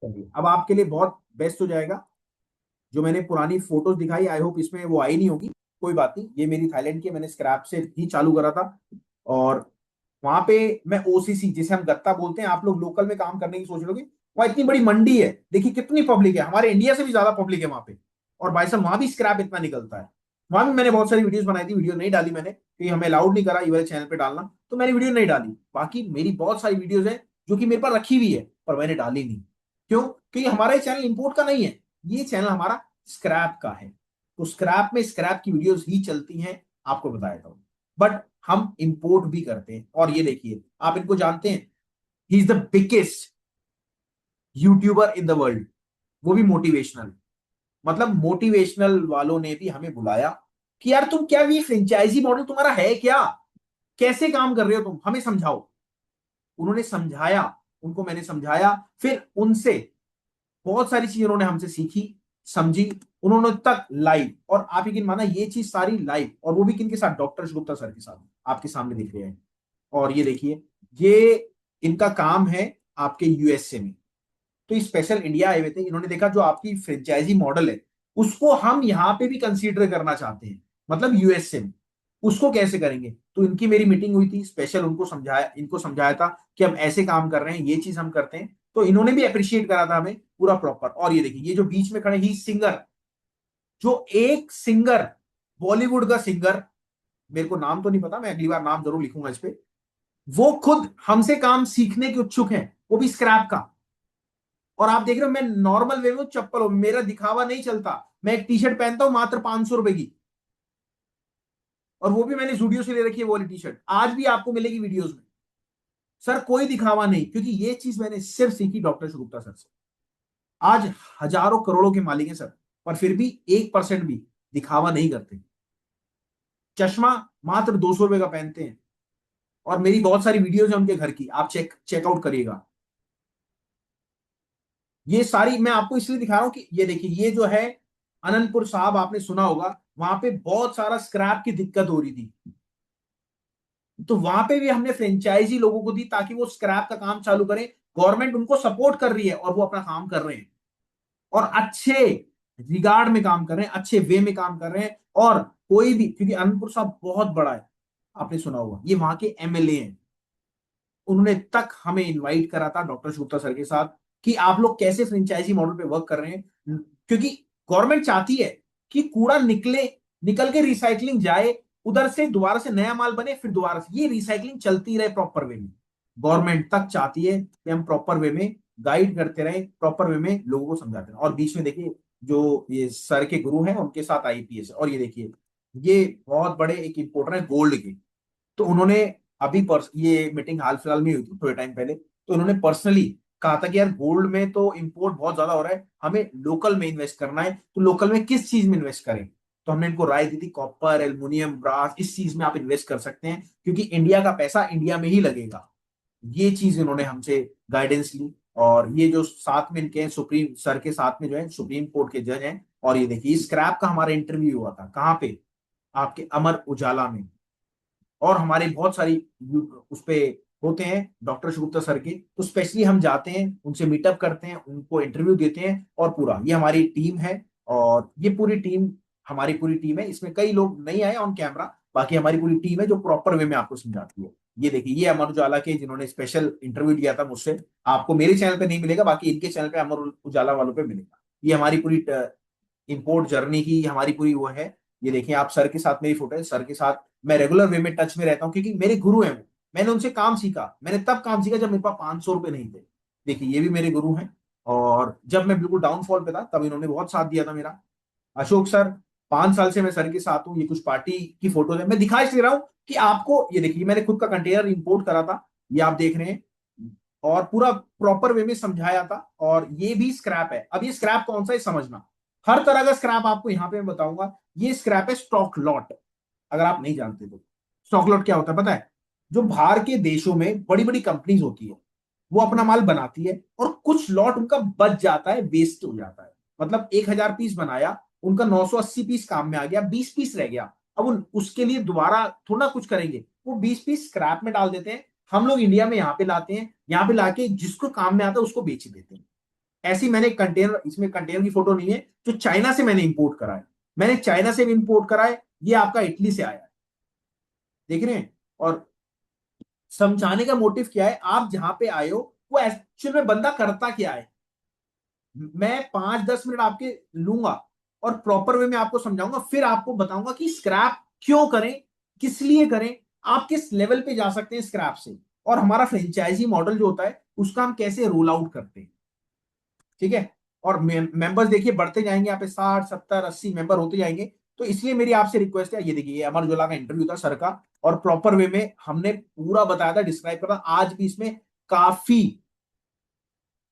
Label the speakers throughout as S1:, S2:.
S1: चलिए, अब आपके लिए बहुत बेस्ट हो जाएगा। जो मैंने पुरानी फोटोज दिखाई, आई होप इसमें वो आई नहीं होगी। कोई बात नहीं, ये मेरी थाईलैंड की है, मैंने स्क्रैप से ही चालू करा था। और वहां पे मैं ओसीसी, जिसे हम गत्ता बोलते हैं, आप लोग लोकल में काम करने की सोच रहे हो, वहां इतनी बड़ी मंडी है, देखिए कितनी पब्लिक है, हमारे इंडिया से भी ज्यादा पब्लिक है वहां पे। और भाई साहब वहां भी स्क्रैप इतना निकलता है। वहां भी मैंने बहुत सारी वीडियोस बनाई थी, वीडियो नहीं डाली मैंने क्योंकि हमें अलाउड नहीं करा ये वाले चैनल पे डालना, तो मैंने वीडियो नहीं डाली। बाकी मेरी बहुत सारी वीडियोस है जो कि मेरे पास रखी हुई है, पर मैंने डाली नहीं। क्यों? क्योंकि हमारा ये चैनल इंपोर्ट का नहीं है, ये चैनल हमारा स्क्रैप का है। तो स्क्रैप में स्क्रैप की वीडियोस ही चलती हैं, आपको बताया था। बट हम इंपोर्ट भी करते हैं। और ये देखिए, आप इनको जानते हैं, he is the biggest YouTuber in the world, वो भी मोटिवेशनल। मतलब मोटिवेशनल वालों ने भी हमें बुलाया कि यार तुम क्या, ये फ्रेंचाइजी मॉडल तुम्हारा है क्या, कैसे काम कर रहे हो तुम, हमें समझाओ। उन्होंने समझाया, उनको मैंने समझाया, फिर उनसे बहुत सारी चीजें उन्होंने हमसे सीखी, समझी। उन्होंने तक लाइव, और आप यकीन माना ये चीज सारी लाइव, और वो भी किनके साथ, डॉक्टर गुप्ता सर के साथ, आपके सामने दिख रहे हैं। और ये देखिए, ये इनका काम है आपके यूएसए में। तो ये स्पेशल इंडिया आए हुए थे, इन्होंने देखा जो आपकी फ्रेंचाइजी मॉडल है उसको हम यहां पे भी कंसीडर करना चाहते हैं, मतलब यूएसए में। उसको कैसे करेंगे? तो इनकी मेरी मीटिंग हुई थी, स्पेशल उनको समझाया, इनको समझाया था कि हम ऐसे काम कर रहे हैं, ये चीज हम करते हैं। तो इन्होंने भी अप्रिशिएट करा था हमें पूरा प्रॉपर। और ये देखिए, ये जो बीच में खड़े, ही सिंगर, जो एक सिंगर, बॉलीवुड का सिंगर, मेरे को नाम तो नहीं पता, मैं अगली बार नाम जरूर लिखूंगा इस पे। वो खुद हमसे काम सीखने के उत्सुक हैं, वो भी स्क्रैप का। और आप देख रहे हो, मैं नॉर्मल वे में चप्पल हूं, मेरा दिखावा नहीं चलता। मैं एक टी शर्ट पहनता हूं मात्र 500 रुपए की, और वो भी मैंने जूडियो से ले रखी है, वो वाली टी शर्ट आज भी आपको मिलेगी वीडियोस में। सर कोई दिखावा नहीं, क्योंकि ये चीज मैंने सिर्फ सीखी डॉक्टर शुगुप्ता सर से। आज हजारों करोड़ों के मालिक हैं सर, पर फिर भी 1% भी दिखावा नहीं करते। चश्मा मात्र 200 रुपए का पहनते हैं। और मेरी बहुत सारी वीडियोस है उनके घर की, आप चेकआउट करिएगा। ये सारी मैं आपको इसलिए दिखा रहा हूं कि ये देखिए, ये जो है अनंतपुर साहब, आपने सुना होगा, वहां पे बहुत सारा स्क्रैप की दिक्कत हो रही थी। तो वहां पे भी हमने फ्रेंचाइजी लोगों को दी ताकि वो स्क्रैप का काम चालू करें। गवर्नमेंट उनको सपोर्ट कर रही है और वो अपना काम कर रहे हैं, और अच्छे रिगार्ड में काम कर रहे हैं, अच्छे वे में काम कर रहे हैं। और कोई भी, क्योंकि अनंतपुर साहब बहुत बड़ा है, आपने सुना होगा, ये वहां के एमएलए हैं। उन्होंने तक हमें इनवाइट करा था डॉक्टर गुप्ता सर के साथ कि आप लोग कैसे फ्रेंचाइजी मॉडल पे वर्क कर रहे हैं। क्योंकि गवर्नमेंट चाहती है कि कूड़ा निकले, निकल के रिसाइकलिंग जाए, उधर से दोबारा से नया माल बने, फिर दोबारा से ये रिसाइकलिंग चलती रहे प्रॉपर वे में। गवर्नमेंट तक चाहती है कि हम प्रॉपर वे में गाइड करते रहे, प्रॉपर वे में लोगों को समझाते रहे। और बीच में देखिए, जो ये सर के गुरु हैं उनके साथ आईपीएस। और ये देखिए, ये बहुत बड़े एक इंपोर्टर है गोल्ड के। तो उन्होंने अभी ये मीटिंग हाल फिलहाल में हुई थी थोड़े टाइम पहले, तो उन्होंने पर्सनली कहा था कि यार गोल्ड में तो इंपोर्ट बहुत ज्यादा हो रहा है, हमें लोकल में इन्वेस्ट करना है, तो लोकल में किस चीज में इन्वेस्ट करें? तो हमने इनको राय दी थी, कॉपर, एल्युमिनियम, ब्रास, इस चीज में आप इन्वेस्ट कर सकते हैं, क्योंकि इंडिया का पैसा इंडिया में ही लगेगा। ये चीज इन्होंने हमसे गाइडेंस ली। और ये जो साथ में इनके सुप्रीम सर के साथ में जो है सुप्रीम कोर्ट के जज हैं। और ये देखिए, स्क्रैप का हमारा इंटरव्यू हुआ था कहाँ पे, आपके अमर उजाला में। और हमारे बहुत सारी उस पे होते हैं डॉक्टर शुगुप्ता सर के, तो स्पेशली हम जाते हैं, उनसे मीटअप करते हैं, उनको इंटरव्यू देते हैं। और पूरा ये हमारी टीम है, और ये पूरी टीम हमारी पूरी टीम है, इसमें कई लोग नहीं आए ऑन कैमरा, बाकी हमारी पूरी टीम है जो प्रॉपर वे में आपको समझाती है। ये देखिए, ये अमर उजाला के जिन्होंने स्पेशल इंटरव्यू लिया था मुझसे, आपको मेरे चैनल पे नहीं मिलेगा, बाकी इनके चैनल पे अमर उजाला वालों पे मिलेगा। ये हमारी पूरी इंपोर्ट जर्नी की हमारी पूरी वो है। ये देखिए, आप सर के साथ मेरी फोटो है, सर के साथ मैं रेगुलर वे में टच में रहता हूँ, क्योंकि मेरे गुरु हैं वो। मैंने उनसे काम सीखा, मैंने तब काम सीखा जब मेरे पास 500 रुपए नहीं थे। देखिए, ये भी मेरे गुरु हैं। और जब मैं बिल्कुल डाउनफॉल पे था, तब इन्होंने बहुत साथ दिया था मेरा। अशोक सर, 5 साल से मैं सर के साथ हूँ। ये कुछ पार्टी की फोटोज है, मैं दिखा इसलिए रहा हूँ कि आपको, ये देखिए, मैंने खुद का कंटेनर इंपोर्ट करा था, ये आप देख रहे हैं। और पूरा प्रॉपर वे में समझाया था। और ये भी स्क्रैप है। अब ये स्क्रैप कौन सा है समझना, हर तरह का स्क्रैप आपको यहां पे मैं बताऊंगा। ये स्क्रैप है स्टॉक लॉट, अगर आप नहीं जानते तो। स्टॉक लॉट क्या होता है पता है? जो बाहर के देशों में बड़ी बड़ी कंपनीज होती है, वो अपना माल बनाती है, और कुछ लॉट उनका बच जाता है, वेस्ट हो जाता है। मतलब 1,000 पीस बनाया, उनका 980 पीस काम में आ गया, 20 पीस रह गया। अब उसके लिए दोबारा थोड़ा कुछ करेंगे, वो 20 पीस स्क्रैप में डाल देते हैं। हम लोग इंडिया में यहाँ पे लाते हैं, यहाँ पे लाके जिसको काम में आता है उसको बेच देते हैं। ऐसी मैंने कंटेनर, इसमें कंटेनर की फोटो नहीं है, जो चाइना से मैंने इंपोर्ट करा है। मैंने चाइना से भी इंपोर्ट करा है, ये आपका इटली से आया है। देख रहे हैं? और समझाने का मोटिव क्या है, आप जहां पे आए हो वो एक्चुअल में बंदा करता क्या है। मैं 5-10 मिनट आपके लूंगा और प्रॉपर वे में आपको समझाऊंगा, फिर आपको बताऊंगा कि स्क्रैप क्यों करें, किस लिए करें, आप किस लेवल पे जा सकते हैं स्क्रैप से, और हमारा फ्रेंचाइजी मॉडल जो होता है उसका हम कैसे रोल आउट करते हैं। ठीक है? और मेंबर्स देखिए बढ़ते जाएंगे, यहाँ पे 60-70-80 मेंबर होते जाएंगे। तो इसलिए मेरी आपसे रिक्वेस्ट है, ये देखिए ये अमर उजाला का इंटरव्यू था सर का, और प्रॉपर वे में हमने पूरा बताया था, डिस्क्राइब करा। आज भी इसमें काफी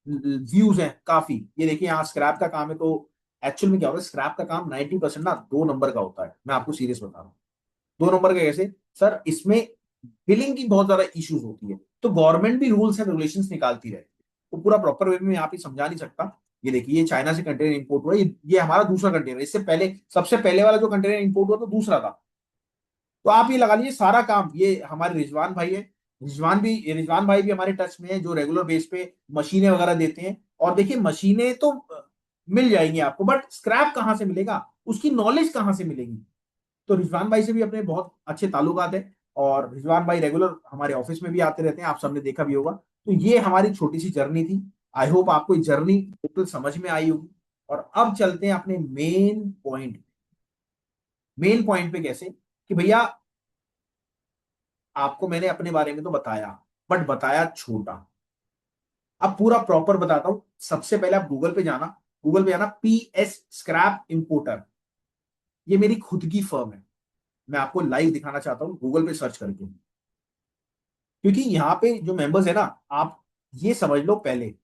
S1: व्यूज हैं, काफी। ये देखिए यहाँ स्क्रैप का काम है, तो एक्चुअल में क्या होता है, स्क्रैप का काम 90% ना 2 नंबर का होता है। मैं आपको सीरियस बता रहा हूँ। 2 नंबर का कैसे सर? इसमें बिलिंग की बहुत ज्यादा इश्यूज होती है, तो गवर्नमेंट भी रूल्स एंड रेगुलेशंस निकालती रहती है। तो पूरा प्रॉपर वे में यहाँ पे समझा नहीं सकता। ये देखिए ये चाइना से कंटेनर इंपोर्ट हुआ, ये हमारा दूसरा कंटेनर, इससे पहले सबसे पहले वाला जो कंटेनर इंपोर्ट हुआ तो दूसरा था। तो आप ये लगा लीजिए सारा काम ये हमारे रिजवान भाई है। रिजवान भाई भी हमारे टच में है, जो रेगुलर बेस पे मशीनें वगैरह देते हैं। और देखिए मशीनें तो मिल जाएंगी आपको, बट स्क्रैप कहाँ से मिलेगा, उसकी नॉलेज कहाँ से मिलेगी। तो रिजवान भाई से भी अपने बहुत अच्छे ताल्लुकात है, और रिजवान भाई रेगुलर हमारे ऑफिस में भी आते रहते हैं, आप सबने देखा भी होगा। तो ये हमारी छोटी सी जर्नी थी। आई होप आपको ये जर्नी टोटल समझ में आई होगी। और अब चलते हैं अपने मेन पॉइंट। मेन पॉइंट पे कैसे कि भैया, आपको मैंने अपने बारे में तो बताया, बट बताया छोटा। अब पूरा प्रॉपर बताता हूं। सबसे पहले आप गूगल पे जाना, PS स्क्रैप इंपोर्टर। ये मेरी खुद की फर्म है। मैं आपको लाइव दिखाना चाहता हूं, गूगल पे सर्च करके। क्योंकि यहाँ पे जो मेंबर्स है ना, आप ये समझ लो पहले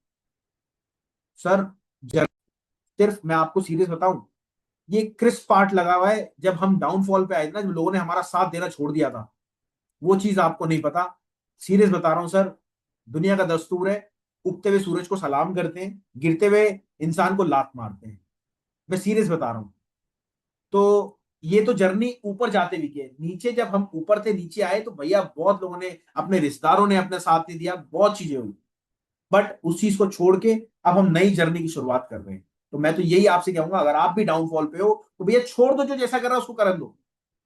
S1: सर, जब सिर्फ मैं आपको सीरियस बताऊं, ये क्रिस्प पार्ट लगा हुआ है जब हम डाउनफॉल पे आए थे ना, जब लोगों ने हमारा साथ देना छोड़ दिया था। वो चीज आपको नहीं पता। सीरियस बता रहा हूं सर। दुनिया का दस्तूर है, उगते हुए सूरज को सलाम करते हैं, गिरते हुए इंसान को लात मारते हैं। मैं सीरियस बता रहा हूं। तो ये तो जर्नी ऊपर जाते हुए की है। नीचे जब हम ऊपर थे, नीचे आए, तो भैया बहुत लोगों ने, अपने रिश्तेदारों ने अपने साथ नहीं दिया, बहुत चीजें हुई। बट उस चीज को छोड़ के अब हम नई जर्नी की शुरुआत कर रहे हैं। तो मैं तो यही आपसे कहूंगा, अगर आप भी डाउनफॉल पे हो तो भैया छोड़ दो, जो जैसा कर रहा है उसको कर दो।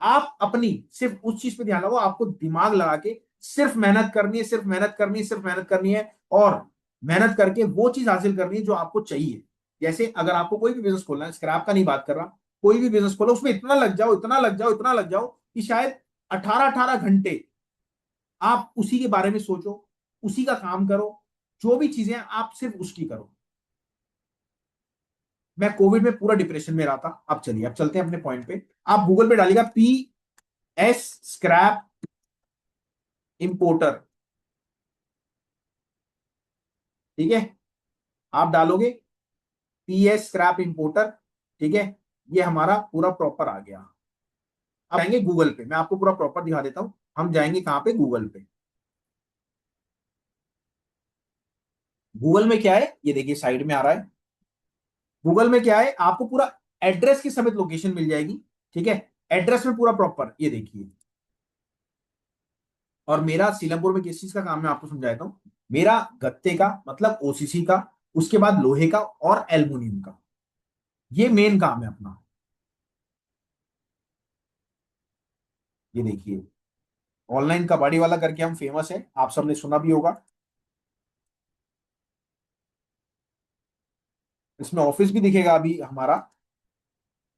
S1: आप अपनी सिर्फ उस चीज पे ध्यान लगाओ, आपको दिमाग लगा के सिर्फ मेहनत करनी है, सिर्फ मेहनत करनी है, सिर्फ मेहनत करनी है। और मेहनत करके वो चीज हासिल करनी है जो आपको चाहिए। जैसे अगर आपको कोई भी बिजनेस खोलना है, स्क्रैप का नहीं बात कर रहा, कोई भी बिजनेस खोलो, उसमें इतना लग जाओ, इतना लग जाओ, इतना लग जाओ कि शायद 18-18 घंटे आप उसी के बारे में सोचो, उसी का काम करो, जो भी चीजें आप सिर्फ उसकी करो। मैं कोविड में पूरा डिप्रेशन में रहा था। अब चलिए, अब चलते हैं अपने पॉइंट पे। आप गूगल पे डालिएगा PS स्क्रैप इंपोर्टर। ठीक है? आप डालोगे PS स्क्रैप इंपोर्टर। ठीक है? ये हमारा पूरा प्रॉपर आ गया। अब आएंगे गूगल पे, मैं आपको पूरा प्रॉपर दिखा देता हूं। हम जाएंगे कहां पे? गूगल पे। गूगल में क्या है, ये देखिए साइड में आ रहा है। गूगल में क्या है, आपको पूरा एड्रेस की समेत लोकेशन मिल जाएगी। ठीक है? एड्रेस में पूरा प्रॉपर, ये देखिए। और मेरा सीलमपुर में किस चीज का काम है आपको समझाता हूं। मेरा गत्ते का मतलब OCC का, उसके बाद लोहे का और एल्युमिनियम का, ये मेन काम है अपना। ये देखिए, ऑनलाइन कबाड़ी वाला करके हम फेमस है, आप सबने सुना भी होगा। इसमें ऑफिस भी दिखेगा अभी हमारा।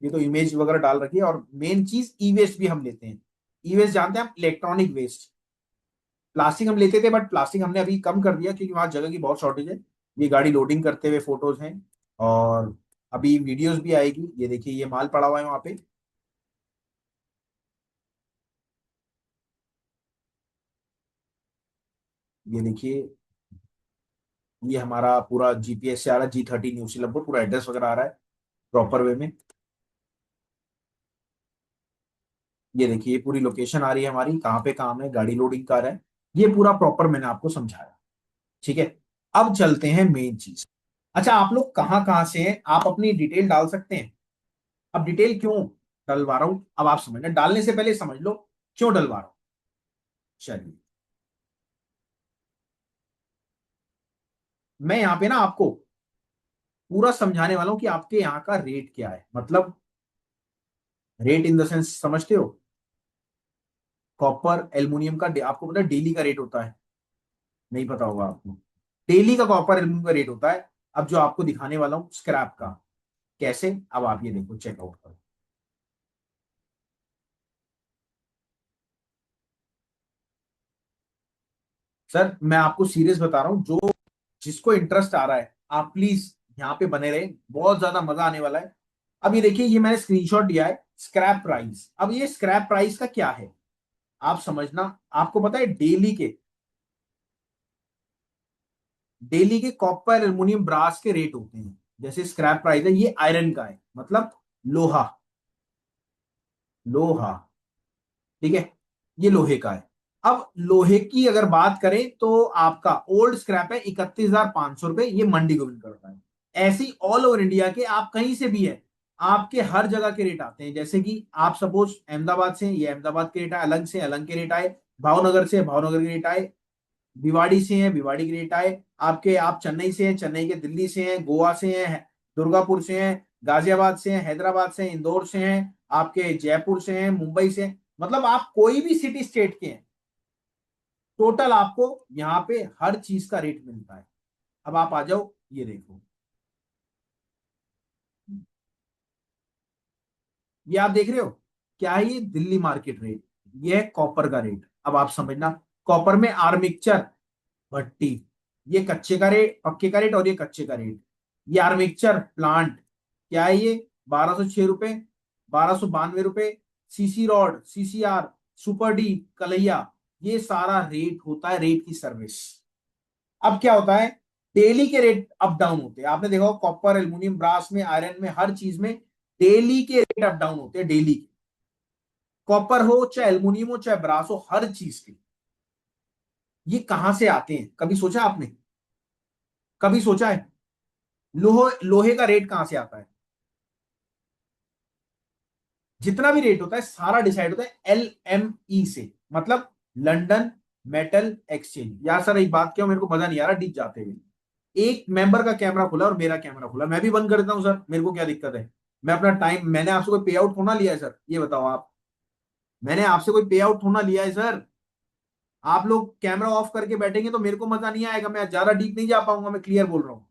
S1: ये तो इमेज वगैरह डाल रखी है। और मेन चीज, ई वेस्ट भी हम लेते हैं। ई वेस्ट जानते हैं आप? Electronic waste. प्लास्टिक हम लेते थे, बट प्लास्टिक हमने अभी कम कर दिया, क्योंकि वहां जगह की बहुत शॉर्टेज है। ये गाड़ी लोडिंग करते हुए फोटोज हैं, और अभी वीडियोस भी आएगी। ये देखिए ये माल पड़ा हुआ है वहां पे। ये देखिए, ये हमारा पूरा GPS से आ रहा है, G30 न्यू सीलमपुर, पूरा एड्रेस वगैरह आ रहा है प्रॉपर वे में। ये देखिए ये पूरी लोकेशन आ रही है हमारी, कहाँ पे काम है, गाड़ी लोडिंग कर रहा है। ये पूरा प्रॉपर मैंने आपको समझाया। ठीक है? अब चलते हैं मेन चीज। अच्छा, आप लोग कहाँ कहाँ से हैं, आप अपनी डिटेल डाल सकते हैं। अब डिटेल क्यों डलवा रहा हूं, अब आप समझना, डालने से पहले समझ लो क्यों डलवा रहा हूं। चलिए, मैं यहाँ पे ना आपको पूरा समझाने वाला हूं कि आपके यहाँ का रेट क्या है, मतलब रेट इन द सेंस, समझते हो? कॉपर एल्युमिनियम का आपको पता है डेली का रेट होता है, नहीं पता होगा आपको। डेली का कॉपर एल्युमिनियम का रेट होता है। अब जो आपको दिखाने वाला हूं स्क्रैप का, कैसे, अब आप ये देखो, चेकआउट करो। सर मैं आपको सीरियस बता रहा हूं, जो जिसको इंटरेस्ट आ रहा है आप प्लीज यहाँ पे बने रहे, बहुत ज्यादा मजा आने वाला है। अब ये देखिए, ये मैंने स्क्रीनशॉट लिया है, स्क्रैप प्राइस। अब ये स्क्रैप प्राइस का क्या है आप समझना। आपको पता है डेली के कॉपर एल्युमिनियम ब्रास के रेट होते हैं। जैसे स्क्रैप प्राइस है, ये आयरन का है, मतलब लोहा, लोहा, ठीक है, ये लोहे का है। अब लोहे की अगर बात करें तो आपका ओल्ड स्क्रैप है 31,500 रुपए, ये मंडी गोविंद करता है। ऐसी ऑल ओवर इंडिया के आप कहीं से भी है, आपके हर जगह के रेट आते हैं। जैसे कि आप सपोज अहमदाबाद से, ये अहमदाबाद के रेट आए, अलंग से अलंग के रेट आए, भावनगर से भावनगर के रेट आए, भिवाड़ी से हैं भिवाड़ी के रेट आए, आपके आप चेन्नई से हैं चेन्नई के, दिल्ली से हैं, गोवा से हैं, दुर्गापुर से हैं, गाजियाबाद से हैं, हैदराबाद से हैं, इंदौर से हैं, आपके जयपुर से हैं, मुंबई से हैं, मतलब आप कोई भी सिटी स्टेट के हैं, टोटल आपको यहाँ पे हर चीज का रेट मिलता है। अब आप आ जाओ, ये देखो, ये आप देख रहे हो क्या है, ये दिल्ली मार्केट रेट, ये है कॉपर का रेट। अब आप समझना, कॉपर में आर्मिक्चर भट्टी, ये कच्चे का रेट, पक्के का रेट, और ये कच्चे का रेट। ये आर्मिक्चर प्लांट क्या है, ये 1206 रुपए, 1292 रुपए। CC rod, CCR, super D, Kalaiya, ये सारा रेट होता है, रेट की सर्विस। अब क्या होता है, डेली के रेट अप डाउन होते हैं। आपने देखा होगा कॉपर एल्युमिनियम ब्रास में, आयरन में, हर चीज में डेली के रेट अप डाउन होते हैं, डेली के। कॉपर हो चाहे एल्युमिनियम हो चाहे ब्रास हो, हर चीज के। ये कहां से आते हैं, कभी सोचा आपने? कभी सोचा है लोहे का रेट कहां से आता है? जितना भी रेट होता है सारा डिसाइड होता है LME से, मतलब लंदन मेटल एक्सचेंज। यार सर एक बात क्या, मेरे को मजा नहीं आ रहा डीप जाते हुए। एक मेंबर का कैमरा खुला और मेरा कैमरा खुला, मैं भी बंद कर देता हूं सर, मेरे को क्या दिक्कत है? मैं अपना टाइम, मैंने आपसे कोई पे आउट होना लिया है सर, ये बताओ आप? मैंने आपसे कोई पे आउट होना लिया है सर? आप लोग कैमरा ऑफ करके बैठेंगे तो मेरे को मजा नहीं आएगा, मैं ज्यादा डीप नहीं जा पाऊंगा, मैं क्लियर बोल रहा हूँ।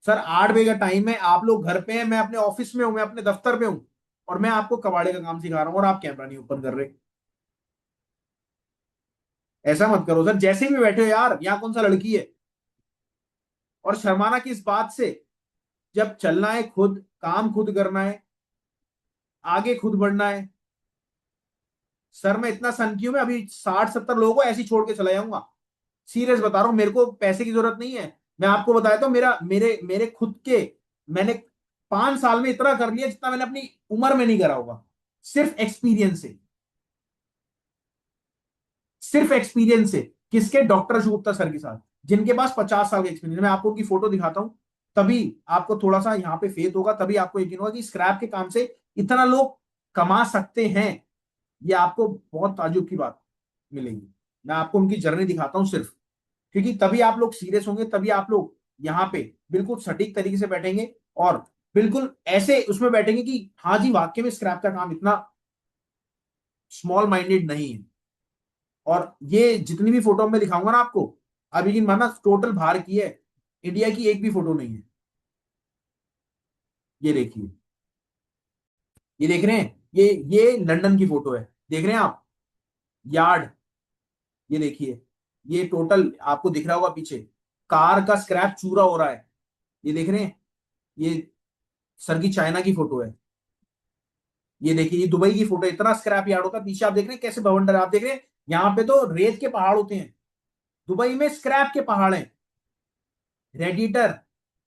S1: सर 8 बजे का टाइम है, आप लोग घर पे हैं, मैं अपने ऑफिस में हूं, मैं अपने दफ्तर पे हूं, और मैं आपको कबाड़े का काम सिखा रहा हूं और आप कैमरा नहीं ओपन कर रहे। ऐसा मत करो सर, जैसे भी बैठे हो यार, यहाँ कौन सा लड़की है? और शर्माना किस बात से? जब चलना है खुद, काम खुद करना है, आगे खुद बढ़ना है। सर मैं इतना सन क्यों, मैं अभी 60-70 लोगों को ऐसे ही छोड़ के चला जाऊंगा। सीरियस बता रहा हूं, मेरे को पैसे की जरूरत नहीं है। मैं आपको बताया तो, मेरा मेरे मेरे खुद के, मैंने 5 साल में इतना कर लिया जितना मैंने अपनी उम्र में नहीं करा होगा, सिर्फ एक्सपीरियंस से, सिर्फ एक्सपीरियंस से। किसके? डॉक्टर गुप्ता सर के साथ, जिनके पास 50 साल का एक्सपीरियंस। मैं आपको उनकी फोटो दिखाता हूं, तभी आपको थोड़ा सा यहाँ पे फेथ होगा, तभी आपको यकीन होगा कि स्क्रैप के काम से इतना लोग कमा सकते हैं। ये आपको बहुत ताज्जुब की बात मिलेगी। मैं आपको उनकी जर्नी दिखाता हूं सिर्फ, क्योंकि तभी आप लोग सीरियस होंगे, तभी आप लोग यहाँ पे बिल्कुल सटीक तरीके से बैठेंगे, और बिल्कुल ऐसे उसमें बैठेंगे कि हाँ जी वाकई में स्क्रैप का काम इतना स्मॉल माइंडेड नहीं है। और ये जितनी भी फोटो मैं दिखाऊंगा ना आपको, अब यकीन मानना टोटल बाहर की है, इंडिया की एक भी फोटो नहीं है। ये देखिए, ये देख रहे हैं, ये लंदन की फोटो है, देख रहे हैं आप? यार्ड, ये देखिए, ये टोटल आपको दिख रहा होगा पीछे, कार का स्क्रैप चूरा हो रहा है, ये देख रहे हैं? ये सर की चाइना की फोटो है। ये देखिए, ये दुबई की फोटो है, इतना स्क्रैप यार्ड होता है पीछे। आप देख रहे हैं कैसे बवंडर, आप देख रहे हैं यहाँ पे तो रेत के पहाड़ होते हैं, दुबई में स्क्रैप के पहाड़ हैं। रेडिटर,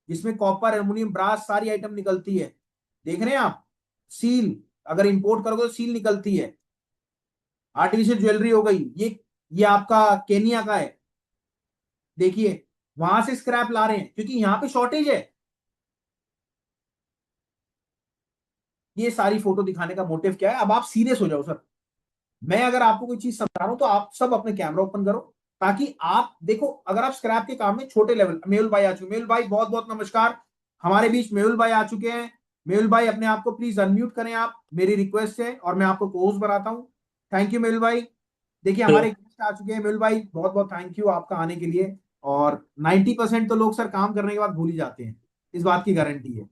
S1: जिसमें कॉपर एल्युमिनियम ब्रास सारी आइटम निकलती है, देख रहे हैं आप? सील, अगर इंपोर्ट करोगे तो सील निकलती है। आर्टिफिशियल ज्वेलरी हो गई, ये आपका केनिया का है, देखिए, वहां से स्क्रैप ला रहे हैं क्योंकि यहाँ पे शॉर्टेज है। ये सारी फोटो दिखाने का मोटिव क्या है, अब आप सीरियस हो जाओ सर। मैं अगर आपको कोई चीज समझा रहा हूं तो आप सब अपने कैमरा ओपन करो, ताकि आप देखो। अगर आप स्क्रैप के काम में छोटे लेवल, मेहुल भाई आ चुके, मेहुल भाई बहुत बहुत नमस्कार। हमारे बीच मेहुल भाई आ चुके हैं। मेहुल भाई अपने आप को प्लीज अनम्यूट करें, आप, मेरी रिक्वेस्ट है, और मैं आपको कोहोस्ट बनाता हूँ। थैंक यू मेहुल भाई। देखिए
S2: हेलो।
S1: हमारे गेस्ट आ चुके हैं। मेहुल भाई बहुत बहुत थैंक यू आपका आने के लिए। और 90% तो लोग सर काम करने के बाद भूल ही जाते हैं, इस बात की गारंटी है।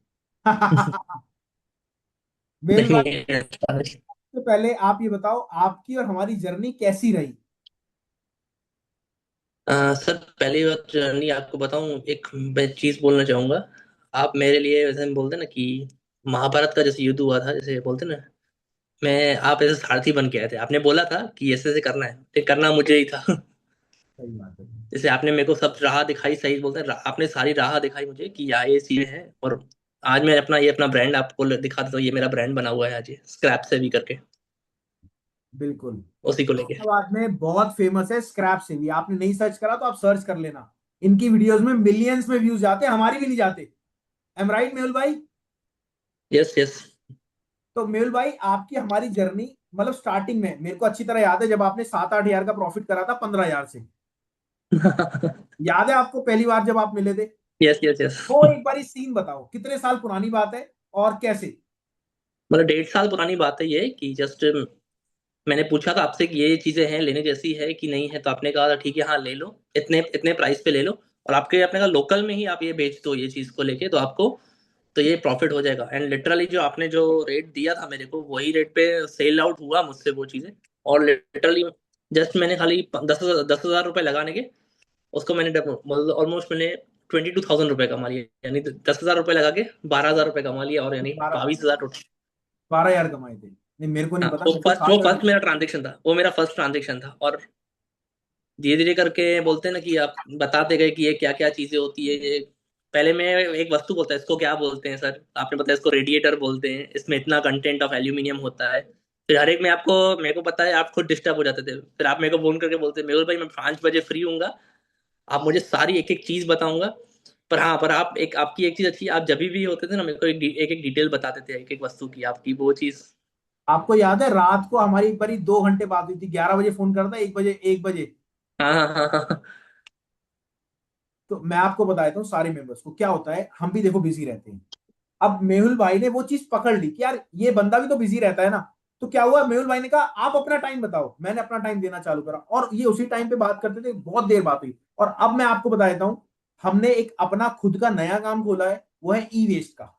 S1: मेहुल भाई,
S2: नहीं, ऐसा नहीं।
S1: सबसे पहले आप ये बताओ आपकी और हमारी जर्नी कैसी रही।
S2: सर पहली बात जर्नी आपको बताऊं, एक मैं चीज बोलना चाहूंगा। आप मेरे लिए वैसे हम बोलते हैं ना कि महाभारत का जैसे युद्ध हुआ था, जैसे बोलते हैं ना, मैं आप ऐसे सारथी बन के आए थे। आपने बोला था कि ऐसे ऐसे करना है, तो करना मुझे ही था।
S1: सही बात है।
S2: जैसे आपने मेरे को सब राह दिखाई, सही बोलते हैं, आपने सारी राह दिखाई मुझे कि ये चीजें हैं। और आज मैं अपना ब्रांड आपको दिखा देता हूँ। ये मेरा ब्रांड बना हुआ है आज, ये स्क्रैप से भी करके,
S1: बिल्कुल।
S2: उसी को लेके।
S1: हैदराबाद में बहुत फेमस है स्क्रैप से भी, आपने नहीं सर्च करा तो आप सर्च कर लेना। इनकी वीडियोस में मिलियंस में व्यूज जाते हैं, हमारी भी नहीं जाते। एम राइट मेहुल भाई?
S2: Yes yes.
S1: तो मेहुल भाई आपकी हमारी जर्नी, मतलब स्टार्टिंग में मेरे को अच्छी तरह याद है जब आपने 7-8 हजार का प्रॉफिट करा था 15 हजार से। याद है आपको पहली बार जब आप मिले थे?
S2: Yes yes yes.
S1: तो एक बार सीन बताओ, कितने साल पुरानी बात है और कैसे?
S2: मतलब 1.5 साल पुरानी बात है ये, कि जस्ट मैंने पूछा था आपसे कि ये चीजें हैं लेने जैसी है कि नहीं है, तो आपने कहा था ठीक है हाँ ले लो, इतने इतने प्राइस पे ले लो। और आपने कहा लोकल में ही आप ये बेच दो ये चीज को लेके, तो आपको तो ये प्रॉफिट हो जाएगा। एंड लिटरली जो आपने जो रेट दिया था मेरे को, वही रेट पे सेल आउट हुआ मुझसे वो चीजें। और लिटरली जस्ट मैंने खाली 10,000 रुपये लगाने के, उसको मैंने मतलब ऑलमोस्ट मैंने 22,000 रुपये कमा लिया। यानी 10,000 रुपये लगा के 12,000 रुपये कमा लिया, और यानी
S1: 12
S2: 22,000 टोटल।
S1: 12 हजार कमाए थे? नहीं मेरे को नहीं
S2: हाँ,
S1: पता,
S2: वो
S1: मेरे को
S2: फर्स्ट वो
S1: 7 हजार।
S2: फर्स्ट मेरा ट्रांजेक्शन था, वो मेरा फर्स्ट ट्रांजेक्शन था। और धीरे धीरे करके बोलते हैं ना कि आप बताते गए कि ये क्या क्या चीजें होती है ये। पहले मैं एक वस्तु बोलता है, इसको क्या बोलते हैं सर, आपने बताया इसको रेडिएटर बोलते हैं, इसमें इतना कंटेंट ऑफ एल्यूमिनियम होता है। फिर हर एक में आपको मेरे को पता है, आप खुद डिस्टर्ब हो जाते थे। फिर आप मेरे को फोन करके बोलते मेहुल भाई मैं 5 बजे फ्री हूँगा, आप मुझे सारी एक एक चीज बताऊंगा। पर हाँ, पर आप एक आपकी एक चीज अच्छी है, आप जब भी होते थे ना मेरे को एक एक डिटेल बताते थे एक एक वस्तु की, आपकी वो चीज।
S1: आपको याद है रात को हमारी एक बारी 2 घंटे बात हुई थी, 11 बजे फोन करता, 1 बजे, 1 बजे।
S2: हाँ हाँ हाँ हाँ।
S1: तो मैं आपको बता देता हूँ सारे मेंबर्स को क्या होता है, हम भी देखो बिजी रहते हैं। अब मेहुल भाई ने वो चीज पकड़ ली कि यार ये बंदा भी तो बिजी रहता है ना। तो क्या हुआ, मेहुल भाई ने कहा आप अपना टाइम बताओ, मैंने अपना टाइम देना चालू करा, और ये उसी टाइम पे बात करते थे, बहुत देर बात हुई। और अब मैं आपको बता देता हूँ, हमने एक अपना खुद का नया काम खोला है, वो है ई वेस्ट का।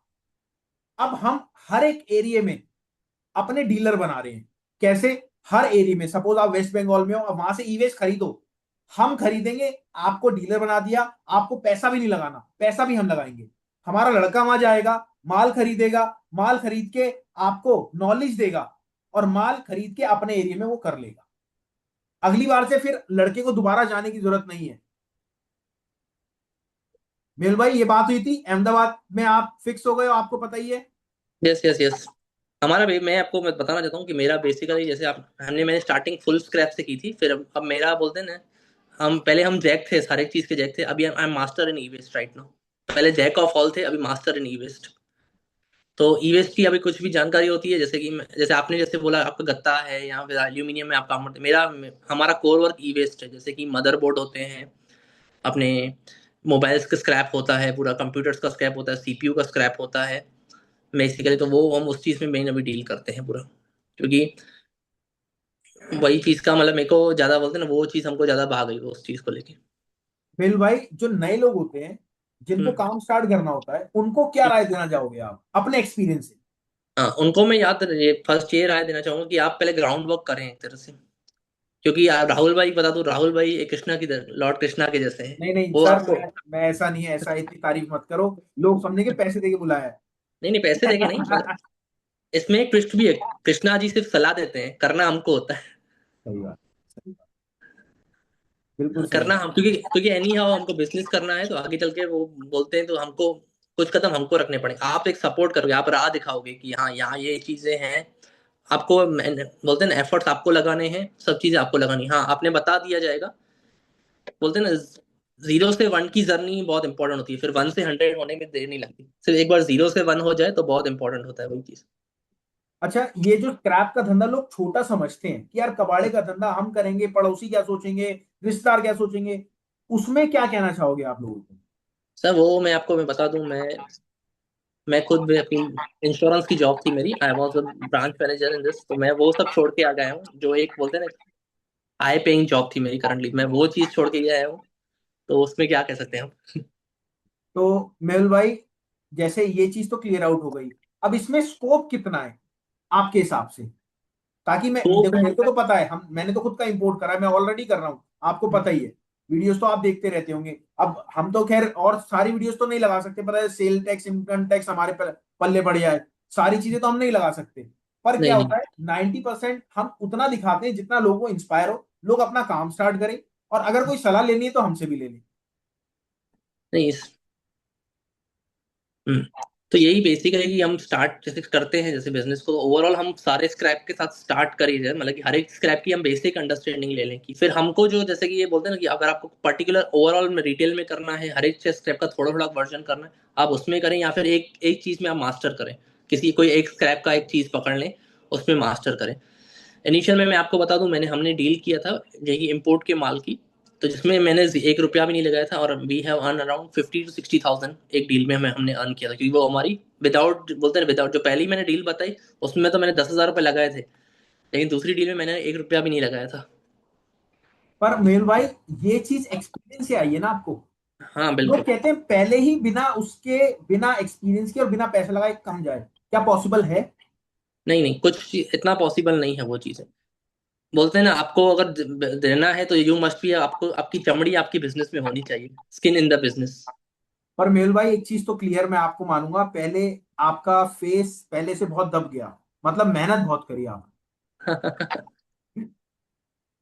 S1: अब हम हर एक एरिया में अपने डीलर बना रहे हैं। कैसे? हर एरिया में, सपोज आप वेस्ट बंगाल में हो, अब वहां से ई वेस्ट खरीदो, हम खरीदेंगे, आपको डीलर बना दिया, आपको पैसा भी नहीं लगाना, पैसा भी हम लगाएंगे। हमारा लड़का वहां जाएगा, माल खरीदेगा, माल खरीद के आपको नॉलेज देगा, और माल खरीद के अपने एरिया में वो कर लेगा। अगली बार से फिर लड़के को दोबारा जाने की जरूरत नहीं है। मेहुल भाई ये बात हुई थी अहमदाबाद में, आप फिक्स हो गए हो, आपको पता ही है।
S2: Yes yes yes. हमारा भी, मैं बताना चाहता हूँ कि मेरा बेसिकली जैसे आप मैंने स्टार्टिंग फुल स्क्रैप से की थी। फिर अब मेरा बोलते हैं ना, हम जैक थे, सारे चीज के जैक थे। अभी I am master in e waste right now. पहले जैक ऑफ ऑल थे, अभी मास्टर इन ई वेस्ट। तो ई वेस्ट की अभी कुछ भी जानकारी होती है, जैसे कि जैसे आपने जैसे बोला आपका गत्ता है या फिर एल्यूमिनियम में आप काम करते हैं, मेरा हमारा कोर वर्क ई वेस्ट है। जैसे कि मदरबोर्ड होते हैं अपने, मोबाइल्स का स्क्रैप होता है, पूरा कंप्यूटर्स का स्क्रैप होता है, सीपीयू का स्क्रैप होता है बेसिकली। तो वो हम उस चीज में मेन अभी डील करते हैं पूरा, क्योंकि वही चीज का मतलब मेरे को ज्यादा बोलते हैं ना, वो चीज हमको ज्यादा भाग गई वो उस चीज को लेके।
S1: मेहुल भाई जो नए लोग होते हैं, जिनको
S2: हम्म।
S1: काम स्टार्ट करना होता है, उनको क्या राय देना चाहोगे आप अपने एक्सपीरियंस से?
S2: हाँ, उनको मैं याद ये फर्स्ट ये राय देना चाहूंगा कि आप पहले ग्राउंड वर्क करें एक तरह से। क्योंकि यार राहुल भाई बता दूं, राहुल भाई एक कृष्णा की लॉर्ड कृष्णा के जैसे हैं।
S1: नहीं नहीं
S2: वो
S1: सर,
S2: आपको,
S1: मैं ऐसा नहीं है, ऐसा इतनी तारीफ मत करो, लोग समझेंगे पैसे देके बुलाया है।
S2: नहीं नहीं पैसे देके नहीं, पर इसमें एक ट्विस्ट भी है। कृष्णा जी सिर्फ सलाह देते हैं, करना हमको होता है।
S1: सही बात, सही बात, बिल्कुल सही
S2: करना
S1: बात।
S2: हम, क्योंकि एनी हाउ हमको बिजनेस करना है, तो आगे चल के वो बोलते हैं तो हमको कुछ कदम हमको रखने पड़ेंगे। आप एक सपोर्ट करोगे, आप राह दिखाओगे कि हाँ यहाँ ये चीजें हैं। आपको बोलते हैं ना, एफर्ट्स आपको लगाने हैं, सब चीजें आपको लगानी। हाँ, आपने बता दिया जाएगा। बोलते हैं ना, 0 से 1 की जर्नी बहुत इंपॉर्टेंट होती है, फिर 1 से 100 होने में देर नहीं लगती। सिर्फ एक बार 0 से 1 हो जाए तो बहुत इंपॉर्टेंट होता है वही चीज।
S1: अच्छा, ये जो क्रैप का धंधा लोग छोटा समझते हैं कि यार कबाड़े का धंधा हम करेंगे, पड़ोसी क्या सोचेंगे, रिश्तेदार क्या सोचेंगे, उसमें क्या कहना चाहोगे आप लोगों को?
S2: सर वो मैं आपको मैं बता दूं, मैं मैं खुद भी अपनी इंश्योरेंस की जॉब थी मेरी, I was a branch manager in this, तो मैं वो सब छोड़ के आ गया हूँ, जो एक बोलते हैं ना हाई पेइंग जॉब थी मेरी करंटली, मैं वो चीज छोड़ के ही आया हूँ। तो उसमें क्या कह सकते हैं हम।
S1: तो मेहुल भाई, जैसे ये चीज तो क्लियर आउट हो गई, अब इसमें स्कोप कितना है आपके हिसाब से? ताकि मैं,
S2: तो
S1: देखो मेरे को तो पता है, हम मैंने तो खुद का इंपोर्ट करा है, मैं ऑलरेडी कर रहा हूँ, आपको पता ही है। वीडियोस तो आप देखते रहते होंगे। अब हम तो खैर और सारी वीडियोस तो नहीं लगा सकते, पता है सेल टैक्स इनकम टैक्स हमारे पल्ले पड़ जाए, सारी चीजें तो हम नहीं लगा सकते। पर क्या
S2: नहीं नहीं
S1: होता है, 90% हम उतना दिखाते हैं जितना लोगों को इंस्पायर हो, लोग अपना काम स्टार्ट करें, और अगर कोई सलाह लेनी है तो हमसे भी ले लें।
S2: नहीं हम्म, तो यही बेसिक है कि हम स्टार्ट जैसे करते हैं जैसे बिजनेस को, ओवरऑल हम सारे स्क्रैप के साथ स्टार्ट कर ही जाए, मतलब कि हर एक स्क्रैप की हम बेसिक अंडरस्टैंडिंग ले लें, कि फिर हमको जो जैसे कि ये बोलते हैं ना कि अगर आपको पर्टिकुलर ओवरऑल में रिटेल में करना है, हर एक स्क्रैप का थोड़ा थोड़ा वर्जन करना है, आप उसमें करें, या फिर एक एक चीज में आप मास्टर करें, किसी कोई एक स्क्रैप का एक चीज पकड़ लें, उसमें मास्टर करें। इनिशियल में मैं आपको बता दूं, हमने डील किया था यही इम्पोर्ट के माल की, तो जिसमें मैंने 1 रुपया भी नहीं लगाया था, और we have earn around 50 to 60,000 एक डील में हमें हमने अर्न किया था, क्योंकि वो हमारी विदाउट बोलते हैं विदाउट, जो पहली मैंने डील बताई उसमें तो मैंने 10,000 रुपये लगाए थे, लेकिन दूसरी डील में मैंने 1 रुपया भी नहीं लगाया था।
S1: पर मेहुल भाई, ये चीज एक्सपीरियंस से आई है ना आपको।
S2: हाँ
S1: लोग
S2: बिल्कुल।
S1: कहते हैं पहले ही बिना उसके, बिना एक्सपीरियंस के और बिना पैसे लगाए कम जाए, क्या पॉसिबल है?
S2: नहीं नहीं, इतना पॉसिबल नहीं है वो चीजें। बोलते हैं ना, आपको अगर देना है तो यू मस्ट बी, आपको आपकी चमड़ी आपकी बिजनेस में होनी चाहिए, स्किन इन द बिजनेस।
S1: पर मेहुल भाई, एक चीज तो क्लियर मैं आपको मानूंगा, पहले आपका फेस पहले से बहुत दब गया, मतलब मेहनत बहुत करी आप।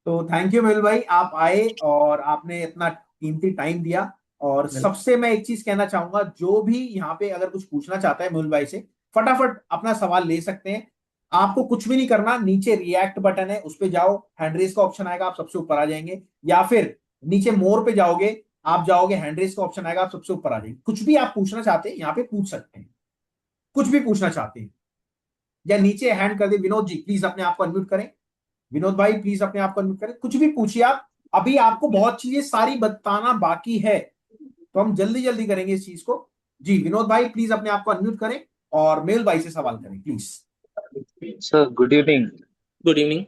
S1: तो थैंक यू मेहुल भाई, आप आए और आपने इतना कीमती टाइम दिया। और सबसे मैं एक चीज कहना चाहूंगा, जो भी यहाँ पे अगर कुछ पूछना चाहता है मेहुल भाई से, फटाफट अपना सवाल ले सकते हैं। आपको कुछ भी नहीं करना, नीचे रिएक्ट बटन है उस पे जाओ, हैंड रेस का ऑप्शन आएगा, आप सबसे ऊपर आ जाएंगे। या फिर नीचे मोर पे जाओगे, आप जाओगे, हैंड रेस का ऑप्शन आएगा, आप सबसे ऊपर आ जाएंगे। कुछ भी आप पूछना चाहते हैं यहाँ पे पूछ सकते हैं, कुछ भी पूछना चाहते हैं। या नीचे हैंड कर दे, विनोद जी प्लीज अपने आप को अनम्यूट करें। विनोद भाई प्लीज अपने आप को अनम्यूट करें, कुछ भी पूछिए आप। अभी आपको बहुत चीजें सारी बताना बाकी है, तो हम जल्दी जल्दी करेंगे इस चीज को। जी विनोद भाई प्लीज अपने आप को अनम्यूट करें और मेल भाई से सवाल करें please.
S3: Sir good evening.
S2: Good evening.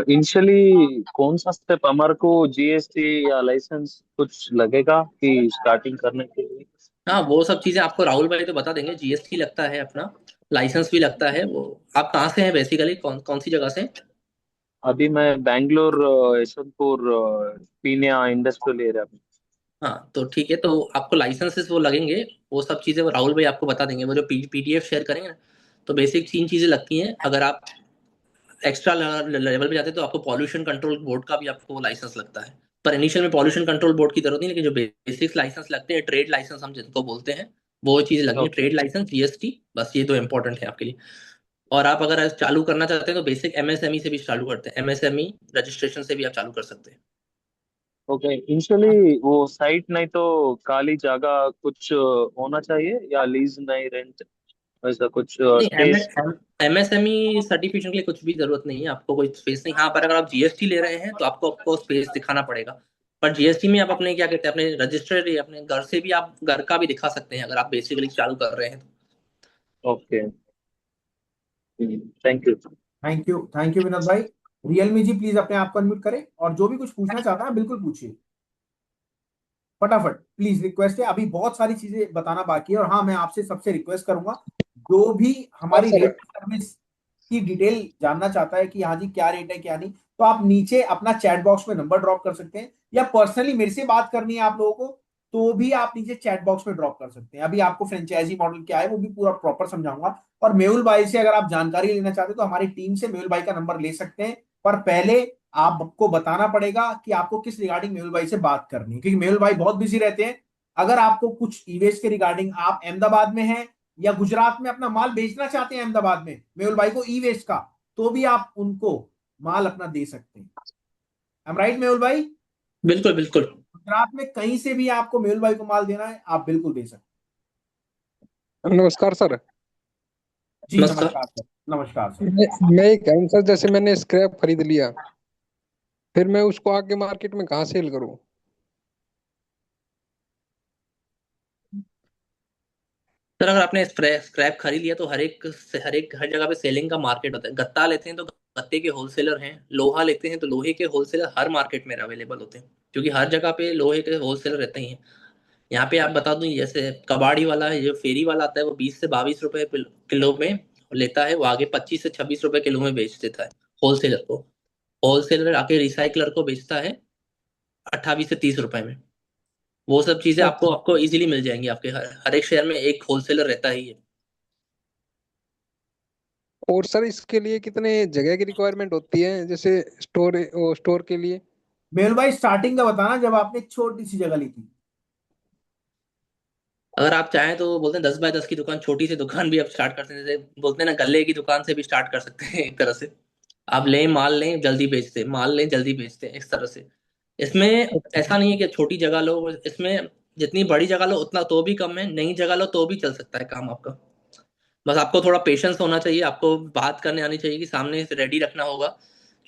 S3: Initially कौन सा स्टेप हमारे को जीएसटी या लाइसेंस कुछ लगेगा कि स्टार्टिंग करने के लिए?
S2: हाँ वो सब चीजें आपको राहुल भाई तो बता देंगे, जीएसटी लगता है अपना, लाइसेंस भी लगता है वो। आप कहाँ से हैं बेसिकली, कौन कौन सी जगह से हैं?
S3: अभी मैं बैंगलोर यशवंतपुर पीनिया इंडस्ट्रियल एरिया में।
S2: हाँ तो ठीक है, तो आपको लाइसेंसेस वो लगेंगे, वो सब चीजें वो राहुल भाई आपको बता देंगे, वो जो पीडीएफ शेयर करेंगे ना। तो बेसिक 3 चीजें लगती हैं, अगर आप एक्स्ट्रा लेवल पे जाते हैं तो आपको पॉल्यूशन कंट्रोल बोर्ड का भी आपको लाइसेंस लगता है। पर इनिशियल में पॉल्यूशन कंट्रोल बोर्ड की जरूरत नहीं, लेकिन जो बेसिक लाइसेंस लगते हैं, ट्रेड लाइसेंस हम जिनको बोलते हैं, वो चीजें लगनी है,
S3: ओके।
S2: ट्रेड लाइसेंस, जीएसटी, बस ये दो इंपॉर्टेंट है आपके लिए। और आप अगर चालू करना चाहते हैं तो बेसिक एमएसएमई से भी चालू करते हैं, एमएसएमई रजिस्ट्रेशन से भी आप चालू कर सकते हैं।
S3: ओके, इनिशियली वो साइट नहीं तो खाली जगह कुछ होना चाहिए या लीज नहीं रेंट, ऐसा कुछ
S2: नहीं,
S3: स्पेस?
S2: एमएसएमई सर्टिफिकेशन के लिए कुछ भी जरूरत नहीं है, आपको कोई स्पेस नहीं। हाँ, पर अगर आप जीएसटी ले रहे हैं तो आपको आपको स्पेस दिखाना पड़ेगा। पर जीएसटी में आप अपने क्या कहते हैं, अपने रजिस्टर्ड या अपने घर से भी आप घर का भी दिखा सकते हैं, अगर आप बेसिकली चालू कर रहे हैं तो।
S3: Okay, thank you.
S1: Thank you Vinod भाई। रियलमी जी प्लीज अपने आप को अनम्यूट करें, और जो भी कुछ पूछना चाहता है बिल्कुल पूछिए, फटाफट प्लीज, रिक्वेस्ट है, अभी बहुत सारी चीजें बताना बाकी है। और हाँ, मैं आपसे सबसे रिक्वेस्ट करूंगा, जो भी
S4: हाँ
S1: हमारी
S4: सर।
S1: रेट सर्विस की डिटेल जानना चाहता है कि हाँ जी क्या रेट है क्या नहीं, तो आप नीचे अपना चैट बॉक्स में नंबर ड्रॉप कर सकते हैं, या पर्सनली मेरे से बात करनी है आप लोगों को, तो भी आप नीचे चैट बॉक्स में ड्रॉप कर सकते हैं। अभी आपको फ्रेंचाइजी मॉडल क्या है वो भी पूरा प्रॉपर समझाऊंगा। और मेहुल भाई से अगर आप जानकारी लेना चाहते हैं तो हमारी टीम से मेहुल भाई का नंबर ले सकते हैं। पर पहले आपको बताना पड़ेगा कि आपको किस रिगार्डिंग मेहुल भाई से बात करनी है, क्योंकि मेहुल भाई बहुत बिजी रहते हैं। अगर आपको कुछ ईवेस्ट के रिगार्डिंग, आप अहमदाबाद में हैं या गुजरात में अपना माल बेचना चाहते हैं अहमदाबाद में मेहुल भाई को ई वेस्ट का, तो भी आप उनको माल अपना दे सकते हैं। एम राइट मेहुल भाई?
S2: बिल्कुल बिल्कुल।
S1: गुजरात में कहीं से भी आपको मेहुल भाई को माल देना है, आप बिल्कुल दे सकते
S4: नमस्कार सर।
S1: हैं। जी
S2: नमस्कार।
S1: नमस्कार सर। नमस्कार सर।
S4: मैं ये कह रहा हूँ सर, जैसे मैंने स्क्रैप खरीद लिया, फिर मैं उसको आगे मार्केट में कहाँ सेल करूँ?
S2: सर अगर आपने स्क्रैप खरीद लिया तो हर जगह पे सेलिंग का मार्केट होता है। गत्ता लेते हैं तो गत्ते के होलसेलर हैं, लोहा लेते हैं तो लोहे के होलसेलर हर मार्केट में अवेलेबल होते हैं, क्योंकि हर जगह पे लोहे के होलसेलर रहते ही हैं। यहाँ पे आप बता दूं, जैसे कबाड़ी वाला है, जो फेरी वाला आता है, वो 20 से 22 रुपए किलो में लेता है, वो आगे 25 से 26 रुपए किलो में बेच देता है होलसेलर को। होलसेलर आके रिसाइकलर को बेचता है 28 से 30 रुपए में। वो सब चीजें आपको
S4: अच्छा।
S2: आपको इजीली मिल जाएंगी, आपके हर एक शहर में एक होलसेलर रहता ही है।
S4: और सर इसके लिए कितने जगह की रिक्वायरमेंट होती है, जैसे स्टोर के लिए?
S1: मेहुल भाई स्टार्टिंग का बताना, जब आपने छोटी सी जगह ली थी।
S2: अगर आप चाहें तो बोलते हैं 10 बाय 10 की दुकान, छोटी सी दुकान भी आप स्टार्ट कर सकते हैं, जैसे बोलते हैं ना, गल्ले की दुकान से भी स्टार्ट कर सकते हैं एक तरह से। आप लें, माल लें, जल्दी बेचते, माल लें जल्दी बेचते, इस तरह से। इसमें
S4: अच्छा।
S2: ऐसा नहीं है कि छोटी जगह लो, इसमें जितनी बड़ी जगह लो उतना तो भी कम है, नई जगह लो तो भी चल सकता है काम आपका। बस आपको थोड़ा पेशेंस होना चाहिए, आपको बात करने आनी चाहिए कि सामने से रेडी रखना होगा।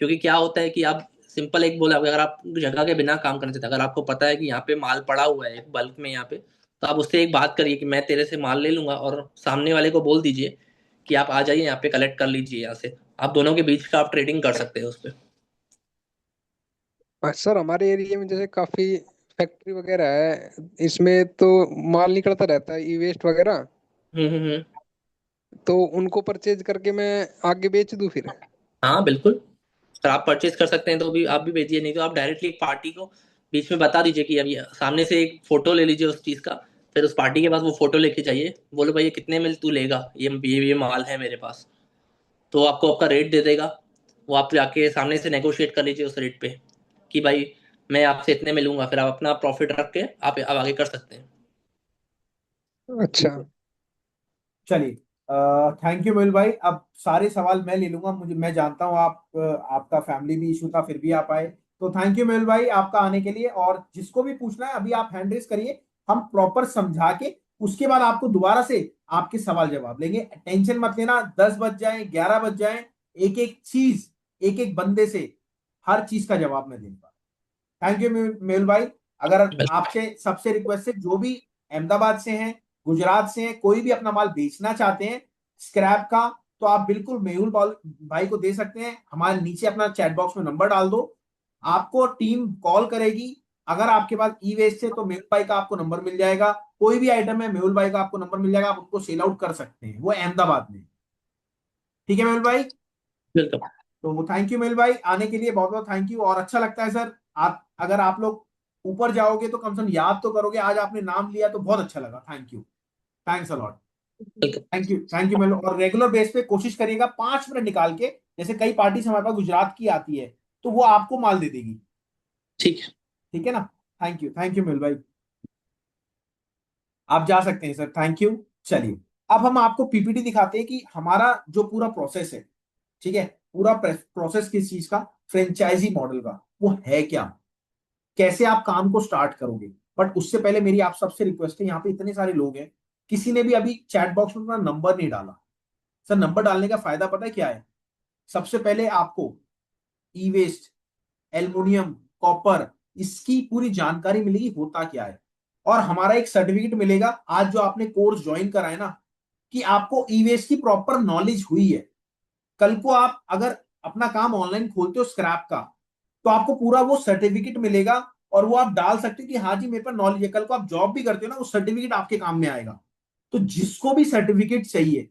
S2: क्योंकि क्या होता है कि आप सिंपल एक बोला, अगर आप जगह के बिना काम करना चाहते हैं, अगर आपको पता है कि यहाँ पे माल पड़ा हुआ है बल्क में यहाँ पे, तो आप उससे एक बात करिए कि मैं तेरे से माल ले लूंगा, और सामने वाले को बोल दीजिए कि आप आ जाइए यहाँ पे कलेक्ट कर लीजिए यहाँ से। आप दोनों के बीच का आप ट्रेडिंग कर सकते हैं उस पर।
S4: सर हमारे एरिया में जैसे काफी फैक्ट्री वगैरह है, इसमें तो माल निकलता रहता है, ई वेस्ट वगैरह।
S2: हम्म।
S4: तो उनको परचेज करके मैं आगे बेच दूं फिर?
S2: हाँ बिल्कुल। अगर आप परचेज कर सकते हैं तो भी आप भी भेजिए, नहीं तो आप डायरेक्टली एक पार्टी को बीच में बता दीजिए कि अभी सामने से एक फोटो ले लीजिए उस चीज का। फिर उस पार्टी के पास वो फोटो लेके जाइए, बोलो भाई ये कितने में तू लेगा, ये माल है मेरे पास। तो वो आपको आपका रेट दे देगा। वो आप जाके सामने से नेगोशिएट कर लीजिए उस रेट पे कि भाई मैं आपसे इतने में लूंगा, फिर आप अपना प्रॉफिट रख के आप आगे कर सकते हैं।
S4: अच्छा।
S1: चलिए, थैंक यू मेहुल भाई। अब सारे सवाल मैं ले लूंगा, मुझे मैं जानता हूँ आप आपका फैमिली भी इशू था फिर भी आप आए। तो थैंक यू मेहुल भाई आपका आने के लिए। और जिसको भी पूछना है अभी आप हैंड रेस करिए, हम प्रॉपर समझा के उसके बाद आपको दोबारा से आपके सवाल जवाब लेंगे। टेंशन मत लेना, 10 बज जाए 11 बज जाए, एक एक चीज एक एक बंदे से हर चीज का जवाब मैं दूंगा। थैंक यू मेहुल भाई। अगर आपसे सबसे रिक्वेस्ट है, जो भी अहमदाबाद से हैं, गुजरात से हैं, कोई भी अपना माल बेचना चाहते हैं स्क्रैप का, तो आप बिल्कुल मेहुल भाई को दे सकते हैं। हमारे नीचे अपना चैट बॉक्स में नंबर डाल दो, आपको टीम कॉल करेगी। अगर आपके पास ई वेस्ट है तो मेहुल भाई का आपको नंबर मिल जाएगा, कोई भी आइटम है मेहुल भाई का आपको नंबर मिल जाएगा, आप उनको सेल आउट कर सकते हैं, वो अहमदाबाद में। ठीक है मेहुल भाई।
S2: वेलकम।
S1: तो थैंक यू मेल भाई, आने के लिए बहुत बहुत थैंक यू। और अच्छा लगता है सर, आप अगर आप लोग ऊपर जाओगे तो कम से कम याद तो करोगे। आज आपने नाम लिया तो बहुत अच्छा लगा। Thank you, thanks a lot.
S2: Welcome.
S1: Thank you मेल। और रेगुलर बेस पे कोशिश करिएगा 5 मिनट निकाल के, जैसे कई पार्टीज हमारे पास गुजरात की आती है तो वो आपको माल दे देगी।
S2: ठीक है।
S1: ठीक है ना। थैंक यू मेल भाई। आप जा सकते हैं सर, थैंक यू। चलिए, अब हम आपको पीपीटी दिखाते हैं कि हमारा जो पूरा प्रोसेस है, ठीक है, पूरा प्रोसेस किस चीज का, फ्रेंचाइजी मॉडल का, वो है क्या, कैसे आप काम को स्टार्ट करोगे। बट उससे पहले मेरी आप सबसे रिक्वेस्ट है, यहाँ पे इतने सारे लोग हैं, किसी ने भी अभी चैट बॉक्स में अपना नंबर नहीं डाला। सर नंबर डालने का फायदा पता है क्या है? सबसे पहले आपको ई वेस्ट, एल्युमिनियम, कॉपर, इसकी पूरी जानकारी मिलेगी होता क्या है। और हमारा एक सर्टिफिकेट मिलेगा आज जो आपने कोर्स ज्वाइन करा है ना, कि आपको ई वेस्ट की प्रॉपर नॉलेज हुई है। कल को आप अगर अपना काम ऑनलाइन खोलते हो स्क्रैप का, तो आपको पूरा वो सर्टिफिकेट मिलेगा, और वो आप डाल सकते हो कि हाँ जी मेरे पास नॉलेज है। कल को आप जॉब भी करते हो ना, वो सर्टिफिकेट आपके काम में आएगा। तो जिसको भी सर्टिफिकेट चाहिए,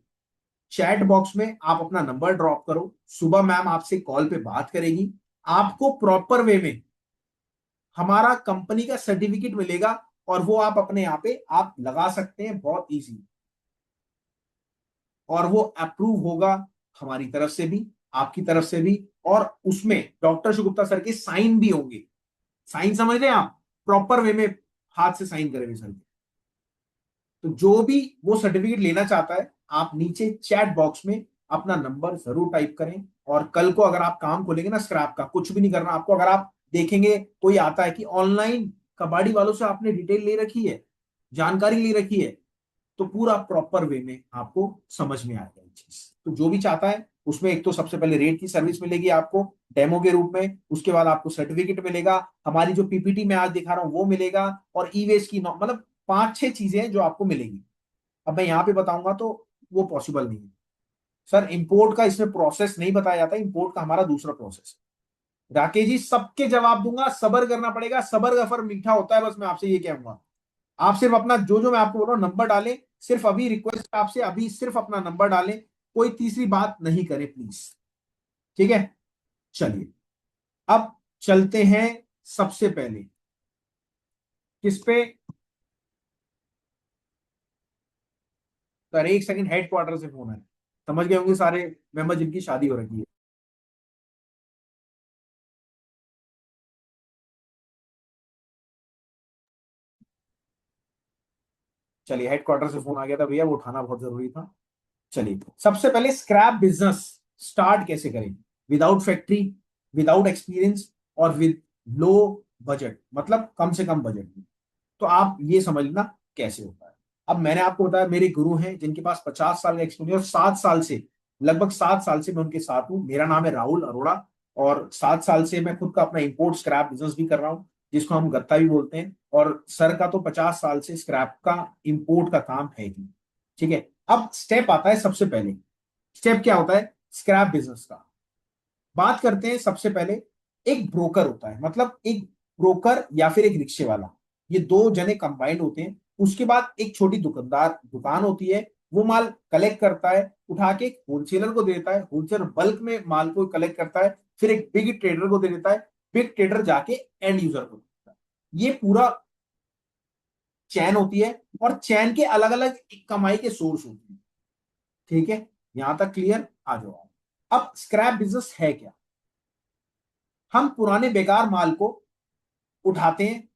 S1: चैट बॉक्स में आप अपना नंबर ड्रॉप करो, सुबह मैम आपसे कॉल पे बात करेगी, आपको प्रॉपर वे में हमारा कंपनी का सर्टिफिकेट मिलेगा, और वो आप अपने यहाँ पे आप लगा सकते हैं बहुत इजी। और वो अप्रूव होगा हमारी तरफ से भी, आपकी तरफ से भी, और उसमें डॉक्टर शुगुप्ता सर के साइन भी होंगे। साइन समझ रहे हैं आप, प्रॉपर वे में हाथ से साइन करेंगे सर। तो जो भी वो सर्टिफिकेट लेना चाहता है, आप नीचे चैट बॉक्स में अपना नंबर जरूर टाइप करें। और कल को अगर आप काम खोलेंगे ना स्क्रैप का, कुछ भी नहीं करना आपको। अगर आप देखेंगे कोई आता है कि ऑनलाइन कबाड़ी वालों से आपने डिटेल ले रखी है, जानकारी ले रखी है, तो पूरा प्रॉपर वे में आपको समझ में आएगा ये चीज। तो जो भी चाहता है उसमें, एक तो सबसे पहले रेट की सर्विस मिलेगी आपको डेमो के रूप में, उसके बाद आपको सर्टिफिकेट मिलेगा, हमारी जो पीपीटी में आज दिखा रहा हूं वो मिलेगा, और ई वेस्ट की मतलब 5-6 चीजें हैं जो आपको मिलेंगी। अब मैं यहाँ पे बताऊंगा तो वो पॉसिबल नहीं है सर। इंपोर्ट का इसमें प्रोसेस नहीं बताया जाता, इंपोर्ट का हमारा दूसरा प्रोसेस। राकेश जी सबके जवाब दूंगा, सबर करना पड़ेगा, सबर का फल मीठा होता है, बस मैं आपसे ये कहूंगा। आप सिर्फ अपना जो जो मैं आपको बोल रहा हूँ नंबर डालें, सिर्फ अभी रिक्वेस्ट आपसे, अभी सिर्फ अपना नंबर डालें, कोई तीसरी बात नहीं करें प्लीज, ठीक है। चलिए अब चलते हैं सबसे पहले किस पे। सर एक सेकंड, हेड क्वार्टर से फोन है, समझ गए होंगे सारे मेंबर जिनकी शादी हो रखी है। चलिए हेड क्वार्टर से फोन आ गया था भैया, वो उठाना बहुत जरूरी था। चलिए सबसे पहले स्क्रैप बिजनेस स्टार्ट कैसे करें विदाउट फैक्ट्री, विदाउट एक्सपीरियंस और विद लो बजट, मतलब कम से कम बजट में। तो आप ये समझना कैसे होता है। अब मैंने आपको बताया मेरे गुरु हैं जिनके पास 50 साल का एक्सपीरियंस, 7 साल से, लगभग 7 साल से मैं उनके साथ हूं। मेरा नाम है राहुल अरोड़ा और 7 साल से मैं खुद का अपना इंपोर्ट स्क्रैप बिजनेस भी कर रहा हूं, जिसको हम गत्ता भी बोलते हैं। और सर का तो 50 साल से स्क्रैप का इंपोर्ट का काम है ही, ठीक है। अब स्टेप आता है, सबसे पहले स्टेप क्या होता है स्क्रैप बिजनेस का, बात करते हैं। सबसे पहले एक ब्रोकर होता है, मतलब एक ब्रोकर या फिर एक रिक्शे वाला, ये दो जने कंबाइंड होते हैं। उसके बाद एक छोटी दुकान होती है, वो माल कलेक्ट करता है, उठा के एक होलसेलर को देता है, होलसेलर बल्क में माल को कलेक्ट करता है, फिर एक बिग ट्रेडर को दे देता है, बिग ट्रेडर जाके एंड यूजर को देता है। ये पूरा चैन होती है और चैन के अलग अलग कमाई के सोर्स होते हैं, ठीक है। यहां तक क्लियर, आ जाओ। अब स्क्रैप बिजनेस है क्या, हम पुराने बेकार माल को उठाते हैं,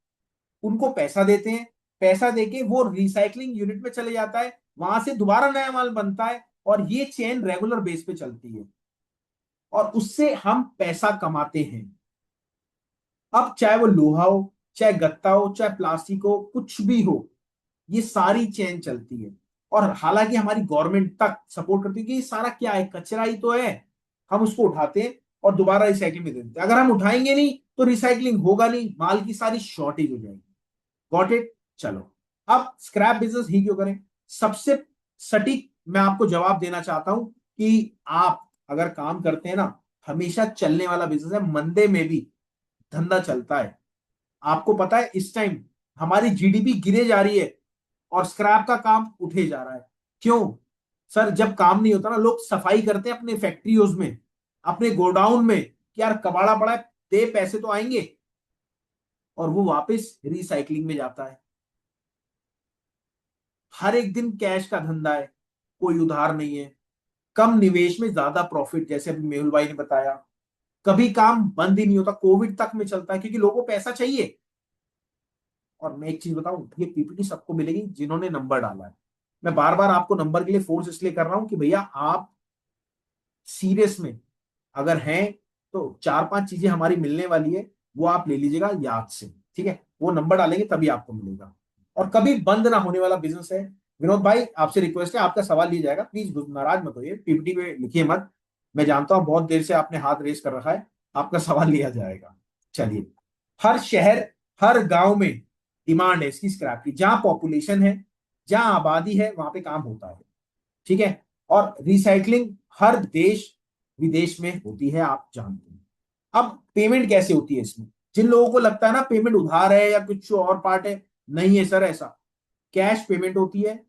S1: उनको पैसा देते हैं, पैसा देके वो रिसाइकलिंग यूनिट में चले जाता है, वहां से दोबारा नया माल बनता है और ये चेन रेगुलर बेस पे चलती है और उससे हम पैसा कमाते हैं। अब चाहे वो लोहा हो, चाहे गत्ता हो, चाहे प्लास्टिक हो, कुछ भी हो, ये सारी चेन चलती है। और हालांकि हमारी गवर्नमेंट तक सपोर्ट करती है कि ये सारा क्या है, कचरा ही तो है, हम उसको उठाते हैं और दोबारा रिसाइकलिंग में देते हैं। अगर हम उठाएंगे नहीं तो रिसाइकलिंग होगा नहीं, माल की सारी शॉर्टेज हो जाएगी। Got it. चलो अब स्क्रैप बिजनेस ही क्यों करें, सबसे सटीक मैं आपको जवाब देना चाहता हूं कि आप अगर काम करते हैं ना, हमेशा चलने वाला बिजनेस है, मंदे में भी धंधा चलता है। आपको पता है इस टाइम हमारी जीडीपी गिरे जा रही है और स्क्रैप का काम उठे जा रहा है। क्यों सर, जब काम नहीं होता ना, लोग सफाई करते हैं अपने फैक्ट्रियों में, अपने गोडाउन में कि यार कबाड़ा पड़ा है, दे पैसे तो आएंगे, और वो वापस रिसाइकलिंग में जाता है। हर एक दिन कैश का धंधा है, कोई उधार नहीं है, कम निवेश में ज्यादा प्रॉफिट, जैसे अभी मेहुल भाई ने बताया। कभी काम बंद ही नहीं होता, कोविड तक में चलता है क्योंकि लोगों को पैसा चाहिए। और मैं एक चीज बताऊं, ये पीपीटी सबको मिलेगी जिन्होंने नंबर डाला है। मैं बार बार आपको नंबर के लिए फोर्स इसलिए कर रहा हूं कि भैया आप सीरियस में अगर हैं तो 4-5 चीजें हमारी मिलने वाली है, वो आप ले लीजिएगा याद से, ठीक है। वो नंबर डालेंगे तभी आपको मिलेगा, और कभी बंद ना होने वाला बिजनेस है। विनोद भाई आपसे रिक्वेस्ट है, आपका सवाल लिया जाएगा, प्लीज नाराज मत होइए, पीपीटी पे लिखिए मत। मैं जानता हूं बहुत देर से आपने हाथ रेस कर रखा है, आपका सवाल लिया जाएगा। चलिए, हर शहर, हर गांव में डिमांड है इसकी स्क्रैप की, जहां पॉपुलेशन है, जहां आबादी है, वहां पे काम होता है, ठीक है। और रिसाइकलिंग हर देश विदेश में होती है, आप जानते हैं। अब पेमेंट कैसे होती है इसमें, जिन लोगों को लगता है ना पेमेंट उधार है या कुछ और पार्ट है, नहीं है सर ऐसा। कैश पेमेंट होती है,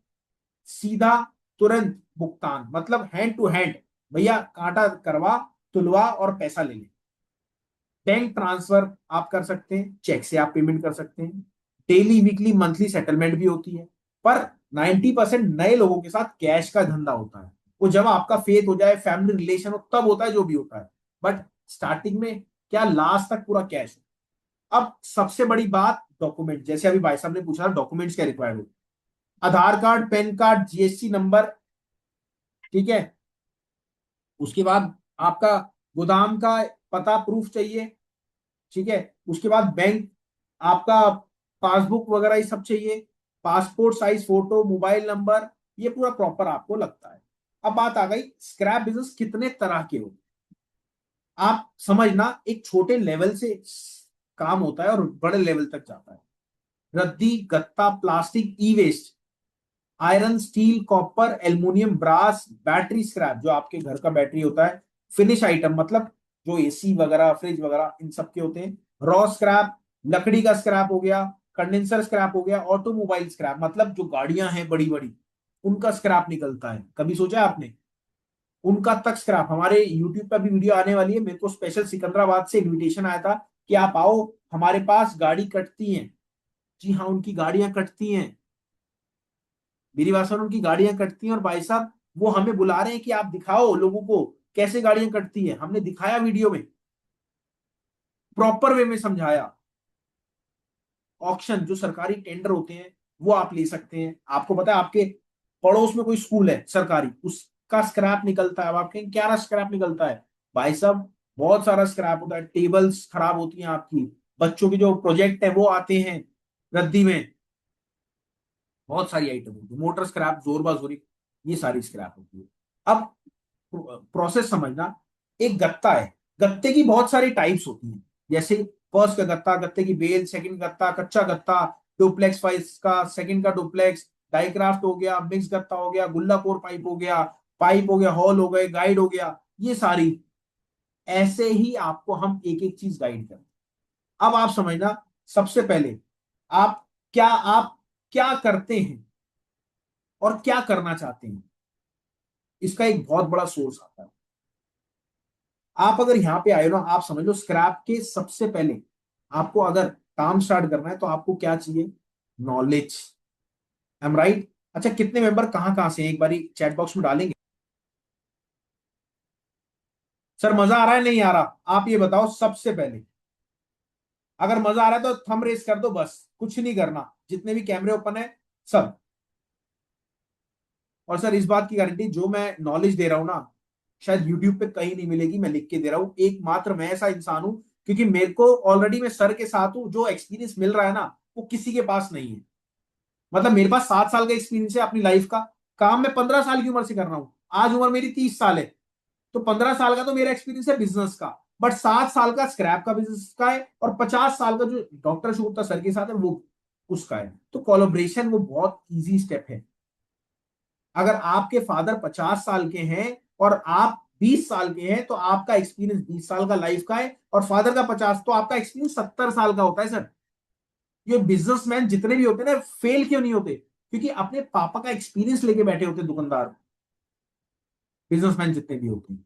S1: सीधा तुरंत भुगतान, मतलब हैंड टू हैंड, भैया कांटा करवा, तुलवा और पैसा ले ले। बैंक ट्रांसफर आप कर सकते हैं, चेक से आप पेमेंट कर सकते हैं, डेली वीकली मंथली सेटलमेंट भी होती है। पर 90% नए लोगों के साथ कैश का धंधा होता है, वो जब आपका फेथ हो जाए, फैमिली रिलेशन हो, तब होता है जो भी होता है। बट स्टार्टिंग में क्या, लास्ट तक पूरा कैश। अब सबसे बड़ी बात डॉक्यूमेंट, जैसे अभी भाई साहब ने पूछा डॉक्यूमेंट्स क्या रिक्वायर्ड हो, Aadhaar card, PAN card, GST number, ठीक है। उसके बाद आपका गोदाम का पता प्रूफ चाहिए, ठीक है। उसके बाद बैंक, आपका पासबुक वगैरह ये सब चाहिए, passport size photo, mobile number, ये पूरा प्रॉपर आपको लगता है। अब बात आ गई स्क्रैप बिजनेस कितने तरह के होते हैं। आप समझना, एक छोटे लेवल से काम होता है और बड़े लेवल तक जाता है। रद्दी, गत्ता, plastic, e waste, iron, steel, copper, aluminium, brass, battery scrap जो आपके घर का बैटरी होता है, फिनिश आइटम मतलब जो एसी वगैरह, फ्रिज वगैरह इन सब के होते हैं, रॉ स्क्रैप, लकड़ी का स्क्रैप हो गया, कंडेंसर स्क्रैप हो गया, ऑटोमोबाइल स्क्रैप मतलब जो गाड़ियां हैं बड़ी बड़ी उनका स्क्रैप निकलता है, कभी सोचा है आपने? उनका तक स्क्रैप। हमारे यूट्यूब पर भी वीडियो आने वाली है, मेरे को स्पेशल सिकंदराबाद से इन्विटेशन आया था कि आप आओ हमारे पास, गाड़ी कटती हैं। जी हाँ, उनकी गाड़ियां कटती हैं, मेरी बात सुनो, उनकी गाड़ियां कटती हैं और भाई साहब वो हमें बुला रहे हैं कि आप दिखाओ लोगों को कैसे गाड़ियां कटती हैं। हमने दिखाया वीडियो में, प्रॉपर वे में समझाया। ऑक्शन जो सरकारी टेंडर होते हैं वो आप ले सकते हैं। आपको पता है आपके पड़ोस में कोई स्कूल है सरकारी, उसका स्क्रैप निकलता है, अब आपके क्या स्क्रैप निकलता है भाई साहब, बहुत सारा स्क्रैप होता है। टेबल्स खराब होती हैं आपकी, बच्चों के जो प्रोजेक्ट है वो आते हैं रद्दी में, बहुत सारी आइटम होती है, मोटर स्क्रैप, जोरबा जोरी, ये सारी स्क्रैप होती है। अब प्रोसेस समझना, एक गत्ता है, गत्ते की बहुत सारी टाइप्स होती हैं, जैसे फर्स्ट का गत्ता, गत्ते की बेल, सेकंड गत्ता, कच्चा गत्ता, डुप्लेक्स फाइल्स का, सेकंड का डुप्लेक्स, डाइक्राफ्ट हो गया, मिक्स गत्ता हो गया, गुल्ला कोर पाइप हो गया, हॉल हो गए, गाइड हो गया, ये सारी। ऐसे ही आपको हम एक एक चीज गाइड करें। अब आप समझना, सबसे पहले आप क्या करते हैं और क्या करना चाहते हैं, इसका एक बहुत बड़ा सोर्स आता है। आप अगर यहां पे आए हो ना, आप समझ लो स्क्रैप के सबसे पहले आपको अगर काम स्टार्ट करना है तो आपको क्या चाहिए? नॉलेज। Am right? अच्छा, कितने मेंबर कहां कहां से हैं, एक बारी चैट बॉक्स में डालेंगे। सर मजा आ रहा है नहीं आ रहा, आप ये बताओ सबसे पहले। अगर मजा आ रहा है तो थंब रेस कर दो, बस कुछ नहीं करना, जितने भी कैमरे ओपन है सब। और सर इस बात की गारंटी, जो मैं नॉलेज दे रहा हूं ना, शायद यूट्यूब पे कहीं नहीं मिलेगी, मैं लिख के दे रहा हूं, एकमात्र मैं ऐसा इंसान हूं, क्योंकि मेरे को ऑलरेडी मैं सर के साथ हूं, जो एक्सपीरियंस मिल रहा है ना वो किसी के पास नहीं है। मतलब मेरे पास 7 साल का एक्सपीरियंस है अपनी लाइफ का, काम मैं 15 साल की उम्र से कर रहा हूं, आज उम्र मेरी 30 साल है, तो 15 साल का तो मेरा एक्सपीरियंस है बिजनेस का, बट 7 साल का स्क्रैप का बिजनेस का है, और 50 साल का जो डॉक्टर शुभता सर के साथ है वो उसका है। तो कोलैबोरेशन वो बहुत इजी स्टेप है। अगर आपके फादर 50 साल के हैं और आप 20 साल के हैं तो आपका एक्सपीरियंस 20 साल का लाइफ का है, और फादर का 50, तो आपका एक्सपीरियंस 70 साल का होता है सर। ये बिजनेसमैन जितने भी होते हैं ना, फेल क्यों नहीं होते? क्योंकि अपने पापा का एक्सपीरियंस लेके बैठे होते हैं दुकानदार, बिजनेसमैन जितने भी होते हैं।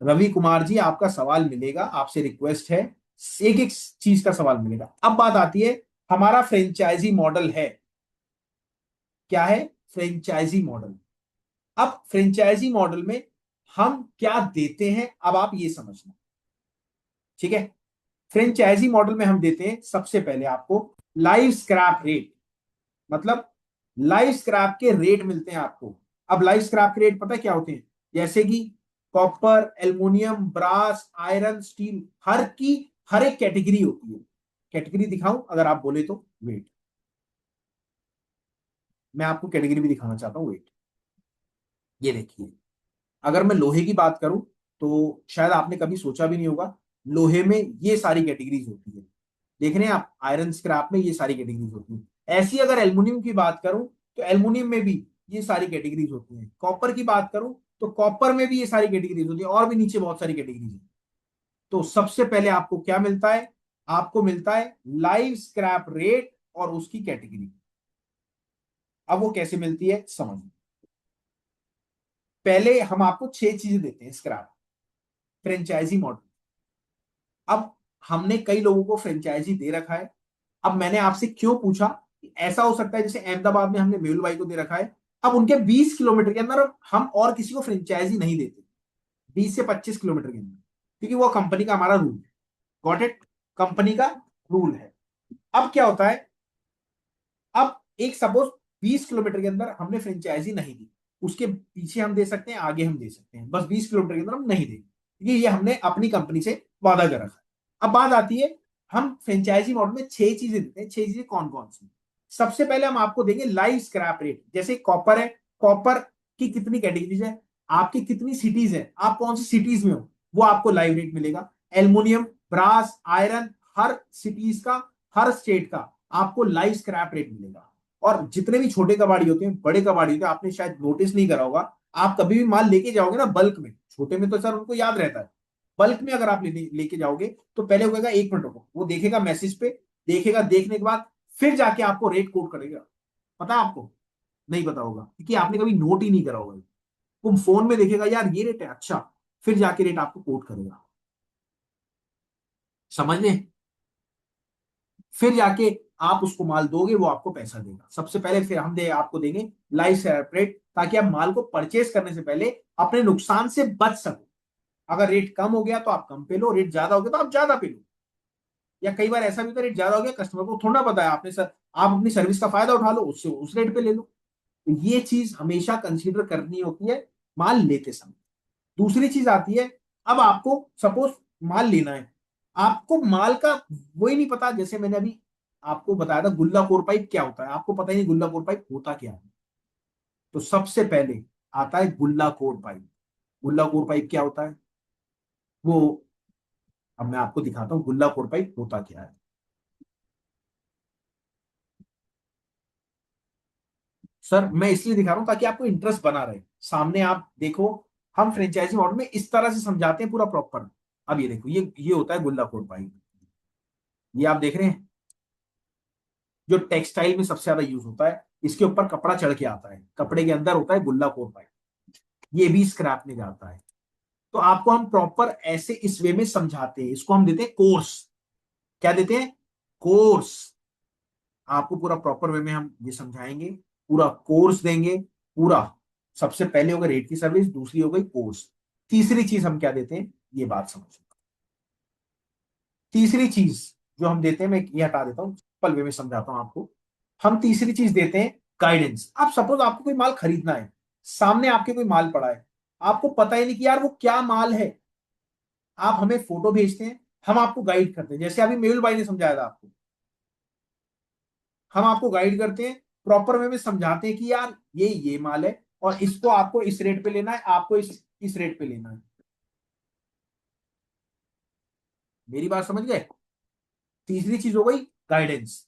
S1: रवि कुमार जी, आपका सवाल मिलेगा, आपसे रिक्वेस्ट है, एक एक चीज का सवाल मिलेगा। अब बात आती है, हमारा फ्रेंचाइजी मॉडल है, क्या है? Franchisee model. अब फ्रेंचाइजी मॉडल में हम क्या देते हैं, अब आप ये समझना, ठीक है? फ्रेंचाइजी मॉडल में हम देते हैं सबसे पहले आपको लाइव स्क्रैप रेट, मतलब लाइव स्क्रैप के रेट मिलते हैं आपको। अब लाइव स्क्रैप के रेट पता है क्या होते हैं? जैसे कि copper, aluminium, brass, iron, steel, हर एक कैटेगरी होती है। कैटेगरी दिखाऊं अगर आप बोले तो? वेट, मैं आपको कैटेगरी भी दिखाना चाहता हूं, वेट, ये देखिए। अगर मैं लोहे की बात करूं तो शायद आपने कभी सोचा भी नहीं होगा, लोहे में ये सारी कैटेगरीज होती है, देख रहे हैं आप? आयरन स्क्रैप में ये सारी कैटेगरीज होती है। ऐसी अगर एल्युमिनियम की बात करूं तो एल्युमिनियम में भी ये सारी कैटेगरीज होती हैं। कॉपर की बात करूं तो कॉपर में भी ये सारी कैटेगरीज होती है, और भी नीचे बहुत सारी कैटेगरीज है। तो सबसे पहले आपको क्या मिलता है? आपको मिलता है लाइव स्क्रैप रेट और उसकी कैटेगरी। अब वो कैसे मिलती है समझिए। पहले हम आपको 6 चीजें देते हैं स्क्रैप, फ्रेंचाइजी मॉडल। अब हमने कई लोगों को फ्रेंचाइजी दे रखा है। अब मैंने आपसे क्यों पूछा, ऐसा हो सकता है जैसे अहमदाबाद में हमने मेहुल भाई को दे रखा है, अब उनके 20 किलोमीटर के अंदर हम और किसी को फ्रेंचाइजी नहीं देते, 20 से 25 किलोमीटर के अंदर, क्योंकि वो कंपनी का हमारा रूल है। Got it? कंपनी का रूल है। अब क्या होता है, अब एक सपोज 20 किलोमीटर के अंदर हमने फ्रेंचाइजी नहीं दी, उसके पीछे हम दे सकते हैं, आगे हम दे सकते हैं, बस 20 किलोमीटर के अंदर हम नहीं देंगे, क्योंकि ये हमने अपनी कंपनी से वादा कर रखा है। अब बात आती है, हम फ्रेंचाइजी मॉडल में 6 चीजें देते हैं। 6 चीजें कौन कौन सी? सबसे पहले हम आपको देंगे लाइव स्क्रैप रेट। जैसे कॉपर है, कॉपर की कितनी कैटेगरीज है, आपकी कितनी सिटीज है, आप कौन सी सिटीज में हो, वो आपको लाइव रेट मिलेगा। एल्युमिनियम, ब्रास, आयरन, हर सिटीज का, हर स्टेट का आपको लाइव स्क्रैप रेट मिलेगा। और जितने भी छोटे कबाड़ी होते हैं, बड़े कबाड़ी होते हैं, आपने शायद नोटिस नहीं करा होगा, आप कभी भी माल लेके जाओगे ना बल्क में, छोटे में तो सर उनको याद रहता है, बल्क में अगर आप लेके जाओगे तो पहले वो कहेगा 1 मिनट रुको, वो देखेगा मैसेज पे, देखेगा, देखने के बाद फिर जाके आपको रेट कोट करेगा। पता है आपको? नहीं पता होगा क्योंकि आपने कभी नोट ही नहीं करा होगा। वो फोन में देखेगा यार ये रेट है, अच्छा, फिर जाके रेट आपको कोट करेगा। समझ लें? फिर जाके आप उसको माल दोगे, वो आपको पैसा देगा। सबसे पहले फिर हम आपको देंगे लाइव स्क्रैप रेट, ताकि आप माल को परचेस करने से पहले अपने नुकसान से बच सको। अगर रेट कम हो गया तो आप कम पे लो, रेट ज्यादा हो गया तो आप ज्यादा पे लो। या कई बार ऐसा भी होता है रेट ज्यादा हो गया, कस्टमर को थोड़ा पता है, आपने सर आप अपनी सर्विस का फायदा उठा लो, उससे उस रेट पे ले लो। तो ये चीज हमेशा कंसीडर करनी होती है माल लेते समय। दूसरी चीज आती है, अब आपको सपोज माल लेना है, आपको माल का वही नहीं पता, जैसे मैंने अभी आपको बताया था गुल्ला कोर पाइप क्या होता है, आपको पता ही नहीं गुल्ला कोर पाइप होता क्या है। तो सबसे पहले आता है गुल्ला कोर पाइप। गुल्ला कोर पाइप क्या होता है वो अब मैं आपको दिखाता हूं, गुल्ला कोर पाइप होता क्या है। सर मैं इसलिए दिखा रहा हूं ताकि आपको इंटरेस्ट बना रहे, सामने आप देखो। हम फ्रेंचाइजी मॉडल में इस तरह से समझाते हैं पूरा प्रॉपर। अब ये देखो, ये होता है गुल्ला कोर पाइप। ये आप देख रहे हैं, जो टेक्सटाइल में सबसे ज्यादा यूज होता है, इसके ऊपर कपड़ा चढ़ के आता है, कपड़े के अंदर होता है गुल्ला कोर पाइप, ये भी स्क्रैप में जाता है। तो आपको हम प्रॉपर ऐसे इस वे में समझाते हैं, इसको हम देते हैं कोर्स। क्या देते हैं? कोर्स। आपको पूरा प्रॉपर वे में हम ये समझाएंगे, पूरा कोर्स देंगे पूरा। सबसे पहले हो गई रेट की सर्विस, दूसरी हो गई कोर्स, तीसरी चीज हम क्या देते हैं ये बात समझो। तीसरी चीज जो हम देते हैं, मैं ये हटा देता हूं, सिंपल वे में समझाता हूं आपको। हम तीसरी चीज देते हैं गाइडेंस। आप सपोज आपको कोई माल खरीदना है, सामने आपके कोई माल पड़ा है, आपको पता ही नहीं कि यार वो क्या माल है, आप हमें फोटो भेजते हैं, हम आपको गाइड करते हैं, जैसे अभी मेहुल भाई ने समझाया था आपको, हम आपको गाइड करते हैं, प्रॉपर वे में समझाते हैं कि यार ये माल है और इसको आपको इस रेट पे लेना है, आपको इस रेट पे लेना है। मेरी बात समझ गए? तीसरी चीज हो गई गाइडेंस।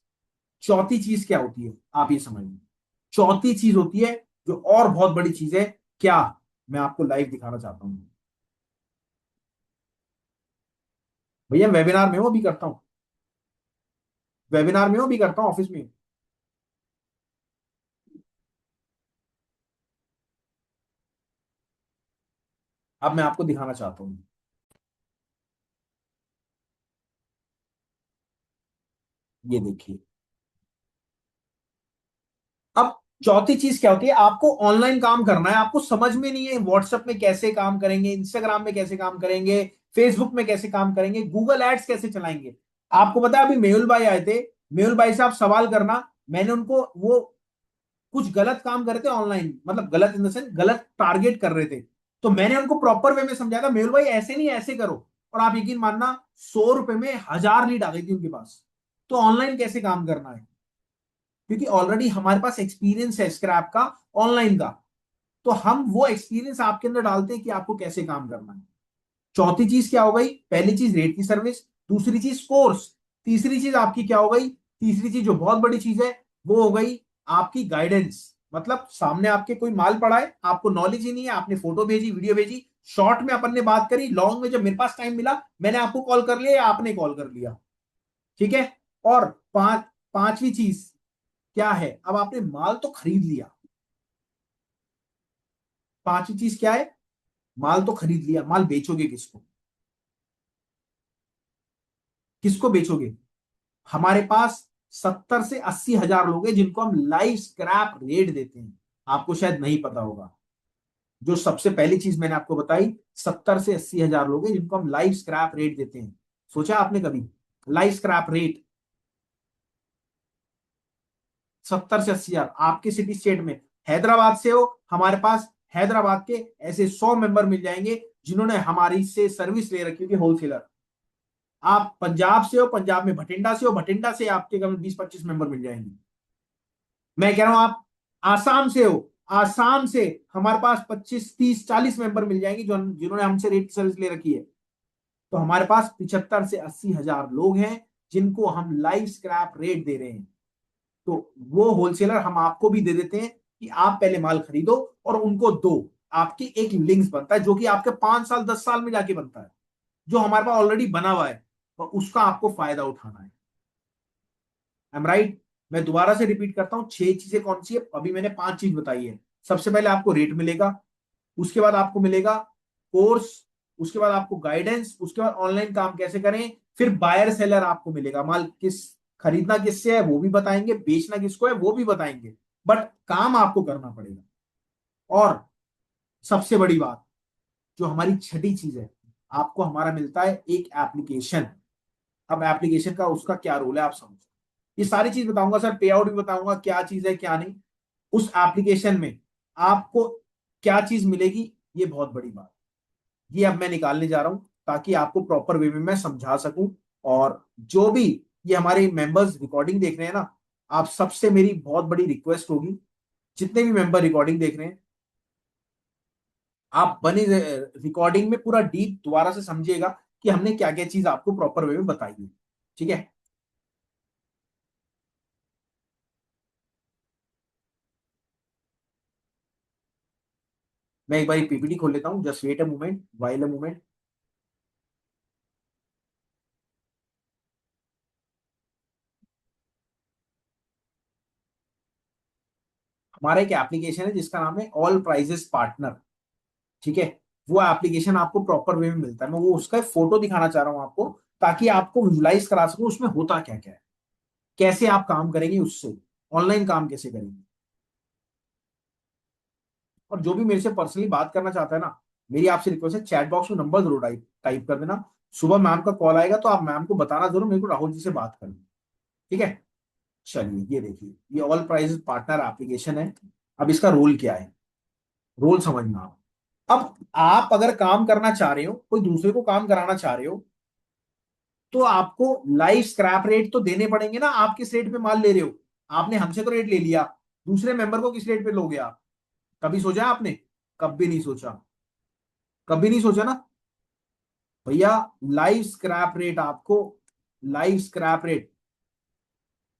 S1: चौथी चीज क्या होती है आप ये समझिए। चौथी चीज होती है जो और बहुत बड़ी चीज है, क्या, मैं आपको लाइव दिखाना चाहता हूं। भैया वेबिनार में हूं, अभी करता हूं, वेबिनार में हूं, अभी करता हूं, ऑफिस में हूं। अब मैं आपको दिखाना चाहता हूं, ये देखिए। अब चौथी चीज क्या होती है, आपको ऑनलाइन काम करना है, आपको समझ में नहीं है व्हाट्सएप में कैसे काम करेंगे, इंस्टाग्राम में कैसे काम करेंगे, फेसबुक में कैसे काम करेंगे, गूगल एड्स कैसे चलाएंगे। आपको पता है अभी मेहुल भाई आए थे, मेहुल भाई से आप सवाल करना, मैंने उनको वो कुछ गलत काम कर रहे थे ऑनलाइन, मतलब गलत इन द सेंस गलत टारगेट कर रहे थे, तो मैंने उनको प्रॉपर वे में समझाया था, मेहुल भाई ऐसे नहीं ऐसे करो, और आप यकीन मानना 100 रुपए में 1000 लीड आ गई थी उनके पास। तो ऑनलाइन कैसे काम करना है, क्योंकि ऑलरेडी हमारे पास एक्सपीरियंस है स्क्रैप का, ऑनलाइन का, तो हम वो एक्सपीरियंस आपके अंदर डालते हैं कि आपको कैसे काम करना है। चौथी चीज क्या हो गई, पहली चीज रेट की सर्विस, दूसरी चीज कोर्स, तीसरी चीज आपकी क्या हो गई, तीसरी चीज जो बहुत बड़ी चीज है वो हो गई आपकी गाइडेंस। मतलब सामने आपके कोई माल पड़ा है, आपको नॉलेज ही नहीं है, आपने फोटो भेजी, वीडियो भेजी, शॉर्ट में अपन ने बात करी, लॉन्ग में जब मेरे पास टाइम मिला मैंने आपको कॉल कर लिया या आपने कॉल कर लिया, ठीक है। और पांचवी चीज क्या है, अब आपने माल तो खरीद लिया, पांचवी चीज क्या है, माल तो खरीद लिया, माल बेचोगे किसको, किसको बेचोगे। हमारे पास 70 से 80 हजार लोग हैं जिनको हम लाइव स्क्रैप रेट देते हैं, आपको शायद नहीं पता होगा। जो सबसे पहली चीज मैंने आपको बताई, 70 से 80 हजार लोग हैं जिनको हम लाइव स्क्रैप रेट देते हैं। सोचा आपने कभी लाइव स्क्रैप रेट 70 से 80 हजार, आपके सिटी स्टेट में हैदराबाद से हो, हमारे पास हैदराबाद के ऐसे 100 मेंबर मिल जाएंगे जिन्होंने हमारी से सर्विस ले रखी होगी होलसेलर। आप पंजाब से हो, पंजाब में भटिंडा से हो, भटिंडा से आपके करीब 20-25 मेंबर मिल जाएंगे। मैं कह रहा हूं आप आसाम से हो, आसाम से हमारे पास 25-30-40 मेंबर मिल जाएंगे जो जिन्होंने हमसे रेट सर्विस ले रखी है। तो हमारे पास 75 से 80 हजार लोग हैं जिनको हम लाइव स्क्रैप रेट दे रहे हैं। तो वो होलसेलर हम आपको भी दे देते हैं कि आप पहले माल खरीदो और उनको दो। आपकी एक लिंक्स बनता है जो कि आपके 5 साल 10 साल में जाके बनता है, जो हमारे पास ऑलरेडी बना हुआ है, और उसका आपको फायदा उठाना है। I am right? मैं दोबारा से रिपीट करता हूं, 6 चीजें कौन सी है? अभी मैंने 5 चीज बताई है। सबसे पहले आपको रेट मिलेगा, उसके बाद आपको मिलेगा कोर्स, उसके बाद आपको गाइडेंस, उसके बाद ऑनलाइन काम कैसे करें, फिर बायर सेलर आपको मिलेगा, माल किस खरीदना किससे है वो भी बताएंगे, बेचना किसको है वो भी बताएंगे, बट काम आपको करना पड़ेगा। और सबसे बड़ी बात, जो हमारी छठी चीज है, आपको हमारा मिलता है एक एप्लीकेशन। अब एप्लीकेशन का उसका क्या रोल है आप समझो। ये सारी चीज बताऊंगा सर, पे आउट भी बताऊंगा क्या चीज है क्या नहीं। उस एप्लीकेशन में आपको क्या चीज मिलेगी, ये बहुत बड़ी बात, ये अब मैं निकालने जा रहा हूं ताकि आपको प्रॉपर वे में मैं समझा सकूं। और जो भी ये हमारे मेंबर्स रिकॉर्डिंग देख रहे हैं ना, आप सबसे मेरी बहुत बड़ी रिक्वेस्ट होगी, जितने भी मेंबर रिकॉर्डिंग देख रहे हैं, आप बने रिकॉर्डिंग में पूरा डीप दोबारा से समझिएगा कि हमने क्या क्या चीज आपको प्रॉपर वे में बताई है। ठीक है? मैं एक बार पीपीटी खोल लेता हूं, just wait a moment, while a moment. हमारा एक एप्लीकेशन है जिसका नाम है ऑल प्राइजेस पार्टनर। ठीक है? वो एप्लीकेशन आपको प्रॉपर वे में मिलता है, मैं वो उसका फोटो दिखाना चाह रहा हूं आपको, ताकि आपको विजुलाइज करा सकूं उसमें होता क्या क्या है, कैसे आप काम करेंगे उससे, ऑनलाइन काम कैसे करेंगे। और जो भी मेरे से पर्सनली बात करना चाहता है ना, मेरी आपसे रिक्वेस्ट है, चैट बॉक्स में नंबर जरूर टाइप टाइप कर देना। सुबह मैम का कॉल आएगा तो आप मैम को बताना जरूर मेरे को राहुल जी से बात करनी। ठीक है? चलिए, ये देखिए, ये ऑल प्राइजेस पार्टनर एप्लीकेशन है। अब इसका रोल क्या है, रोल समझना आप। अब आप अगर काम करना चाह रहे हो, कोई दूसरे को काम कराना चाह रहे हो, तो आपको लाइव स्क्रैप रेट तो देने पड़ेंगे ना। आप किस रेट पे माल ले रहे हो? आपने हमसे तो रेट ले लिया, दूसरे मेंबर को किस रेट पे लोगे आप? कभी सोचा आपने? कभी नहीं सोचा, कभी नहीं सोचा ना भैया। लाइव स्क्रैप रेट आपको, लाइव स्क्रैप रेट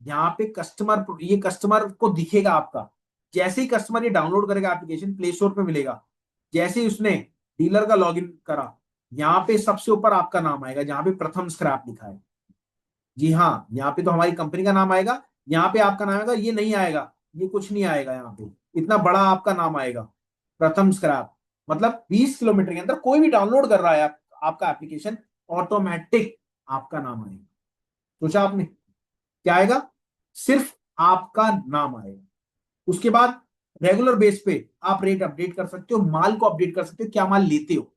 S1: यहाँ पे कस्टमर, ये कस्टमर को दिखेगा आपका। जैसे ही कस्टमर ये डाउनलोड करेगा एप्लीकेशन, प्ले स्टोर पे मिलेगा, जैसे ही उसने डीलर का लॉगिन करा, यहाँ पे सबसे ऊपर आपका नाम आएगा जहां पे प्रथम स्क्रैप लिखा है। जी हाँ, यहाँ पे तो हमारी कंपनी का नाम आएगा, यहाँ पे आपका नाम आएगा, ये नहीं आएगा, ये कुछ नहीं आएगा यहाँ पे, इतना बड़ा आपका नाम आएगा, प्रथम स्क्रैप। मतलब 20 किलोमीटर के अंदर कोई भी डाउनलोड कर रहा है आपका एप्लीकेशन, ऑटोमेटिक आपका नाम आएगा। सोचा आपने क्या आएगा? सिर्फ आपका नाम आएगा। उसके बाद रेगुलर बेस पे आप रेट अपडेट कर सकते हो, माल को अपडेट कर सकते हो, क्या माल लेते हो।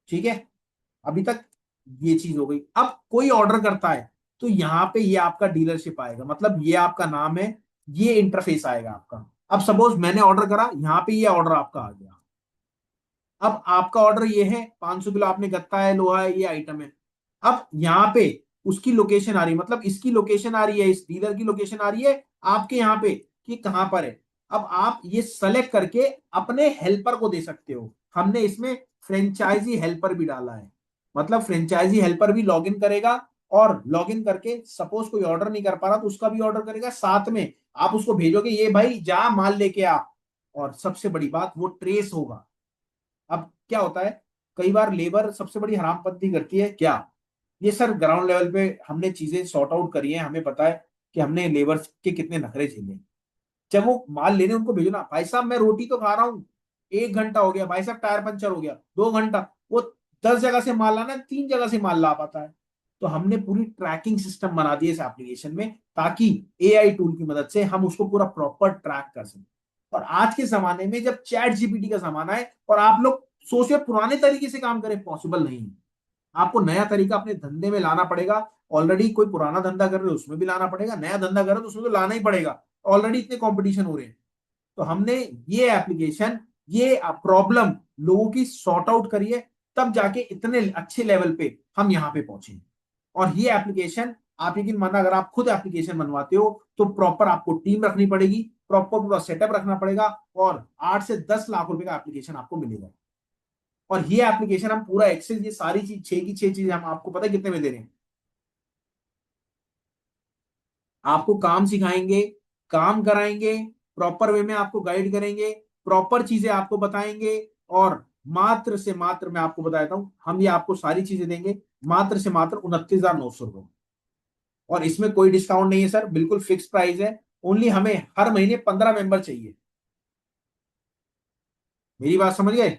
S1: ठीक है? अभी तक ये चीज हो गई। अब कोई ऑर्डर करता है तो यहाँ पे ये आपका डीलरशिप आएगा, मतलब ये आपका नाम है, ये इंटरफेस आएगा आपका। अब सपोज मैंने ऑर्डर करा, यहाँ पे ये ऑर्डर आपका आ गया। अब आपका ऑर्डर ये है, 500 किलो आपने, गत्ता है, लोहा है, ये आइटम है। अब यहाँ पे उसकी लोकेशन आ रही है, मतलब इसकी लोकेशन आ रही है, इस डीलर की लोकेशन आ रही है आपके यहाँ पे कि कहां पर है। अब आप ये सेलेक्ट करके अपने हेल्पर को दे सकते हो। हमने इसमें फ्रेंचाइजी हेल्पर भी डाला है, मतलब फ्रेंचाइजी हेल्पर भी लॉगिन करेगा, और लॉगिन करके सपोज कोई ऑर्डर नहीं कर पा रहा तो उसका भी ऑर्डर करेगा, साथ में आप उसको भेजोगे, ये भाई जा माल लेके आ। और सबसे बड़ी बात, वो ट्रेस होगा। अब क्या होता है, कई बार लेबर सबसे बड़ी हरामपंती करती है क्या, ये सर ग्राउंड लेवल पे हमने चीजें सॉर्ट आउट करी है, हमें पता है कि हमने लेबर के कितने नखरे झेले। जब वो माल लेने उनको भेजो ना, भाई साहब मैं रोटी तो खा रहा हूँ, 1 घंटा हो गया, भाई साहब टायर पंचर हो गया 2 घंटा, वो 10 जगह से माल लाना, 3 जगह से माल ला पाता है। तो हमने पूरी ट्रैकिंग सिस्टम बना दिया इस एप्लीकेशन में, ताकि एआई टूल की मदद से हम उसको पूरा प्रॉपर ट्रैक कर सकें। और आज के जमाने में जब चैट जीपीटी का जमाना है और आप लोग सोचे पुराने तरीके से काम करें, पॉसिबल नहीं है। आपको नया तरीका अपने धंधे में लाना पड़ेगा। ऑलरेडी कोई पुराना धंधा कर रहे हो उसमें भी लाना पड़ेगा, नया धंधा कर रहे हो तो उसमें तो लाना ही पड़ेगा। ऑलरेडी इतने कंपटीशन हो रहे हैं। तो हमने ये एप्लीकेशन, ये प्रॉब्लम लोगों की सॉर्ट आउट करी है, तब जाके इतने अच्छे लेवल पे हम यहाँ पे पहुंचे। और ये एप्लीकेशन, आप यकीन मानना, अगर आप खुद एप्लीकेशन बनवाते हो तो प्रॉपर आपको टीम रखनी पड़ेगी, प्रॉपर पूरा सेटअप रखना पड़ेगा, और 8 से 10 लाख रुपए का एप्लीकेशन आपको मिलेगा। और ये एप्लीकेशन हम पूरा एक्सेस, ये सारी चीज 6 की 6 चीजें हम आपको पता है कितने में दे रहे हैं? आपको काम सिखाएंगे, काम कराएंगे, प्रॉपर वे में आपको गाइड करेंगे, प्रॉपर चीजें आपको बताएंगे। और मात्र से मात्र मैं आपको बता देता हूं, हम ये आपको सारी चीजें देंगे मात्र से मात्र 29,900 रुपये। और इसमें कोई डिस्काउंट नहीं है सर, बिल्कुल फिक्स प्राइस है। ओनली हमें हर महीने 15 मेंबर चाहिए। मेरी बात समझ गए?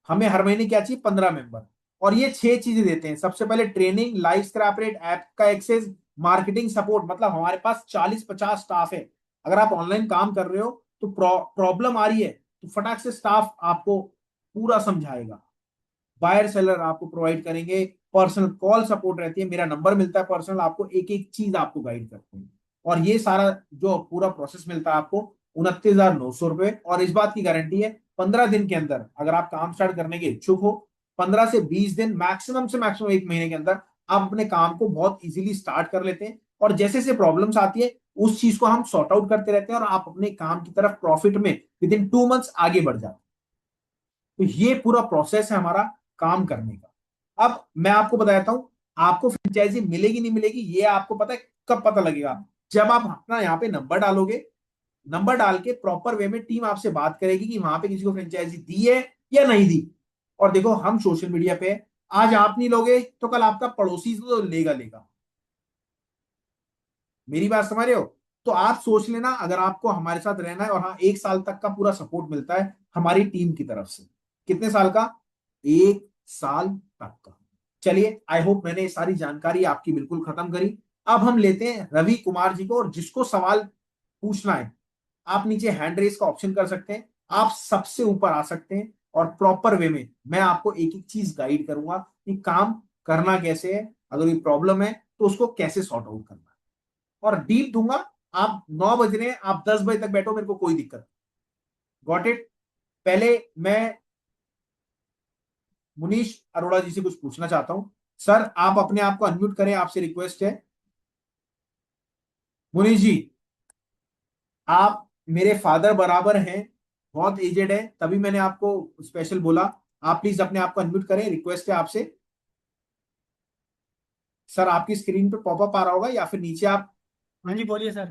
S1: हमें हर महीने क्या चाहिए? 15 मेंबर। और ये 6 चीजें देते हैं। सबसे पहले training, live scrap rate, app का एक्सेस, मार्केटिंग सपोर्ट। मतलब हमारे पास 40-50 स्टाफ है। अगर आप ऑनलाइन काम कर रहे हो तो प्रॉब्लम आ रही है तो फटाक से स्टाफ आपको पूरा समझाएगा। बायर सेलर आपको प्रोवाइड करेंगे, पर्सनल कॉल सपोर्ट रहती है, मेरा नंबर मिलता है पर्सनल, आपको एक एक चीज आपको गाइड करते हैं। और ये सारा जो पूरा प्रोसेस मिलता है आपको 29,900 रुपये। और इस बात की गारंटी है 15 दिन के अंदर अगर आप काम स्टार्ट करने के इच्छुक हो, 15 से 20 दिन मैक्सिमम से मैक्सिमम एक महीने के अंदर आप अपने काम को बहुत इजीली स्टार्ट कर लेते हैं। और जैसे जैसे प्रॉब्लम्स आती है उस चीज को हम सॉर्ट आउट करते रहते हैं और आप अपने काम की तरफ प्रॉफिट में विद इन 2 मंथ्स आगे बढ़ जाते हैं। तो ये पूरा प्रोसेस है हमारा काम करने का। अब मैं आपको बताता हूं, आपको फ्रेंचाइजी मिलेगी नहीं मिलेगी ये आपको पता है कब पता लगेगा? जब आप अपना यहाँ पे नंबर डालोगे, नंबर डाल के प्रॉपर वे में टीम आपसे बात करेगी कि वहां पे किसी को फ्रेंचाइजी दी है या नहीं दी। और देखो हम सोशल मीडिया पे, आज आप नहीं लोगे तो कल आपका पड़ोसी तो लेगा लेगा। मेरी बात समझ रहे हो? तो आप सोच लेना, अगर आपको हमारे साथ रहना है, और हाँ 1 साल तक का पूरा सपोर्ट मिलता है हमारी टीम की तरफ से। कितने साल का? 1 साल तक का। चलिए, आई होप मैंने ये सारी जानकारी आपकी बिल्कुल खत्म करी। अब हम लेते हैं रवि कुमार जी को, और जिसको सवाल पूछना है आप नीचे हैंड रेस का ऑप्शन कर सकते हैं, आप सबसे ऊपर आ सकते हैं। और प्रॉपर वे में मैं आपको एक एक चीज गाइड करूंगा कि काम करना कैसे है, अगर कोई प्रॉब्लम है तो उसको कैसे सॉर्ट आउट करना है। और डीप दूंगा। आप 9 बज रहे हैं, आप 10 बजे तक बैठो, मेरे को कोई दिक्कत। Got it? पहले मैं मुनीश अरोड़ा जी से कुछ पूछना चाहता हूं। सर आप अपने आप को अनम्यूट करें, आपसे रिक्वेस्ट है। मुनीश जी, आप मेरे फादर बराबर हैं, बहुत एजेड है, तभी मैंने आपको स्पेशल बोला। आप प्लीज अपने आप को अनम्यूट करें, रिक्वेस्ट है आपसे। सर आपकी स्क्रीन पे पॉपअप आ रहा होगा या फिर नीचे आप।
S5: हाँ जी, बोलिए सर।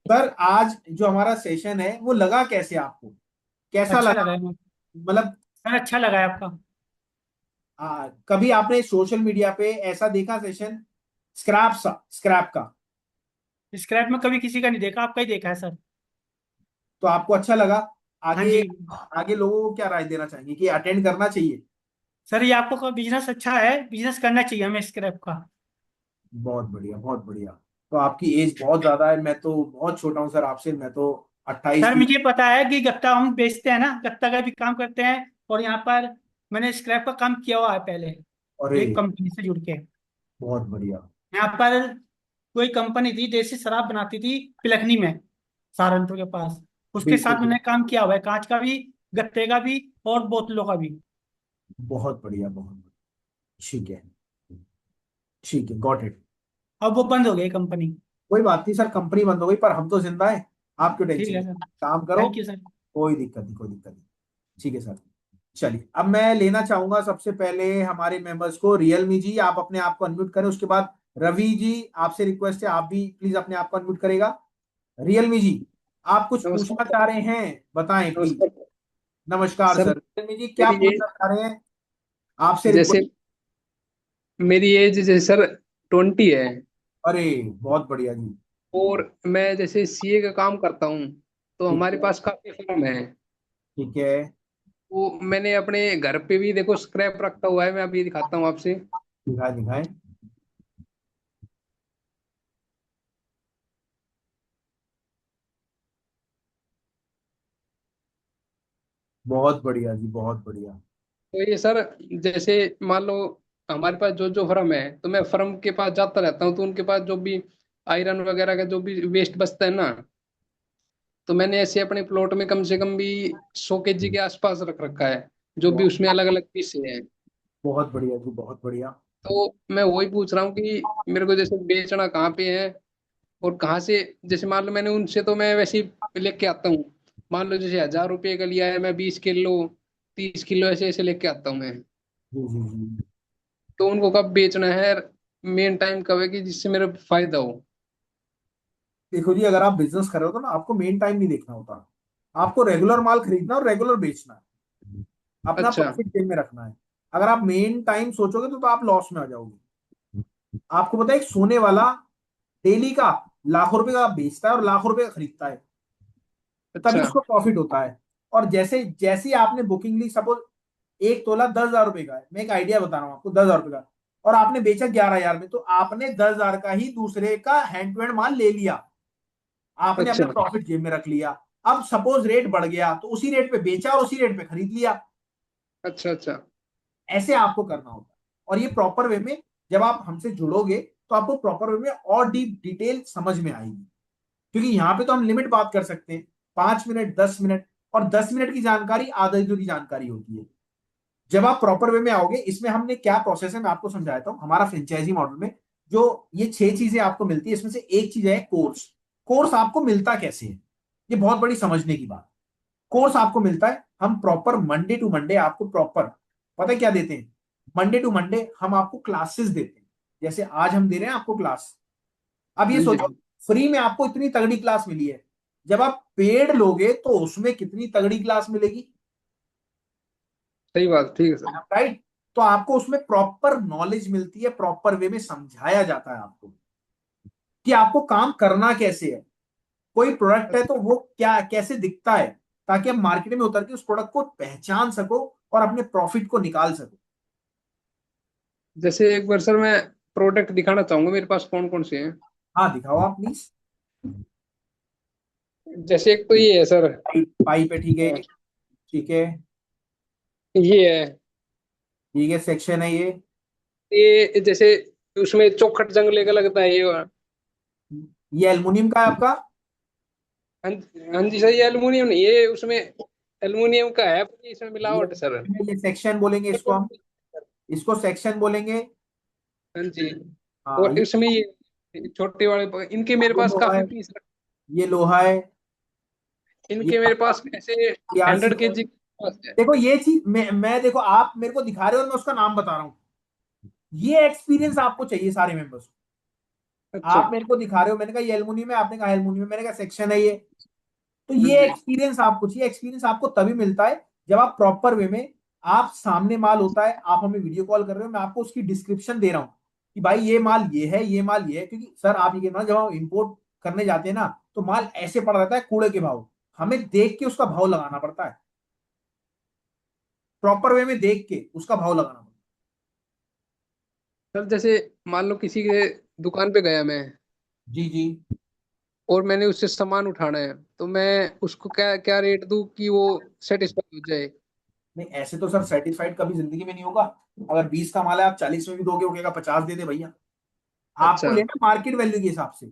S1: सर आज जो हमारा सेशन है वो लगा कैसे आपको? कैसा
S5: अच्छा
S1: लगा?
S5: लगा है
S1: मतलब
S5: सर, अच्छा लगा है आपका।
S1: कभी आपने सोशल मीडिया पे ऐसा देखा सेशन स्क्रैप का?
S5: स्क्रैप में कभी किसी का नहीं देखा, आपका ही देखा है सर।
S1: तो आपको अच्छा लगा?
S5: हाँ
S1: आगे
S5: जी।
S1: आगे लोगों को क्या राय देना चाहेंगे कि अटेंड करना चाहिए?
S5: सर ये आपको का बिजनेस अच्छा है, बिजनेस करना चाहिए हमें स्क्रैप का।
S1: बहुत बढ़िया, बहुत बढ़िया। तो आपकी एज बहुत ज्यादा है, मैं तो बहुत छोटा हूँ सर आपसे, मैं तो 28
S5: सर
S1: 30।
S5: मुझे पता है कि गत्ता हम बेचते हैं ना, गत्ता का भी काम करते हैं। और यहाँ पर मैंने स्क्रैप का काम किया हुआ है पहले,
S1: अरे
S5: एक कंपनी से जुड़ के।
S1: बहुत बढ़िया।
S5: यहाँ पर कोई कंपनी थी, देसी शराब बनाती थी पिलखनी में, सहारनपुर के पास। उसके
S1: बिल्कुल
S5: साथ
S1: बिल्कुल।
S5: मैंने काम किया हुआ है, कांच का भी, गत्ते का भी और बोतलों का भी।
S1: बहुत बढ़िया, बहुत बढ़िया। ठीक है, ठीक है, गॉट इट।
S5: अब वो बंद हो गई कंपनी।
S1: कोई बात नहीं सर, कंपनी बंद हो गई पर हम तो जिंदा है। आप क्यों
S5: ठीक
S1: टेंशन
S5: है
S1: लें?
S5: सर।
S1: काम करो।
S5: Thank you sir.
S1: कोई दिक्कत नहीं, कोई दिक्कत नहीं। ठीक है सर। चलिए, अब मैं लेना चाहूंगा सबसे पहले हमारे मेंबर्स को। रियलमी जी, आप अपने आप को अनम्यूट करें। उसके बाद रवि जी, आपसे रिक्वेस्ट है, आप भी प्लीज अपने आप को अनम्यूट करेगा। रियलमी जी, आप कुछ पूछना
S4: नमस्कार।
S1: चाह रहे हैं, बताएं प्लीज।
S4: नमस्कार
S1: नमस्कार
S4: सर।
S1: सर, रियलमी जी क्या
S4: मेरी एज
S1: पूछना चाह रहे हैं? आपसे
S4: जैसे
S1: रिक्वेस्ट।
S4: मेरी एज जैसे सर 20 है।
S1: अरे बहुत बढ़िया जी।
S4: और मैं जैसे सीए का काम करता हूँ, तो
S1: ठीक
S4: हमारे
S1: है,
S4: पास काफी फर्म है।
S1: ठीक है।
S4: वो मैंने अपने घर पे भी देखो स्क्रैप रखा हुआ है, मैं अभी दिखाता हूँ आपसे।
S1: दिखाए दिखाए। बहुत बढ़िया जी, बहुत बढ़िया।
S4: तो ये सर, जैसे मान लो हमारे पास जो जो फर्म है, तो मैं फर्म के पास जाता रहता हूँ, तो उनके पास जो भी आयरन वगैरह का जो भी वेस्ट बचता है ना, तो मैंने ऐसे अपने प्लॉट में कम से कम भी 100 kg के आसपास रख रखा है, जो भी
S1: बहुत
S4: उसमें अलग अलग पीस हैं।
S1: बहुत बढ़िया जी, बहुत बढ़िया।
S4: तो मैं वही पूछ रहा हूँ कि मेरे को जैसे बेचना कहाँ पे है, और कहाँ से। जैसे मान लो मैंने उनसे, तो मैं वैसे ही लेके आता हूँ। मान लो जैसे 1000 रुपये का लिया है, मैं 20 किलो 30 किलो ऐसे ऐसे लेके आता हूँ मैं।
S1: जी जी जी।
S4: तो उनको कब बेचना है, मेन टाइम कब है कि जिससे मेरा फायदा हो।
S1: देखो जी, अगर आप बिजनेस कर रहे हो तो ना आपको मेन टाइम नहीं देखना होता, आपको रेगुलर माल खरीदना और रेगुलर बेचना है, अपना
S4: अच्छा
S1: प्रॉफिट जेब में रखना है। अगर आप मेन टाइम सोचोगे तो आप लॉस में आ जाओगे। आपको पता है, एक सोने वाला डेली का लाखों रुपए का बेचता है और लाखों रुपए का खरीदता है, तभी
S4: अच्छा
S1: उसको प्रॉफिट होता है। और जैसे जैसे ही आपने बुकिंग ली, सपोज 1 तोला 10,000 रुपए का है, मैं एक आइडिया बता रहा हूँ आपको, 10,000 रुपए का, और आपने बेचा 11,000 में, तो आपने 10,000 का ही दूसरे का हैंड टू हैंड माल ले लिया, आपने अपना
S4: अच्छा
S1: प्रॉफिट जेब में रख लिया। अब सपोज रेट बढ़ गया तो उसी रेट पे बेचा और उसी रेट पे खरीद लिया।
S4: अच्छा अच्छा।
S1: ऐसे आपको करना होता है। और ये प्रॉपर वे में जब आप हमसे जुड़ोगे तो आपको प्रॉपर वे में और डीप डिटेल समझ में आएगी, क्योंकि यहाँ पे तो हम लिमिट बात कर सकते हैं, 5 मिनट, 10 मिनट, और 10 मिनट की जानकारी आधा अधूरी जानकारी होती है। जब आप प्रॉपर वे में आओगे, इसमें हमने क्या प्रोसेस है मैं आपको समझाता हूँ। हमारा फ्रेंचाइजी मॉडल में जो ये 6 चीजें आपको मिलती है, इसमें से एक चीज है कोर्स। कोर्स आपको मिलता कैसे है, ये बहुत बड़ी समझने की बात। कोर्स आपको मिलता है, हम प्रॉपर मंडे टू मंडे आपको प्रॉपर पता है क्या देते हैं। मंडे टू मंडे हम आपको क्लासेस देते हैं, जैसे आज हम दे रहे हैं आपको क्लास। अब ये
S4: हाँ जी
S1: सोचो, फ्री में आपको इतनी तगड़ी क्लास मिली है, जब आप पेड लोगे तो उसमें कितनी तगड़ी क्लास मिलेगी,
S4: सही बात, ठीक है सर।
S1: राइट। तो आपको उसमें प्रॉपर नॉलेज मिलती है, प्रॉपर वे में समझाया जाता है आपको कि आपको काम करना कैसे है। कोई प्रोडक्ट है तो वो क्या कैसे दिखता है, ताकि आप मार्केट में उतर के उस प्रोडक्ट को पहचान सको और अपने प्रॉफिट को निकाल सको।
S4: जैसे एक बार सर मैं प्रोडक्ट दिखाना चाहूंगा, मेरे पास कौन कौन से हैं।
S1: हाँ, दिखाओ आप प्लीज।
S4: जैसे एक तो ये है सर।
S1: पाइप है, ठीक है, ठीक है,
S4: ये है।
S1: ठीक है, सेक्शन है ये।
S4: ये जैसे उसमें चौखट जंगले का लगता है ये वाला।
S1: ये एल्युमिनियम का है आपका।
S4: हाँ हाँ जी सर, ये एल्युमिनियम नहीं, ये उसमें एल्युमिनियम का है पर ये इसमें
S1: ये
S4: मिलावट है सर।
S1: ये सेक्शन बोलेंगे इसको हम, इसको सेक्शन बोलेंगे।
S4: हाँ जी।
S1: हाँ,
S4: और इसमें ये छोटे वाले इनके मेरे
S1: ये
S4: पास
S1: लोहा
S4: काफी
S1: है,
S4: पीस।
S1: ये लोहा है, ये
S4: इनके मेरे पास ऐसे
S1: PRC
S4: 100
S1: है।
S4: केजी है।
S1: देखो ये चीज मैं देखो, आप मेरे को दिखा रहे हो और मैं उसका नाम बता रहा हूँ। ये एक्सपीरियंस आपको चाहिए सारे मेंबर्स।
S4: अच्छा।
S1: आप मेरे को दिखा रहे हो, मैंने कहा ये एल्युमिनियम है, आपने कहा एल्युमिनियम, मैंने कहा सेक्शन है ये। तो
S4: हाँ
S1: ये
S4: जी।
S1: एक्सपीरियंस आपको चाहिए। एक्सपीरियंस आपको तभी मिलता है जब आप प्रॉपर वे में, आप सामने माल होता है, आप हमें वीडियो कॉल कर रहे हो, मैं आपको उसकी डिस्क्रिप्शन दे रहा हूँ कि भाई ये माल ये है, ये माल ये है। क्योंकि सर आप ये कहना, जब हम इंपोर्ट करने जाते हैं ना, तो माल ऐसे पड़ा रहता है कूड़े के भाव, हमें देख के उसका भाव लगाना पड़ता है, प्रॉपर वे में देख के उसका भाव लगाना पड़ता
S4: सर जैसे मान लो किसी के दुकान पे गया मैं,
S1: है। जी जी।
S4: और मैंने उससे सामान उठाना है, तो मैं उसको क्या क्या रेट दूं कि वो सेटिस्फाई हो जाए।
S1: नहीं, ऐसे तो सर सेटिस्फाइड कभी जिंदगी में नहीं होगा। अगर 20 का माल है, आप 40 में भी दोगे, वो कहेगा 50 दे दे भैया। आपको
S4: अच्छा
S1: लेना मार्केट वैल्यू के हिसाब से।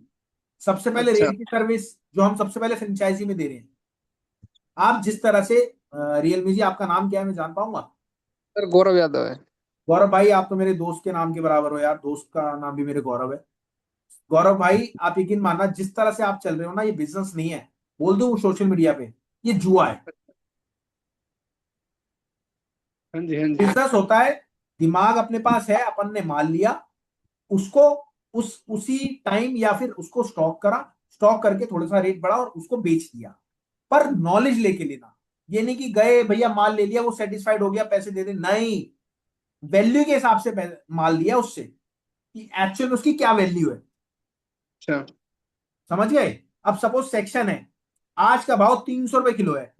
S1: सबसे पहले
S4: अच्छा।
S1: रेट की सर्विस जो हम सबसे पहले फ्रेंचाइजी में दे रहे हैं। आप जिस तरह से रियलमी जी, आपका नाम क्या है मैं जान पाऊंगा।
S4: सर गौरव यादव है।
S1: गौरव भाई, आप तो मेरे दोस्त के नाम के बराबर हो यार, दोस्त का नाम भी मेरे गौरव है। गौरव भाई, आप यकीन मानना, जिस तरह से आप चल रहे हो ना, ये बिजनेस नहीं है, बोल दूं सोशल मीडिया पे, ये जुआ है।
S4: हाँ जी हाँ जी।
S1: बिजनेस होता है, दिमाग अपने पास है, अपन ने माल लिया, उसको उसी टाइम या फिर उसको स्टॉक करा, स्टॉक करके थोड़ा सा रेट बढ़ा और उसको बेच दिया। पर नॉलेज लेके लेना, ये नहीं कि गए भैया माल ले लिया, वो सेटिस्फाइड हो गया पैसे दे दे, नहीं। वैल्यू के हिसाब से माल लिया उससे, कि एक्चुअल में उसकी क्या वैल्यू है।
S4: अच्छा।
S1: समझ गए। अब सपोज सेक्शन है, आज का भाव 300 रुपए किलो है।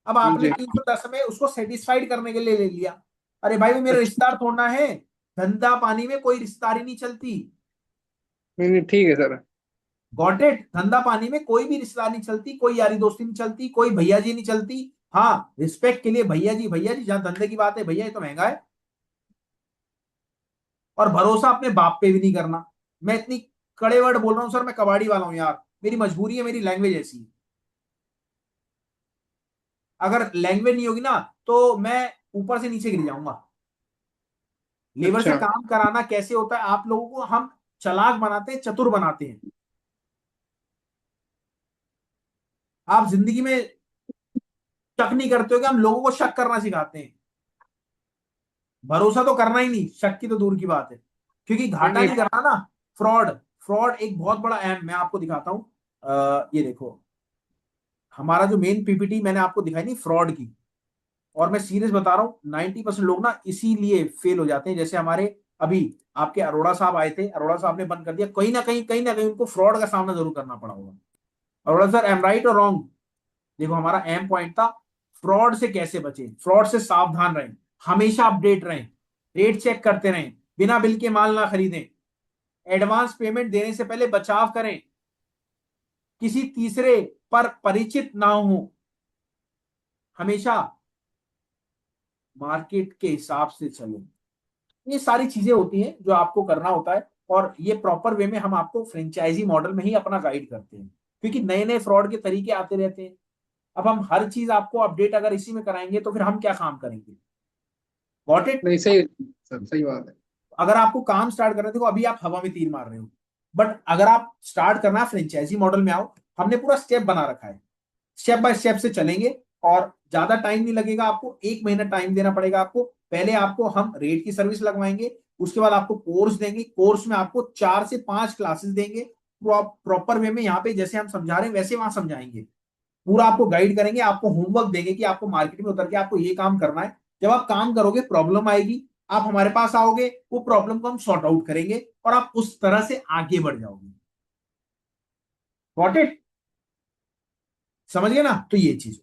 S1: अब
S4: हाँ
S1: आपने
S4: जी।
S1: 310 में उसको सेटिस्फाइड करने के लिए ले लिया। अरे भाई, वो मेरा
S4: अच्छा।
S1: रिश्तेदार थोड़ना है, धंधा पानी में कोई रिश्तेदारी नहीं चलती।
S4: नहीं नहीं, ठीक है सर।
S1: Got it. धंधा पानी में कोई भी रिश्तेदार नहीं चलती, कोई यारी दोस्ती नहीं चलती, कोई भैया जी नहीं चलती। हाँ, रिस्पेक्ट के लिए भैया जी, भैया जी, जहां धंधे की बात है भैया ये तो महंगा है। और भरोसा अपने बाप पे भी नहीं करना। मैं इतनी कड़े वर्ड बोल रहा हूं सर, मैं कबाड़ी वाला हूं यार, मेरी मजबूरी है, मेरी लैंग्वेज ऐसी है। अगर लैंग्वेज नहीं होगी ना, तो मैं ऊपर से नीचे गिर जाऊंगा। लेबर से
S4: अच्छा।
S1: काम कराना कैसे होता है, आप लोगों को हम चालाक बनाते हैं, चतुर बनाते हैं। आप जिंदगी में शक नहीं करते हो कि हम लोगों को शक करना सिखाते हैं। भरोसा तो करना ही नहीं, शक की तो दूर की बात है, क्योंकि
S4: नहीं
S1: घाटा
S4: नहीं।
S1: नहीं करना ना। फ्रॉड, फ्रॉड एक बहुत बड़ा अहम, मैं आपको दिखाता हूँ। ये देखो, हमारा जो मेन पीपीटी मैंने आपको दिखाई नहीं फ्रॉड की, और मैं सीरियस बता रहा हूँ 90% लोग ना इसीलिए फेल हो जाते हैं। जैसे हमारे अभी आपके अरोड़ा साहब आए थे, अरोड़ा साहब ने बंद कर दिया, कहीं ना कहीं उनको फ्रॉड का सामना जरूर करना पड़ा होगा। अरोड़ा सर, एम राइट और रॉन्ग? देखो, हमारा अहम पॉइंट था फ्रॉड से कैसे बचे, फ्रॉड से सावधान रहें, हमेशा अपडेट रहें, रेट चेक करते रहें, बिना बिल के माल ना खरीदें, एडवांस पेमेंट देने से पहले बचाव करें, किसी तीसरे पर परिचित ना हो, हमेशा मार्केट के हिसाब से चलें। ये सारी चीजें होती हैं जो आपको करना होता है, और ये प्रॉपर वे में हम आपको फ्रेंचाइजी मॉडल में ही अपना गाइड करते हैं, क्योंकि नए नए फ्रॉड के तरीके आते रहते हैं। अब हम हर चीज आपको अपडेट अगर इसी में कराएंगे तो फिर हम क्या काम करेंगे? Got it?
S4: नहीं, सही सर, सही बात है।
S1: अगर आपको काम स्टार्ट करना है, देखो अभी आप हवा में तीर मार रहे हो, बट अगर आप स्टार्ट करना फ्रेंचाइजी मॉडल में आओ, हमने पूरा स्टेप बना रखा है, स्टेप बाय स्टेप से चलेंगे, और ज्यादा टाइम नहीं लगेगा आपको, 1 महीना टाइम देना पड़ेगा आपको। पहले आपको हम रेट की सर्विस लगवाएंगे, उसके बाद आपको कोर्स देंगे, कोर्स में आपको 4 से 5 क्लासेस देंगे प्रॉपर वे में, यहाँ पे जैसे हम समझा रहे हैं वैसे वहां समझाएंगे, पूरा आपको गाइड करेंगे, आपको होमवर्क देंगे कि आपको मार्केट में उतर के आपको ये काम करना है। जब आप काम करोगे, प्रॉब्लम आएगी, आप हमारे पास आओगे, वो प्रॉब्लम को हम सॉर्ट आउट करेंगे, और आप उस तरह से आगे बढ़ जाओगे। Got it? समझ गए ना? तो ये चीज,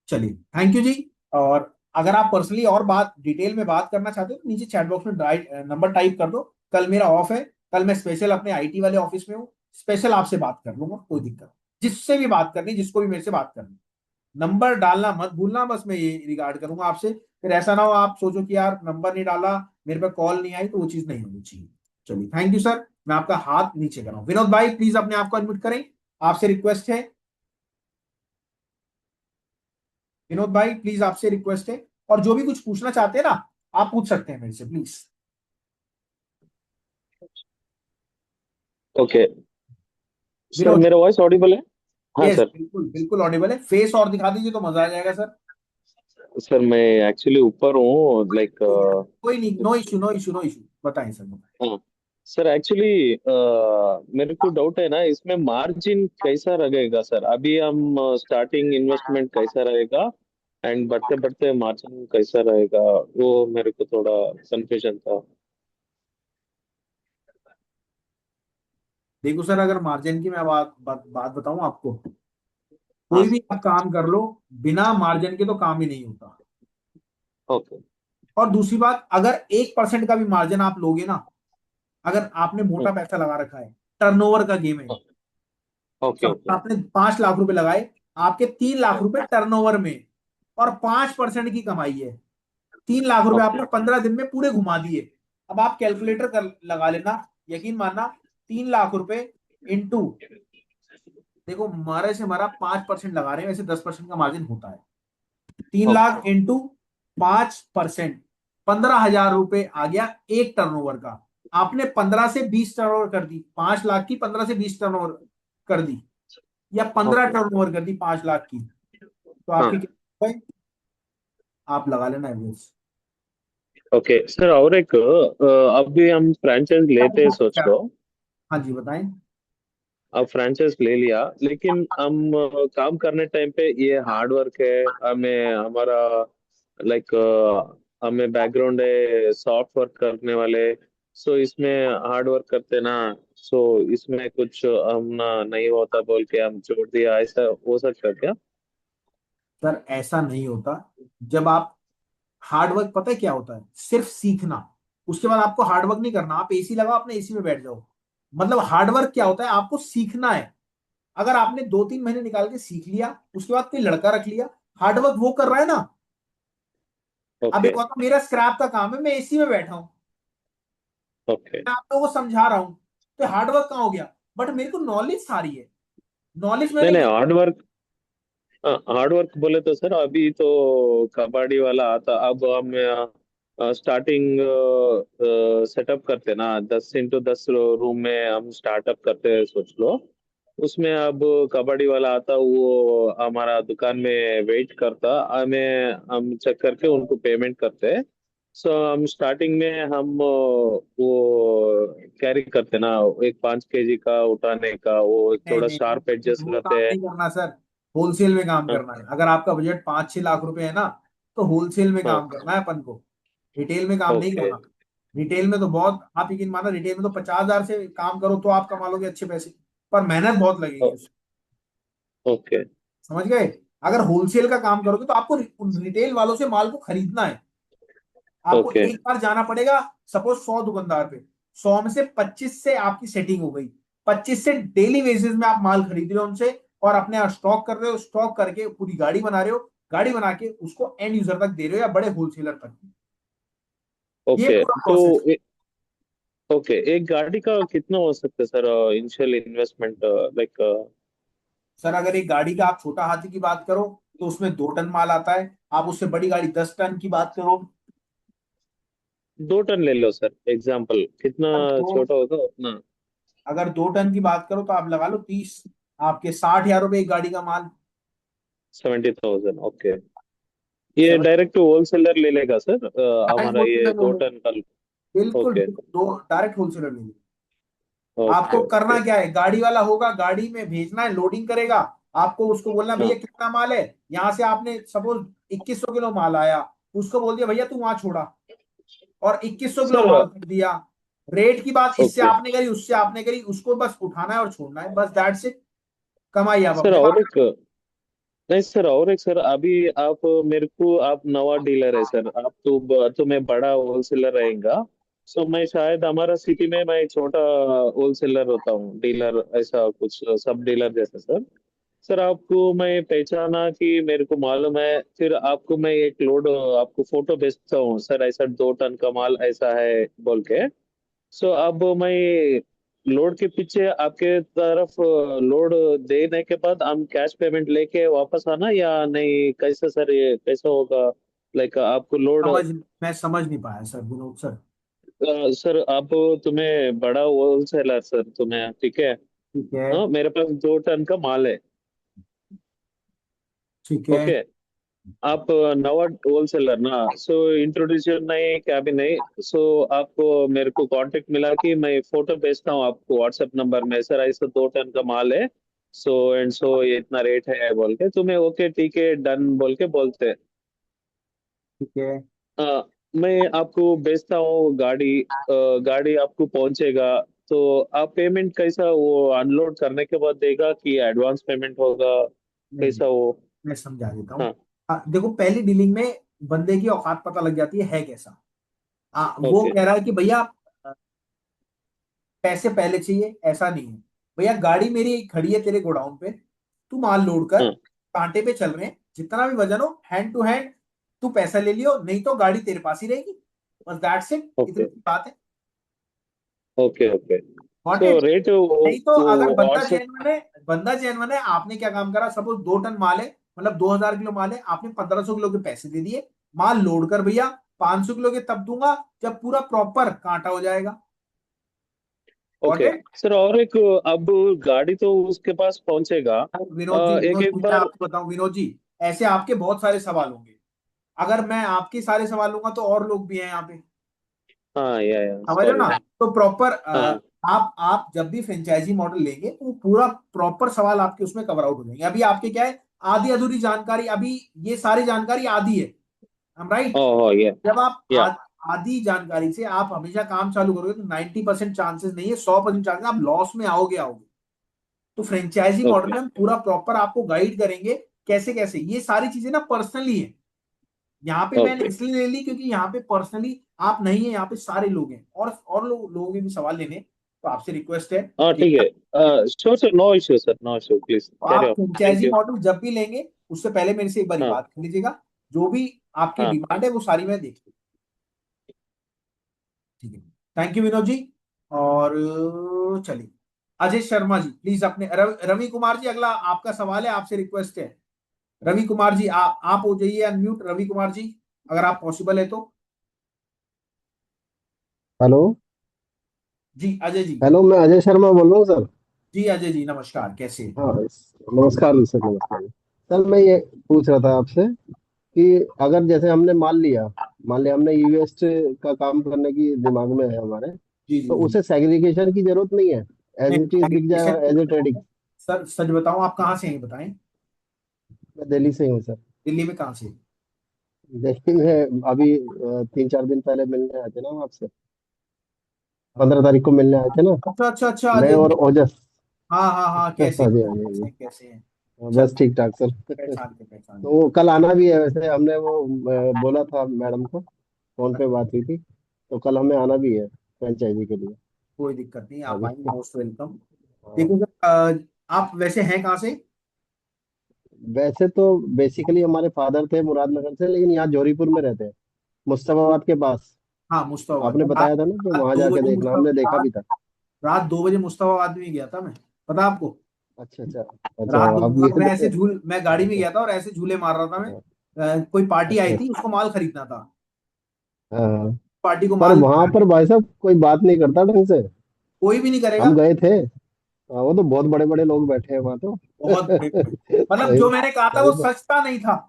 S1: चलिए थैंक यू जी। और अगर आप पर्सनली और बात डिटेल में बात करना चाहते हो तो नीचे चैट बॉक्स में नंबर टाइप कर दो। कल मेरा ऑफ है, कल मैं स्पेशल अपने आईटी वाले ऑफिस में हूँ, स्पेशल आपसे बात कर लूंगा, कोई दिक्कत नहीं। जिससे भी बात करनी, जिसको भी मेरे से बात करनी, नंबर डालना मत भूलना, बस मैं ये रिगार्ड करूंगा आपसे। फिर ऐसा ना हो आप सोचो कि यार नंबर नहीं डाला, मेरे पे कॉल नहीं आई, तो वो चीज नहीं होनी चाहिए। चलिए थैंक यू सर, मैं आपका हाथ नीचे कर रहा हूँ। विनोद भाई प्लीज अपने आप को अनम्यूट करें, आपसे रिक्वेस्ट है। विनोद भाई प्लीज आपसे रिक्वेस्ट है, और जो भी कुछ पूछना चाहते हैं ना, आप पूछ सकते हैं मेरे से प्लीज।
S3: ओके सर,
S1: विनोद,
S3: मेरा वॉइस ऑडिबल है? हाँ
S1: यस
S3: सर।
S1: बिल्कुल बिल्कुल ऑडिबल है, फेस और दिखा दीजिए तो मजा आ जाएगा सर।
S3: सर मैं एक्चुअली ऊपर हूँ, लाइक
S1: कोई नहीं, no issue no issue no issue, बताएं सर बताएं।
S3: हाँ सर, एक्चुअली मेरे को डाउट है ना, इसमें मार्जिन कैसा रहेगा सर? अभी हम स्टार्टिंग इन्वेस्टमेंट कैसा रहेगा, एंड बढ़ते बढ़ते मार्जिन कैसा रहेगा, वो मेरे को थोड़ा कंफ्यूजन था।
S1: देखो सर, अगर मार्जिन की मैं बात बताऊं आपको,
S3: हाँ
S1: कोई भी
S3: सर।
S1: आप काम कर लो, बिना मार्जिन के तो काम ही नहीं होता।
S3: ओके।
S1: और दूसरी बात, अगर 1% का भी मार्जिन आप लोगे ना, अगर आपने मोटा पैसा लगा रखा है, टर्नओवर का गेम है,
S3: ओके
S1: सब
S3: ओके।
S1: आपने 5 लाख रुपए लगाए, आपके 3 लाख रुपए टर्नओवर में, और 5% की कमाई है, 3 लाख रुपए
S3: ओके।
S1: आपने 15 दिन में पूरे घुमा दिए। अब आप कैलकुलेटर कर लगा लेना, यकीन मानना, 3 लाख रुपए इंटू, देखो मारे से मारा 5% लगा रहे हैं, वैसे 10% का मार्जिन होता है, 3 लाख
S3: ओके।
S1: इंटू 5%, 15,000 रुपए आ गया एक टर्नओवर का। आपने 15 से 20 टर्नओवर कर दी, 5 लाख की 15 से 20 टर्नओवर कर दी, या 15
S3: ओके।
S1: टर्नओवर कर दी 5 लाख की, तो आपके
S3: हाँ।
S1: कितने हुए? आप लगा लेना एवरेज।
S3: ओके सर, और एक अभी हम फ्रैंचाइज लेते हैं सोच लो।
S1: हाँ जी बताएं।
S3: अब फ्रैंचाइज ले लिया, लेकिन हम काम करने टाइम पे ये हार्ड वर्क है, हमें हमारा लाइक हमें बैकग्राउंड है सॉफ्ट वर्क करने वाले। सो इसमें हार्ड वर्क करते ना, सो इसमें कुछ हम ना नहीं होता बोल के हम छोड़ दिया, ऐसा हो सकता है क्या?
S1: सर ऐसा नहीं होता, जब आप हार्ड वर्क, पता है क्या होता है, सिर्फ सीखना, उसके बाद आपको हार्ड वर्क नहीं करना, आप एसी लगाओ अपने एसी में बैठ जाओ। मतलब हार्ड वर्क क्या होता है, आपको सीखना है। अगर आपने 2-3 महीने निकाल के सीख लिया, उसके बाद कोई लड़का रख लिया, हार्ड वर्क वो कर रहा है ना। अब
S3: ओके।
S1: एक होता मेरा स्क्रैप का काम है, मैं एसी में बैठा हूं,
S3: ओके।
S1: मैं आप लोगों को समझा रहा हूं, तो हार्ड वर्क कहाँ हो गया? बट मेरे को नॉलेज सारी है, नॉलेज
S3: नहीं
S1: मैंने
S3: नहीं, हार्ड वर्क बोले तो सर अभी तो कबड्डी वाला आता, अब हम स्टार्टिंग सेटअप करते ना, 10x10 रूम में हम स्टार्टअप करते हैं सोच लो। उसमें अब कबड्डी वाला आता, वो हमारा दुकान में वेट करता, हमें हम चेक करके उनको पेमेंट करते हैं। सो हम स्टार्टिंग में हम वो कैरी करते ना, एक 5 kg का उठाने का, वो एक
S1: नहीं
S3: थोड़ा
S1: नहीं नहीं,
S3: शार्प एडजस्ट
S1: वो काम
S3: रहते हैं।
S1: नहीं करना सर। होलसेल में काम
S3: हाँ।
S1: करना है। अगर आपका बजट 5-6 लाख रुपए है ना, तो होलसेल में
S3: हाँ।
S1: काम करना है अपन को। रिटेल में काम नहीं
S3: ओके।
S1: करना। रिटेल में तो बहुत, आप यकीन माना, रिटेल में तो 50,000 से काम करो तो आप कमा लोगे अच्छे पैसे। पर मेहनत बहुत लगेगी उसमें।
S3: ओके।
S1: समझ गए? अगर होलसेल का काम करोगे तो आपको उन रिटेल वालों से माल को खरीदना है। आपको
S3: ओके।
S1: एक बार जाना पड़ेगा। सपोज 100 दुकानदार पे, 100 में से 25 से आपकी सेटिंग हो गई। 25 से डेली बेसिस में आप माल खरीद रहे हो उनसे, और अपने यहाँ स्टॉक कर रहे हो। स्टॉक करके पूरी गाड़ी बना रहे हो। गाड़ी बना के उसको एंड यूजर तक दे रहे हो, या बड़े होलसेलर तक। ये
S3: ओके।
S1: पूरा
S3: तो
S1: प्रोसेस।
S3: ओके, एक गाड़ी का कितना हो सकता है sir initial investment, like?
S1: Sir अगर एक गाड़ी का आप छोटा हाथी की बात करो, तो उसमें 2 टन माल आता है। आप उससे बड़ी गाड़ी 10 टन की बात करो।
S3: 2 टन ले लो सर, एग्जाम्पल कितना
S1: तो
S3: छोटा होगा उतना।
S1: अगर 2 टन की बात करो तो आप लगा लो 30, आपके 60,000 रुपए एक गाड़ी का माल।
S3: 70,000, ओके। ये
S1: समझ?
S3: डायरेक्ट होलसेलर ले लेगा सर,
S1: डायरेक्ट
S3: हमारा ये
S1: होलसेलर ले
S3: दो
S1: लो।
S3: टन का?
S1: बिल्कुल
S3: ओके।
S1: बिल्कुल, दो डायरेक्ट होलसेलर ले लो।
S3: ओके।
S1: आपको करना
S3: ओके।
S1: क्या है, गाड़ी वाला होगा, गाड़ी में भेजना है, लोडिंग करेगा। आपको उसको बोलना, भैया
S3: हाँ।
S1: कितना माल है। यहाँ से आपने सपोज 2100 किलो माल आया, उसको बोल दिया भैया तू वहां छोड़ा, और 2100 किलो
S3: सर।
S1: माल कर दिया। रेट की बात इससे
S3: ओके।
S1: आपने करी, उससे आपने करी, उसको बस उठाना है और छोड़ना है, बस दैट्स इट। कमाई आप
S3: सर
S1: अपने
S3: और
S1: पास।
S3: एक, नहीं सर, और एक सर, अभी आप मेरे को, आप नवा डीलर है सर, आप तो मैं बड़ा होलसेलर रहेगा। सो मैं शायद हमारा सिटी में मैं छोटा होलसेलर होता हूँ, डीलर ऐसा कुछ, सब डीलर जैसा सर। सर आपको मैं पहचाना कि मेरे को मालूम है, फिर आपको मैं एक लोड, आपको फोटो भेजता हूँ सर, ऐसा 2 टन का माल ऐसा है बोल के। सो अब मैं लोड के पीछे आपके तरफ लोड देने के बाद हम कैश पेमेंट लेके वापस आना या नहीं, कैसे सर, ये कैसे होगा? लाइक आपको लोड,
S1: समझ मैं समझ नहीं पाया सर, विनोद सर।
S3: सर आप, तुम्हें बड़ा होलसेलर सर तुम्हें, ठीक है?
S1: ठीक है।
S3: हाँ, मेरे पास 2 टन का माल है।
S1: ठीक है।
S3: ओके। आप नवा होलसेलर ना, सो इंट्रोड्यूस नहीं क्या भी नहीं। सो आपको मेरे को कांटेक्ट मिला कि मैं फोटो भेजता हूँ आपको व्हाट्सएप नंबर में, सर ऐसा 2 टन का माल है, सो एंड सो ये इतना रेट है बोल के, तुम्हें ओके ठीक है डन बोल के बोलते हैं।
S1: ठीक है।
S3: मैं आपको भेजता हूँ गाड़ी, गाड़ी आपको पहुंचेगा। तो आप पेमेंट कैसा, वो अनलोड करने के बाद देगा कि एडवांस पेमेंट होगा,
S1: नहीं नहीं,
S3: कैसा वो?
S1: मैं समझा देता हूँ।
S3: हाँ।
S1: देखो, पहली डीलिंग में बंदे की औकात पता लग जाती है कैसा। वो
S3: ओके।
S1: कह रहा है कि भैया पैसे पहले चाहिए, ऐसा नहीं है। भैया गाड़ी मेरी खड़ी है तेरे गोडाउन पे, तू माल लोड कर।
S3: हाँ।
S1: कांटे पे चल रहे हैं, जितना भी वजन हो हैंड टू हैंड, तू पैसा ले लियो, नहीं तो गाड़ी तेरे पास ही रहेगी। बस दैट्स इट, इतनी
S3: ओके।
S1: सी बात है।
S3: Okay. Okay.
S1: Got
S3: so
S1: it?
S3: Rate वो
S1: नहीं तो अगर
S3: वो
S1: बंदा
S3: व्हाट्सएप।
S1: जेन्युइन है, बंदा जेन्युइन है, आपने क्या काम करा, सपोज 2 टन माल है, मतलब 2,000 किलो माल है, आपने 1,500 किलो के पैसे दे दिए। माल लोड कर भैया, 500 किलो के तब दूंगा जब पूरा प्रॉपर कांटा हो जाएगा। Got
S3: okay
S1: it?
S3: सर, और एक, अब गाड़ी तो उसके पास पहुंचेगा,
S1: विनोद जी,
S3: एक
S1: विनोद
S3: एक
S1: जी, मैं
S3: बार।
S1: आपको बताऊं विनोद जी, ऐसे आपके बहुत सारे सवाल होंगे। अगर मैं आपके सारे सवाल लूंगा तो और लोग भी हैं यहाँ पे।
S3: हाँ, या
S1: समझ रहे हो
S3: सॉरी।
S1: ना? तो प्रॉपर,
S3: हाँ।
S1: आप जब भी फ्रेंचाइजी मॉडल लेंगे तो वो पूरा प्रॉपर सवाल आपके उसमें कवर आउट हो जाएंगे। अभी आपके क्या है, आधी अधूरी जानकारी अभी, ये सारी जानकारी आधी है। राइट?
S3: ओह या।
S1: जब आप
S3: या।
S1: आधी जानकारी से आप हमेशा काम चालू करोगे तो 90% चांसेस नहीं है, 100% चांसेस आप लॉस में आओगे आओगे। तो फ्रेंचाइजी मॉडल
S3: ओके।
S1: में हम पूरा प्रॉपर आपको गाइड करेंगे, कैसे कैसे ये सारी चीजें ना पर्सनली है। यहाँ पे मैंने
S3: ओके।
S1: इसलिए ले ली क्योंकि यहाँ पे पर्सनली आप नहीं है, यहाँ पे सारे लोग हैं, और लोगों के भी सवाल लेने। तो आपसे रिक्वेस्ट है
S3: हाँ
S1: कि
S3: ठीक है, sure sir, no issue sir, no issue, please carry
S1: आप
S3: on. Thank
S1: franchisee
S3: you.
S1: Model जब भी लेंगे, उससे पहले मेरे से एक बार
S3: हाँ।
S1: बात कर लीजिएगा। जो भी आपकी
S3: हाँ।
S1: डिमांड है वो सारी मैं देख लूँ। ठीक है। Thank you Vinod ji. और चलिए, अजय शर्मा जी प्लीज अपने, रवि कुमार जी अगला आपका सवाल है, आपसे रिक्वेस्ट है। रवि कुमार जी, आप हो जाइए अनम्यूट, रवि कुमार जी, अगर आप पॉसिबल है तो।
S6: हेलो।
S1: जी अजय जी।
S6: हेलो, मैं अजय शर्मा बोल रहा हूँ सर।
S1: जी अजय जी, नमस्कार, कैसे हैं?
S6: हाँ, नमस्कार सर, नमस्कार। सर मैं ये पूछ रहा था आपसे कि अगर जैसे हमने माल लिया, मान लिया हमने ई वेस्ट का काम करने की दिमाग में है हमारे,
S1: जी जी
S6: तो
S1: जी।
S6: उसे सेग्रीगेशन की जरूरत नहीं है, एज
S1: नहीं,
S6: इट इज बिक जाएगा
S1: segregation-
S6: as a trading.
S1: Sir सच बताऊं, आप कहाँ से हैं ये बताएं।
S6: मैं दिल्ली से ही हूँ सर।
S1: दिल्ली में कहाँ से?
S6: दिल्ली में अभी 3-4 दिन पहले मिलने आए थे ना हम आपसे,
S1: हाँ
S6: 15 तारीख को मिलने आए थे ना,
S1: अच्छा अच्छा अच्छा,
S6: मैं और ओजस।
S1: हाँ हाँ हाँ, कैसे
S6: हाँ जी, हाँ जी, हाँ
S1: कैसे
S6: जी।
S1: कैसे हैं?
S6: हाँ,
S1: चल,
S6: बस ठीक ठाक सर।
S1: पहचान
S6: तो
S1: लिया।
S6: वो कल आना भी है, वैसे हमने वो बोला था मैडम को, फोन पे बात हुई थी, तो कल हमें आना भी है फ्रेंचाइजी के लिए।
S1: कोई दिक्कत नहीं,
S6: हाँ
S1: आप
S6: जी।
S1: आइए, मोस्ट वेलकम।
S6: हाँ,
S1: देखो सर, आप वैसे हैं कहाँ से?
S6: वैसे तो बेसिकली हमारे फादर थे मुरादनगर से, लेकिन यहाँ जौहरीपुर में रहते हैं, मुस्तफाबाद के पास।
S1: हाँ मुश्ताबाद
S6: आपने
S1: में। रात
S6: बताया था ना कि
S1: रात
S6: वहां
S1: दो
S6: जाके
S1: बजे
S6: देखना, हमने देखा
S1: रात
S6: भी था।
S1: रात 2 बजे मुश्ताबाद में गया था मैं, पता आपको?
S6: अच्छा अच्छा। अच्छा,
S1: रात
S6: आप
S1: मैं
S6: ये
S1: ऐसे मैं गाड़ी में
S6: अच्छा
S1: गया था और ऐसे झूले मार रहा था मैं। कोई पार्टी आई
S6: अच्छा।
S1: थी, उसको माल खरीदना था।
S6: हाँ हाँ।
S1: पार्टी को
S6: पर
S1: माल
S6: वहां पर भाई साहब कोई बात नहीं करता ढंग से।
S1: कोई भी नहीं करेगा।
S6: हम गए थे। हाँ, वो तो बहुत बड़े बड़े लोग बैठे हैं वहां तो।
S1: बहुत बड़े, मतलब
S6: वही
S1: जो मैंने कहा था
S6: वही
S1: वो
S6: तो।
S1: सस्ता नहीं था।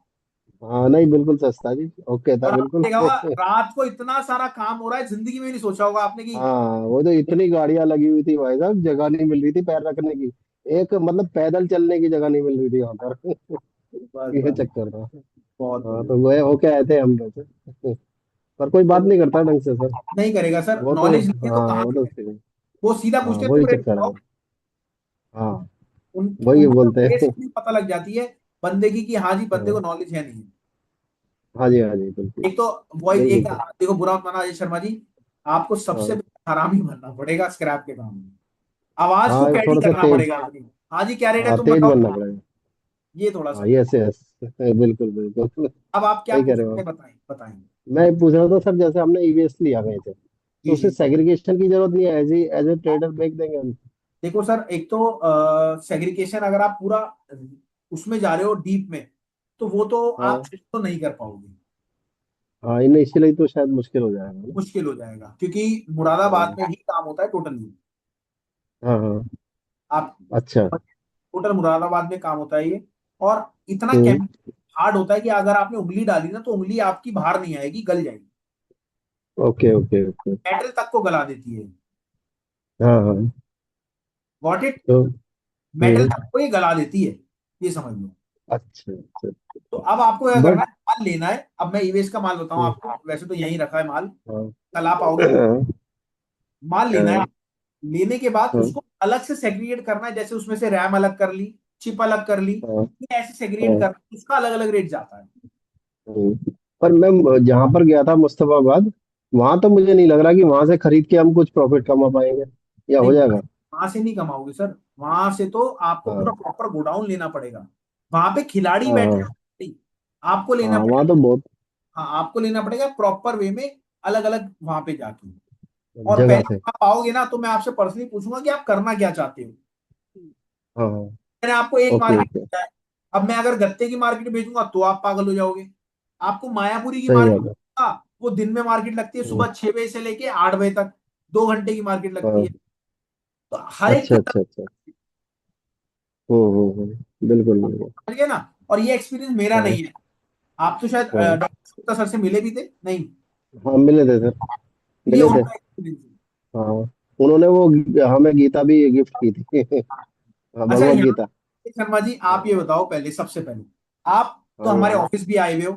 S6: हाँ नहीं, बिल्कुल सस्ता जी, ओके था
S1: और आपने
S6: बिल्कुल।
S1: देखा होगा रात को इतना सारा काम हो रहा है, जिंदगी में नहीं सोचा होगा आपने कि
S6: हाँ, वो तो इतनी गाड़ियां लगी हुई थी भाई साहब, जगह नहीं मिल रही थी पैर रखने की, एक मतलब पैदल चलने की जगह नहीं मिल रही थी वहां पर।
S1: बस
S6: ये
S1: बस,
S6: चक्कर था।
S1: बहुत
S6: हाँ,
S1: बढ़िया।
S6: तो गए होके आए थे हम लोग। पर कोई बात नहीं करता ढंग से सर।
S1: नहीं करेगा सर,
S6: वो तो
S1: नॉलेज नहीं है तो
S6: हाँ,
S1: कहाँ
S6: वो तो
S1: करेगा। वो सीधा
S6: हाँ,
S1: पूछते हैं, तुम
S6: वही
S1: रेट
S6: चक्कर
S1: बताओ।
S6: है। हाँ, वही
S1: उनको तो
S6: बोलते
S1: फेस
S6: हैं।
S1: भी पता लग जाती है बंदे की कि हाँ जी, बंदे को
S6: हाँ
S1: नॉलेज है नहीं है।
S6: हाँ जी, हाँ जी, बिल्कुल
S1: एक तो वॉइस
S6: बिल्कुल
S1: एक,
S6: सर।
S1: देखो बुरा मत माना अजय शर्मा जी, आपको सबसे
S6: हाँ
S1: पहले हरामी बनना पड़ेगा स्क्रैप के काम में। आवाज को
S6: हाँ,
S1: कैडी
S6: थोड़ा सा
S1: करना
S6: तेज।
S1: पड़ेगा अपनी। हाँ जी, क्या रेट है
S6: हाँ,
S1: तुम
S6: तेज
S1: बताओ।
S6: बनना पड़ेगा।
S1: ये थोड़ा
S6: हाँ,
S1: सा।
S6: Yes yes. बिल्कुल बिल्कुल।
S1: अब आप क्या
S6: सही कह
S1: पूछ
S6: रहे
S1: रहे
S6: हो
S1: थे,
S6: आप।
S1: बताएं बताएं।
S6: मैं पूछ रहा था सर, जैसे हमने ईवीएस लिया गए थे, तो
S1: जी
S6: उसे
S1: जी।
S6: सेग्रीगेशन की जरूरत नहीं है, एज ए ट्रेडर बेच देंगे हम।
S1: देखो सर, एक तो सेग्रीगेशन अगर आप पूरा उसमें जा रहे हो डीप में, तो वो तो आप
S6: हाँ
S1: तो नहीं कर पाओगे।
S6: हाँ, इनिशियली तो शायद मुश्किल हो जाएगा ना।
S1: मुश्किल हो जाएगा, क्योंकि मुरादाबाद
S6: हाँ
S1: में ही काम होता है टोटली।
S6: हाँ हाँ।
S1: आप
S6: अच्छा।
S1: टोटल मुरादाबाद में काम होता है ये। और इतना
S6: हम्म।
S1: केमिकल हार्ड होता है कि अगर आपने उंगली डाली ना, तो उंगली आपकी बाहर नहीं आएगी, गल जाएगी।
S6: Okay okay okay.
S1: मेटल तक को गला देती है।
S6: हाँ हाँ।
S1: Got it.
S6: तो
S1: मेटल
S6: हम्म।
S1: तक को ये गला देती है, ये समझ लो।
S6: अच्छा अच्छा।
S1: तो अब आपको क्या करना
S6: बट
S1: है, माल लेना है। अब मैं ईवेस का माल बताऊं आपको, वैसे तो यहीं रखा है माल,
S6: हाँ
S1: कल आप आओगे तो
S6: हाँ
S1: माल लेना है।
S6: हाँ
S1: लेने के बाद
S6: हाँ
S1: उसको अलग से सेग्रीगेट करना है, जैसे उसमें से रैम अलग कर ली, चिप अलग कर ली,
S6: हाँ
S1: ये ऐसे सेग्रीगेट
S6: हाँ।
S1: करना, उसका अलग अलग रेट जाता है।
S6: पर मैं जहाँ पर गया था मुस्तफाबाद, वहां तो मुझे नहीं लग रहा कि वहां से खरीद के हम कुछ प्रॉफिट कमा पाएंगे, या
S1: नहीं,
S6: हो जाएगा।
S1: वहां से नहीं कमाओगे सर। वहां से तो आपको पूरा
S6: हाँ
S1: प्रॉपर गोडाउन लेना पड़ेगा। वहां पे खिलाड़ी
S6: हाँ
S1: बैठे
S6: हाँ
S1: हैं, आपको लेना
S6: हाँ, वहाँ
S1: पड़ेगा।
S6: तो बहुत
S1: हाँ, आपको लेना पड़ेगा प्रॉपर वे में, अलग अलग वहां पे जाके। और
S6: जगह
S1: पहले
S6: से।
S1: आप आओगे ना, तो मैं आपसे पर्सनली पूछूंगा कि आप करना क्या चाहते हो।
S6: हाँ हाँ।
S1: मैंने आपको एक
S6: ओके
S1: मार्केट
S6: ओके।
S1: भेजा है। अब मैं अगर गत्ते की मार्केट भेजूंगा तो आप पागल हो जाओगे। आपको मायापुरी की
S6: सही
S1: मार्केट
S6: बात है।
S1: भेजूंगा, वो दिन में मार्केट लगती है,
S6: हाँ
S1: सुबह 6 बजे से लेके 8 बजे तक, 2 घंटे की मार्केट लगती है।
S6: हाँ।
S1: तो हर एक
S6: अच्छा
S1: की
S6: अच्छा अच्छा। बिल्कुल बिल्कुल।
S1: समझ गए ना। और ये एक्सपीरियंस मेरा
S6: हाँ
S1: नहीं है। आप तो शायद
S6: हाँ
S1: डॉक्टर गुप्ता सर से मिले भी थे नहीं?
S6: हाँ, मिले थे सर,
S1: ये
S6: मिले थे।
S1: उनका एक्सपीरियंस है।
S6: हाँ, उन्होंने वो हमें गीता भी गिफ्ट की थी। हाँ,
S1: अच्छा,
S6: भगवत
S1: यहाँ
S6: गीता।
S1: पे शर्मा जी, आप ये
S6: हाँ
S1: बताओ पहले, सबसे पहले आप तो
S6: हाँ जी, हाँ
S1: हमारे
S6: जी।
S1: ऑफिस भी आए हुए हो।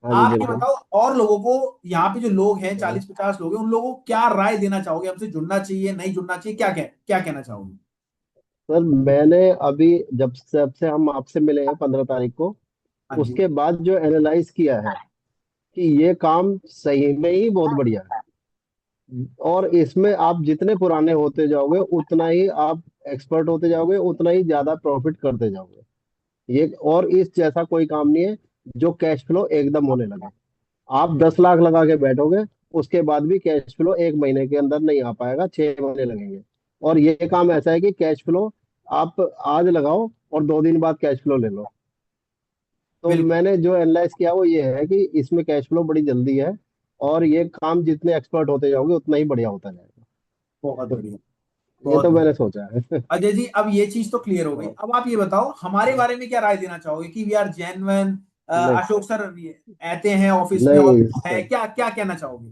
S6: हाँ जी
S1: आप ये
S6: बिल्कुल।
S1: बताओ, और लोगों को, यहाँ पे जो लोग हैं
S6: हाँ।
S1: 40-50 लोग हैं, उन लोगों को क्या राय देना चाहोगे? हमसे जुड़ना चाहिए, नहीं जुड़ना चाहिए, क्या कहना चाहोगे?
S6: सर मैंने अभी जब से हम आपसे मिले हैं 15 तारीख को,
S1: हाँ जी।
S6: उसके बाद जो एनालाइज किया है कि ये काम सही में ही बहुत बढ़िया है, और इसमें आप जितने पुराने होते जाओगे उतना ही आप एक्सपर्ट होते जाओगे, उतना ही ज्यादा प्रॉफिट करते जाओगे। ये और इस जैसा कोई काम नहीं है जो कैश फ्लो एकदम होने लगे। आप 10 लाख लगा के बैठोगे, उसके बाद भी कैश फ्लो 1 महीने के अंदर नहीं आ पाएगा, 6 महीने लगेंगे। और ये काम ऐसा है कि कैश फ्लो आप आज लगाओ और 2 दिन बाद कैश फ्लो ले लो। तो
S1: बिल्कुल,
S6: मैंने जो एनालाइज किया वो ये है कि इसमें कैश फ्लो बड़ी जल्दी है, और ये काम जितने एक्सपर्ट होते जाओगे उतना ही बढ़िया होता जाएगा।
S1: बहुत बढ़िया,
S6: ये
S1: बहुत
S6: तो
S1: बढ़िया।
S6: मैंने सोचा है।
S1: अजय जी, अब ये चीज तो क्लियर हो गई।
S6: हाँ
S1: अब आप ये बताओ, हमारे
S6: हाँ।
S1: बारे में क्या राय देना चाहोगे कि वी आर जेन्युइन,
S6: नहीं
S1: अशोक सर आते हैं ऑफिस में और
S6: नहीं
S1: है,
S6: सर,
S1: क्या क्या कहना चाहोगे?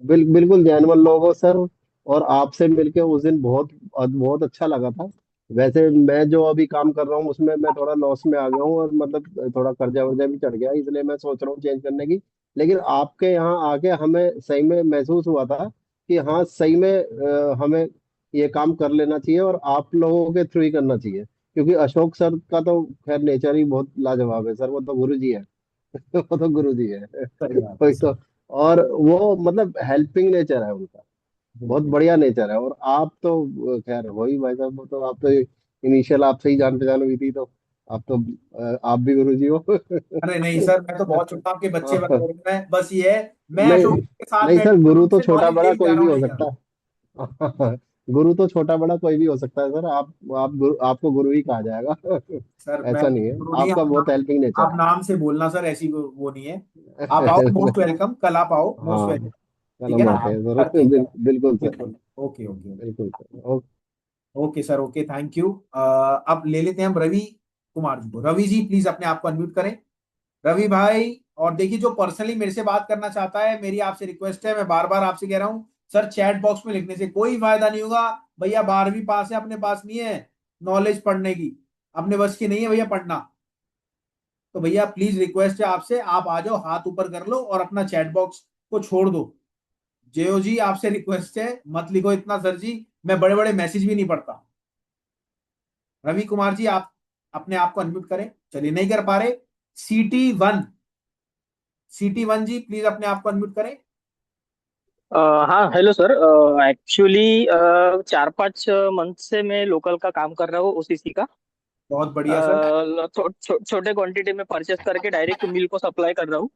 S6: बिल्कुल जैनवन लोग हो सर। और आपसे मिलके उस दिन बहुत बहुत अच्छा लगा था। वैसे मैं जो अभी काम कर रहा हूँ उसमें मैं थोड़ा लॉस में आ गया हूँ, और मतलब थोड़ा कर्जा वर्जा भी चढ़ गया, इसलिए मैं सोच रहा हूँ चेंज करने की। लेकिन आपके यहाँ आके हमें सही में महसूस हुआ था कि हाँ सही में हमें ये काम कर लेना चाहिए, और आप लोगों के थ्रू ही करना चाहिए, क्योंकि अशोक सर का तो खैर नेचर ही बहुत लाजवाब है सर, वो तो गुरु जी है। वो तो गुरु जी है।
S1: सही बात है
S6: वही
S1: सर।
S6: तो। और वो मतलब हेल्पिंग नेचर है उनका, बहुत
S1: बिल्कुल।
S6: बढ़िया नेचर है। और आप तो खैर वही भाई साहब, वो तो आप तो इनिशियल आपसे ही जान पहचान हुई थी, तो आप तो आप भी गुरु जी हो।
S1: अरे नहीं सर, मैं तो बहुत छोटा आपके बच्चे बन
S6: हाँ,
S1: रहे हैं, बस ये है मैं
S6: नहीं
S1: अशोक के साथ
S6: नहीं
S1: बैठ
S6: सर,
S1: कर
S6: गुरु तो
S1: उनसे
S6: छोटा
S1: नॉलेज ले
S6: बड़ा
S1: ही जा
S6: कोई
S1: रहा
S6: भी
S1: हूँ,
S6: हो
S1: नहीं जा
S6: सकता
S1: रहा।
S6: है। गुरु तो छोटा बड़ा कोई भी हो सकता है सर। आप गुरु, आपको गुरु ही कहा जाएगा।
S1: सर मैं
S6: ऐसा नहीं है,
S1: गुरु नहीं,
S6: आपका
S1: आप
S6: बहुत हेल्पिंग नेचर
S1: आप
S6: है।
S1: नाम से बोलना सर, ऐसी वो नहीं है। आप आओ, मोस्ट वेलकम, कल आप आओ, मोस्ट
S6: हाँ,
S1: वेलकम।
S6: कल
S1: ठीक है
S6: हम
S1: ना,
S6: आते
S1: आप
S6: हैं सर।
S1: करते हैं क्या?
S6: बिल्कुल सर।
S1: बिल्कुल। Okay okay.
S6: बिल्कुल sir.
S1: Okay sir, okay, thank you. अब ले लेते हैं हम रवि कुमार जी को। रवि जी प्लीज अपने आप को अनम्यूट करें। रवि भाई, और देखिए जो पर्सनली मेरे से बात करना चाहता है, मेरी आपसे रिक्वेस्ट है, मैं बार बार आपसे कह रहा हूं सर, चैट बॉक्स में लिखने से कोई फायदा नहीं होगा। भैया 12वीं पास है, अपने पास नहीं है नॉलेज पढ़ने की, अपने बस की नहीं है भैया पढ़ना। तो भैया प्लीज रिक्वेस्ट है आपसे, आप आ जाओ, हाथ ऊपर कर लो और अपना चैट बॉक्स को छोड़ दो। जयो जी आपसे रिक्वेस्ट है, मत लिखो इतना सर जी, मैं बड़े बड़े मैसेज भी नहीं पढ़ता। रवि कुमार जी आप अपने आप को अनम्यूट करें। चलिए, नहीं कर पा रहे। CT1, CT1 जी प्लीज अपने आप को अनम्यूट करें।
S7: हाँ हेलो सर। एक्चुअली 4-5 मंथ से मैं लोकल का काम कर रहा हूँ ओसीसी का।
S1: बहुत बढ़िया सर।
S7: छोटे क्वांटिटी में परचेस करके डायरेक्ट मिल को सप्लाई कर रहा हूँ।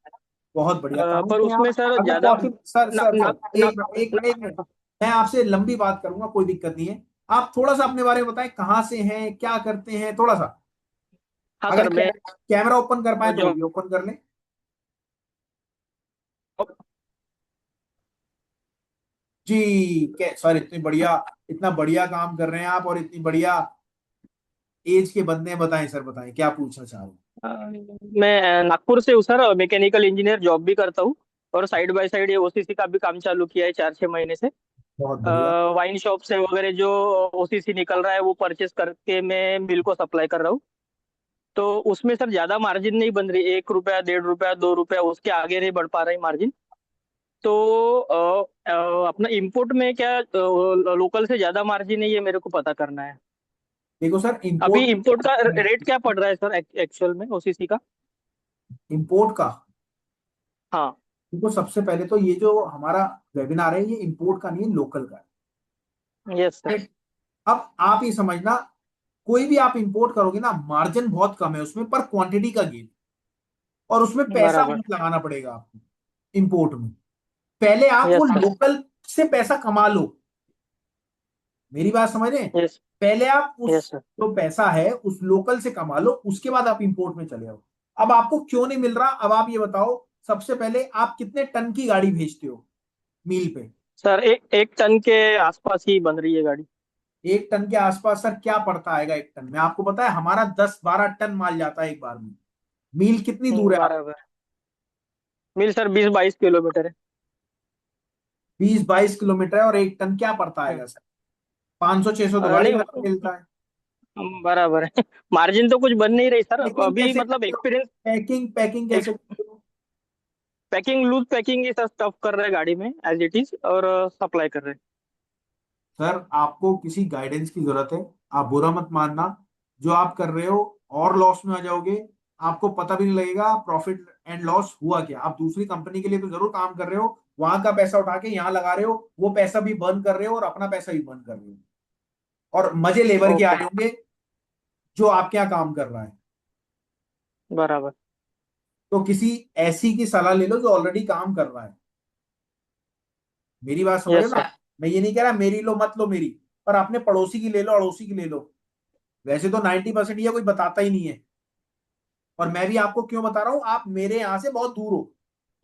S1: बहुत बढ़िया, कहाँ
S7: पर
S1: से हैं
S7: उसमें
S1: आप?
S7: सर
S1: अगर
S7: ज्यादा
S1: पॉसिबल, सर
S7: ना,
S1: सर
S7: ना,
S1: सर
S7: ना,
S1: एक मिनट, मैं आपसे लंबी बात करूंगा, कोई दिक्कत नहीं है। आप थोड़ा सा अपने बारे में बताएं, कहाँ से हैं, क्या करते हैं, थोड़ा सा।
S7: हाँ
S1: अगर
S7: सर मैं
S1: कैमरा ओपन कर पाए तो वो
S7: जो
S1: भी ओपन कर लें। जी, सर इतनी बढ़िया, इतना बढ़िया काम कर रहे हैं आप, और इतनी बढ़िया एज के बंदे हैं। बताएं सर, बताएं क्या पूछना चाह रहे हैं।
S7: अ, मैं नागपुर से हूँ सर, मैकेनिकल इंजीनियर जॉब भी करता हूँ। और साइड बाय साइड ये ओसीसी का भी काम चालू किया है 4-6 महीने से।
S1: बहुत बढ़िया।
S7: वाइन शॉप से वगैरह जो ओसीसी निकल रहा है वो परचेस करके मैं मिल को सप्लाई कर रहा हूँ। तो उसमें सर ज्यादा मार्जिन नहीं बन रही, 1 रुपया 1.5 रुपया 2 रुपया उसके आगे नहीं बढ़ पा रही मार्जिन। तो अपना इंपोर्ट में क्या लोकल से ज्यादा मार्जिन है, ये मेरे को पता करना है।
S1: देखो सर,
S7: अभी
S1: इंपोर्ट,
S7: इंपोर्ट का रेट क्या पड़ रहा है सर एक्चुअल में ओसीसी का?
S1: इंपोर्ट का,
S7: हाँ।
S1: देखो सबसे पहले तो ये जो हमारा वेबिनार है, ये इंपोर्ट का नहीं है, लोकल का
S7: यस सर।
S1: है। अब आप ये समझना, कोई भी आप इंपोर्ट करोगे ना, मार्जिन बहुत कम है उसमें, पर क्वांटिटी का गेन, और उसमें पैसा
S7: बराबर।
S1: बहुत लगाना पड़ेगा आपको इंपोर्ट में। पहले आप वो
S7: यस सर।
S1: लोकल से पैसा कमा लो, मेरी बात समझ रहे हैं?
S7: यस।
S1: पहले आप उस
S7: यस सर।
S1: जो पैसा है उस लोकल से कमा लो, उसके बाद आप इंपोर्ट में चले आओ। अब आपको क्यों नहीं मिल रहा, अब आप ये बताओ। सबसे पहले आप कितने टन की गाड़ी भेजते हो मील पे?
S7: सर एक टन के आसपास ही बन रही है गाड़ी।
S1: 1 टन के आसपास। सर क्या पड़ता आएगा 1 टन में, आपको पता है? हमारा 10-12 टन माल जाता है एक बार में। मील कितनी दूर है?
S7: बराबर। मिल सर 20-22 किलोमीटर है।
S1: 20-22 किलोमीटर है, और 1 टन क्या पड़ता
S7: हम्म।
S1: आएगा सर? 500-600 तो गाड़ी
S7: नहीं
S1: वाला मिलता है।
S7: बराबर है। मार्जिन तो कुछ बन नहीं रही सर,
S1: पैकिंग
S7: अभी
S1: कैसे
S7: मतलब
S1: करते हो?
S7: एक्सपीरियंस।
S1: पैकिंग पैकिंग कैसे करते हो?
S7: पैकिंग लूज पैकिंग ये सब स्टफ कर रहे हैं गाड़ी में एज इट इज, और सप्लाई कर रहे हैं।
S1: सर आपको किसी गाइडेंस की जरूरत है, आप बुरा मत मानना। जो आप कर रहे हो, और लॉस में आ जाओगे, आपको पता भी नहीं लगेगा प्रॉफिट एंड लॉस हुआ क्या। आप दूसरी कंपनी के लिए तो जरूर काम कर रहे हो, वहां का पैसा उठा के यहाँ लगा रहे हो, वो पैसा भी बर्न कर रहे हो और अपना पैसा भी बर्न कर रहे हो, और मजे लेबर के आ
S7: ओके।
S1: रहे होंगे जो आपके यहाँ काम कर रहा है।
S7: बराबर।
S1: तो किसी ऐसी की सलाह ले लो जो ऑलरेडी काम कर रहा है। मेरी बात समझ रहे
S7: यस
S1: हो
S7: सर।
S1: ना? मैं ये नहीं कह रहा मेरी लो मत लो मेरी, पर अपने पड़ोसी की ले लो, अड़ोसी की ले लो। वैसे तो 90% ये कोई बताता ही नहीं है, और मैं भी आपको क्यों बता रहा हूं, आप मेरे यहाँ से बहुत दूर हो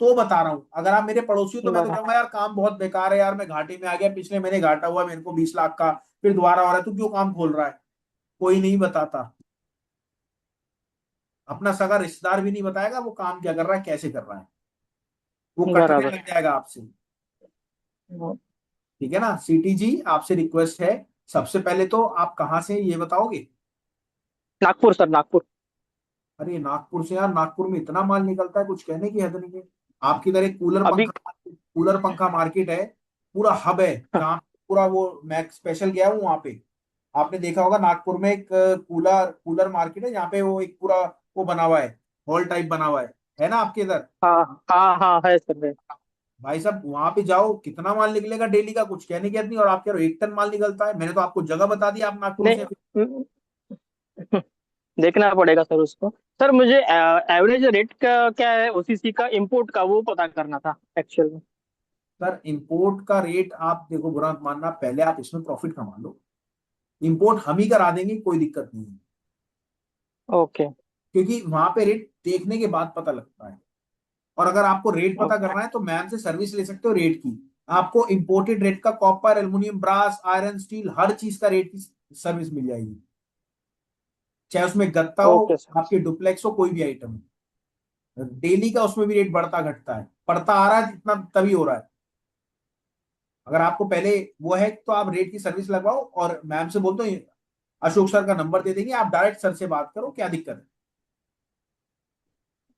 S1: तो बता रहा हूं। अगर आप मेरे पड़ोसी हो तो मैं तो
S7: बराबर।
S1: कहूंगा यार काम बहुत बेकार है यार, मैं घाटे में आ गया, पिछले महीने घाटा हुआ मेरे को 20 लाख का, फिर दोबारा हो रहा है, तू क्यों काम खोल रहा है? कोई नहीं बताता। अपना सगा रिश्तेदार भी नहीं बताएगा वो काम क्या कर रहा है, कैसे कर रहा है, वो कटने
S7: बराबर।
S1: लग जाएगा आपसे। ठीक है ना। सीटी जी आपसे रिक्वेस्ट है, सबसे पहले तो आप कहाँ से ये बताओगे?
S7: नागपुर सर, नागपुर।
S1: अरे नागपुर से यार, नागपुर में इतना माल निकलता है, कुछ कहने की हद नहीं है। आपकी इधर एक
S7: अभी
S1: कूलर पंखा मार्केट है, पूरा हब है जहाँ पूरा वो, मैं स्पेशल गया हूँ वहां पे। आपने देखा होगा नागपुर में एक कूलर कूलर मार्केट है जहाँ पे वो एक पूरा वो बना हुआ है, हॉल टाइप बना हुआ है ना आपके इधर?
S7: हाँ हाँ हाँ है सर, है।
S1: भाई साहब वहां पे जाओ, कितना माल निकलेगा डेली का, कुछ कहने की हद नहीं। और आपके यहाँ 1 टन माल निकलता है। मैंने तो आपको जगह बता दी, आप नागपुर से।
S7: नहीं, देखना पड़ेगा सर उसको। सर मुझे एवरेज रेट का क्या है ओसीसी का, इंपोर्ट का, वो पता करना था एक्चुअल में।
S1: सर इंपोर्ट का रेट आप देखो, बुरा मत मानना, पहले आप इसमें प्रॉफिट कमा लो। इंपोर्ट हम ही करा देंगे, कोई दिक्कत नहीं है,
S7: ओके।
S1: क्योंकि वहां पे रेट देखने के बाद पता लगता है। और अगर आपको रेट पता करना है तो मैम से सर्विस ले सकते हो रेट की। आपको इंपोर्टेड रेट का copper, aluminium, brass, iron, steel, हर चीज का रेट की सर्विस मिल जाएगी, चाहे उसमें गत्ता हो,
S7: ओके सर।
S1: आपके डुप्लेक्स हो, कोई भी आइटम हो। डेली का उसमें भी रेट बढ़ता घटता है, पड़ता आ रहा है जितना तभी हो रहा है। अगर आपको पहले वो है तो आप रेट की सर्विस लगवाओ, और मैम से बोल दो, अशोक सर का नंबर दे देंगे, आप डायरेक्ट सर से बात करो, क्या दिक्कत है।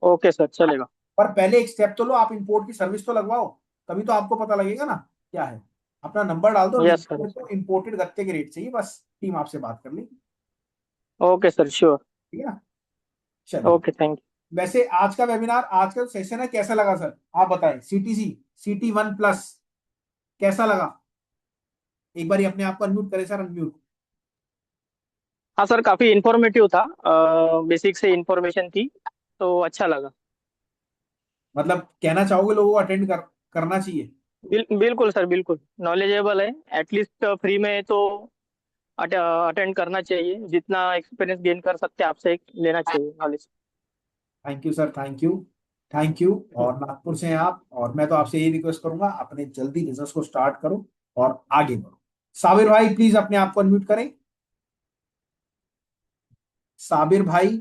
S7: ओके सर, चलेगा।
S1: पर पहले एक स्टेप तो लो, आप इंपोर्ट की सर्विस तो लगवाओ, तभी तो आपको पता लगेगा ना क्या है। अपना नंबर डाल दो, लिख
S7: यस सर।
S1: दो, इंपोर्टेड गत्ते के रेट चाहिए, बस टीम आपसे बात कर ली।
S7: Okay sir, sure.
S1: ठीक है ना। चलिए,
S7: ओके, थैंक
S1: वैसे आज का वेबिनार, आज का सेशन है, कैसा लगा सर आप बताएं? सीटीसी CT1+ कैसा लगा? एक बार अपने आप को अनम्यूट करें सर, अनम्यूट।
S7: हाँ सर, काफी इंफॉर्मेटिव था। बेसिक से इंफॉर्मेशन थी, तो अच्छा लगा।
S1: मतलब कहना चाहोगे लोगों को अटेंड करना चाहिए?
S7: बिल्कुल सर, बिल्कुल नॉलेजेबल है। एटलीस्ट फ्री में तो अटेंड करना चाहिए। जितना एक्सपीरियंस गेन कर सकते हैं आपसे, लेना चाहिए knowledge.
S1: Thank you sir, thank you, thank you. और नागपुर से हैं आप, और मैं तो आपसे यही रिक्वेस्ट करूंगा, अपने जल्दी बिजनेस को स्टार्ट करो और आगे बढ़ो। साबिर भाई प्लीज अपने आप को अनम्यूट करें। साबिर भाई,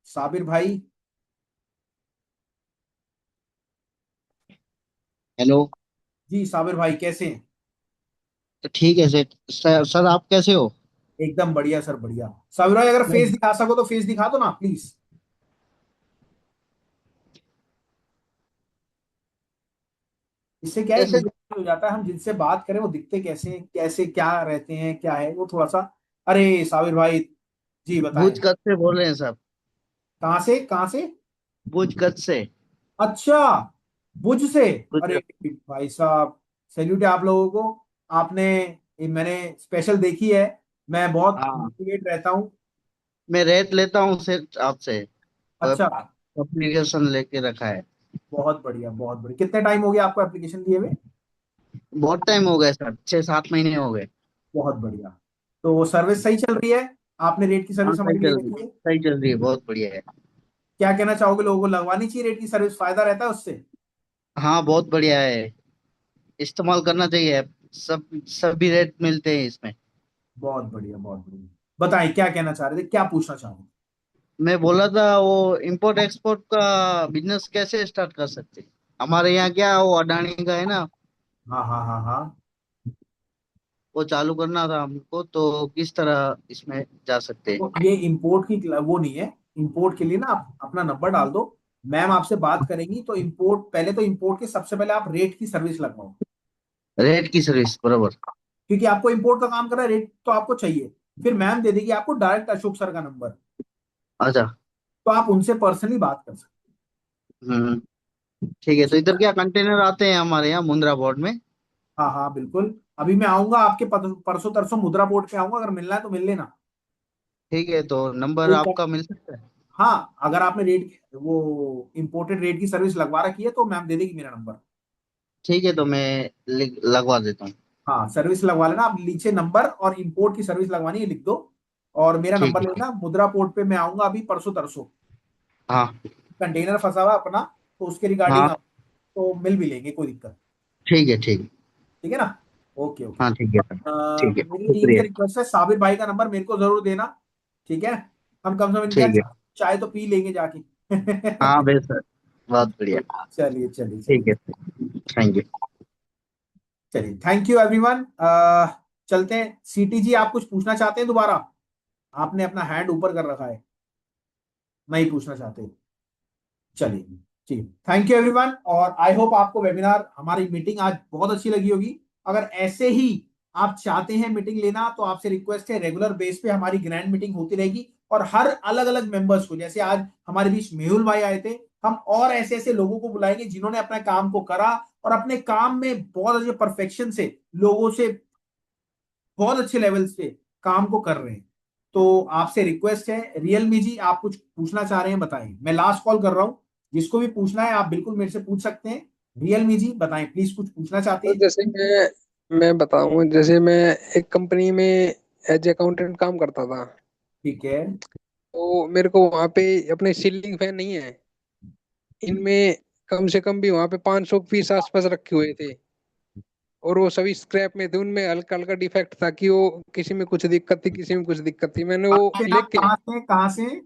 S1: साबिर भाई।
S8: हेलो।
S1: जी साबिर भाई कैसे हैं?
S8: तो ठीक है सर आप कैसे हो?
S1: एकदम बढ़िया सर, बढ़िया। साबिर भाई अगर फेस दिखा सको तो फेस दिखा दो ना प्लीज। इससे क्या है,
S8: कैसे?
S1: विजिबल हो जाता है, हम जिनसे बात करें वो दिखते कैसे हैं, कैसे क्या रहते हैं, क्या है वो थोड़ा सा। अरे साबिर भाई जी बताएं।
S8: भूज कच्छ से बोल रहे हैं सर।
S1: कहाँ से, कहाँ से?
S8: भूज कच्छ से।
S1: अच्छा, भुज से। अरे
S8: गुजरात।
S1: भाई साहब, सैल्यूट है आप लोगों को। आपने, मैंने स्पेशल देखी है, मैं बहुत
S8: हाँ,
S1: मोटिवेट रहता हूँ।
S8: मैं रेट लेता हूँ सिर्फ आपसे।
S1: अच्छा,
S8: एप्लीकेशन लेके रखा है।
S1: बहुत बढ़िया, बहुत बढ़िया। कितने टाइम हो गया आपको एप्लीकेशन दिए हुए?
S8: बहुत टाइम हो गए सर, 6-7 महीने हो गए।
S1: बहुत बढ़िया। तो सर्विस सही चल रही है? आपने रेट की
S8: हाँ,
S1: सर्विस
S8: सही
S1: हमारी ले
S8: चल रही है,
S1: रखी है?
S8: सही चल रही है, बहुत बढ़िया है।
S1: क्या कहना चाहोगे, लोगों को लगवानी चाहिए रेट की सर्विस, फायदा रहता है उससे?
S8: हाँ, बहुत बढ़िया है। इस्तेमाल करना चाहिए। सब सभी रेट मिलते हैं इसमें।
S1: बहुत बढ़िया, बहुत बढ़िया। बताएं क्या कहना चाह रहे थे, क्या पूछना चाह रहे थे?
S8: मैं बोला था वो इम्पोर्ट एक्सपोर्ट का बिजनेस कैसे स्टार्ट कर सकते हैं? हमारे यहाँ क्या वो अडानी का है ना,
S1: हाँ हाँ हाँ हाँ।
S8: वो चालू करना था हमको, तो किस तरह इसमें जा सकते हैं?
S1: तो ये इंपोर्ट की वो नहीं है। इंपोर्ट के लिए ना आप अपना नंबर डाल दो, मैम आपसे बात करेंगी। तो इंपोर्ट, पहले तो इंपोर्ट के सबसे पहले आप रेट की सर्विस लगवाओ,
S8: रेट की सर्विस बराबर।
S1: क्योंकि आपको इंपोर्ट का काम करना है, रेट तो आपको चाहिए। फिर मैम दे देगी आपको डायरेक्ट अशोक सर का नंबर,
S8: अच्छा।
S1: तो आप उनसे पर्सनली बात कर सकते
S8: हम्म। ठीक है, तो इधर क्या कंटेनर आते हैं हमारे यहाँ मुंद्रा पोर्ट में?
S1: हैं। हाँ हाँ बिल्कुल। अभी मैं आऊंगा आपके परसों तरसों मुद्रा पोर्ट पे आऊंगा, अगर मिलना है तो मिल लेना।
S8: ठीक है, तो नंबर
S1: एक,
S8: आपका मिल सकता है?
S1: हाँ अगर आपने रेट वो इंपोर्टेड रेट की सर्विस लगवा रखी है तो मैम दे देगी मेरा नंबर।
S8: ठीक है, तो मैं लगवा देता हूँ।
S1: हाँ सर्विस लगवा लेना, आप नीचे नंबर और इंपोर्ट की सर्विस लगवानी है लिख दो, और मेरा
S8: ठीक
S1: नंबर
S8: है, ठीक।
S1: लेना। मुद्रा पोर्ट पे मैं आऊंगा अभी परसों तरसों,
S8: हाँ
S1: कंटेनर फंसा हुआ अपना, तो उसके रिगार्डिंग
S8: हाँ।
S1: आप, तो मिल भी लेंगे, कोई दिक्कत नहीं।
S8: ठीक है, ठीक।
S1: ठीक है ना। Okay okay.
S8: हाँ ठीक है सर। ठीक है,
S1: मेरी टीम से
S8: शुक्रिया।
S1: रिक्वेस्ट है, साबिर भाई का नंबर मेरे को जरूर देना। ठीक है। हम कम से कम क्या,
S8: ठीक है।
S1: चाय तो पी लेंगे जाके।
S8: हाँ बेस सर, बहुत बढ़िया।
S1: चलिए चलिए
S8: ठीक
S1: चलिए।
S8: है, थैंक यू।
S1: चलिए थैंक यू एवरीवन। चलते हैं। सीटी जी आप कुछ पूछना चाहते हैं दोबारा? आपने अपना हैंड ऊपर कर रखा है, नहीं पूछना चाहते? चलिए ठीक है। थैंक यू एवरीवन, और आई होप आपको वेबिनार, हमारी मीटिंग आज बहुत अच्छी लगी होगी। अगर ऐसे ही आप चाहते हैं मीटिंग लेना, तो आपसे रिक्वेस्ट है, रेगुलर बेस पे हमारी ग्रैंड मीटिंग होती रहेगी, और हर अलग अलग मेंबर्स को, जैसे आज हमारे बीच मेहुल भाई आए थे, हम और ऐसे ऐसे लोगों को बुलाएंगे जिन्होंने अपने काम को करा और अपने काम में बहुत अच्छे परफेक्शन से लोगों से बहुत अच्छे लेवल्स पे काम को कर रहे हैं। तो आपसे रिक्वेस्ट है, रियलमी जी आप कुछ पूछना चाह रहे हैं, बताएं। मैं लास्ट कॉल कर रहा हूं, जिसको भी पूछना है आप बिल्कुल मेरे से पूछ सकते हैं। रियलमी जी बताएं प्लीज, कुछ पूछना चाहते
S4: तो
S1: हैं?
S4: जैसे मैं बताऊं, जैसे मैं एक कंपनी में एज अकाउंटेंट काम करता था।
S1: ठीक है।
S4: तो मेरे को वहां पे अपने सीलिंग फैन नहीं है, इनमें कम से कम भी वहां पे 500 पीस आसपास रखे हुए थे, और वो सभी स्क्रैप में थे। उनमें हल्का हल्का डिफेक्ट था कि वो किसी में कुछ दिक्कत थी, किसी में कुछ दिक्कत थी। मैंने वो
S1: आपके नाम
S4: लेके,
S1: कहाँ से, कहाँ से?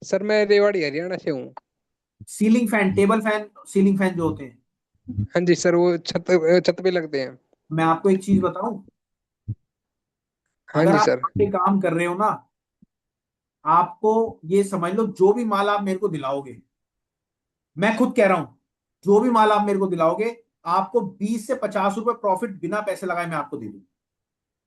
S4: सर मैं रेवाड़ी हरियाणा से हूँ।
S1: Ceiling fan, table fan, ceiling fan जो होते हैं।
S4: हाँ जी सर, वो छत छत पे लगते हैं।
S1: मैं आपको एक चीज बताऊं,
S4: हाँ
S1: अगर
S4: जी
S1: आप
S4: सर।
S1: यहाँ पे काम कर रहे हो ना, आपको ये समझ लो, जो भी माल आप मेरे को दिलाओगे, मैं खुद कह रहा हूं, जो भी माल आप मेरे को दिलाओगे, आपको 20 से 50 रुपए प्रॉफिट बिना पैसे लगाए मैं आपको दे दूंगा।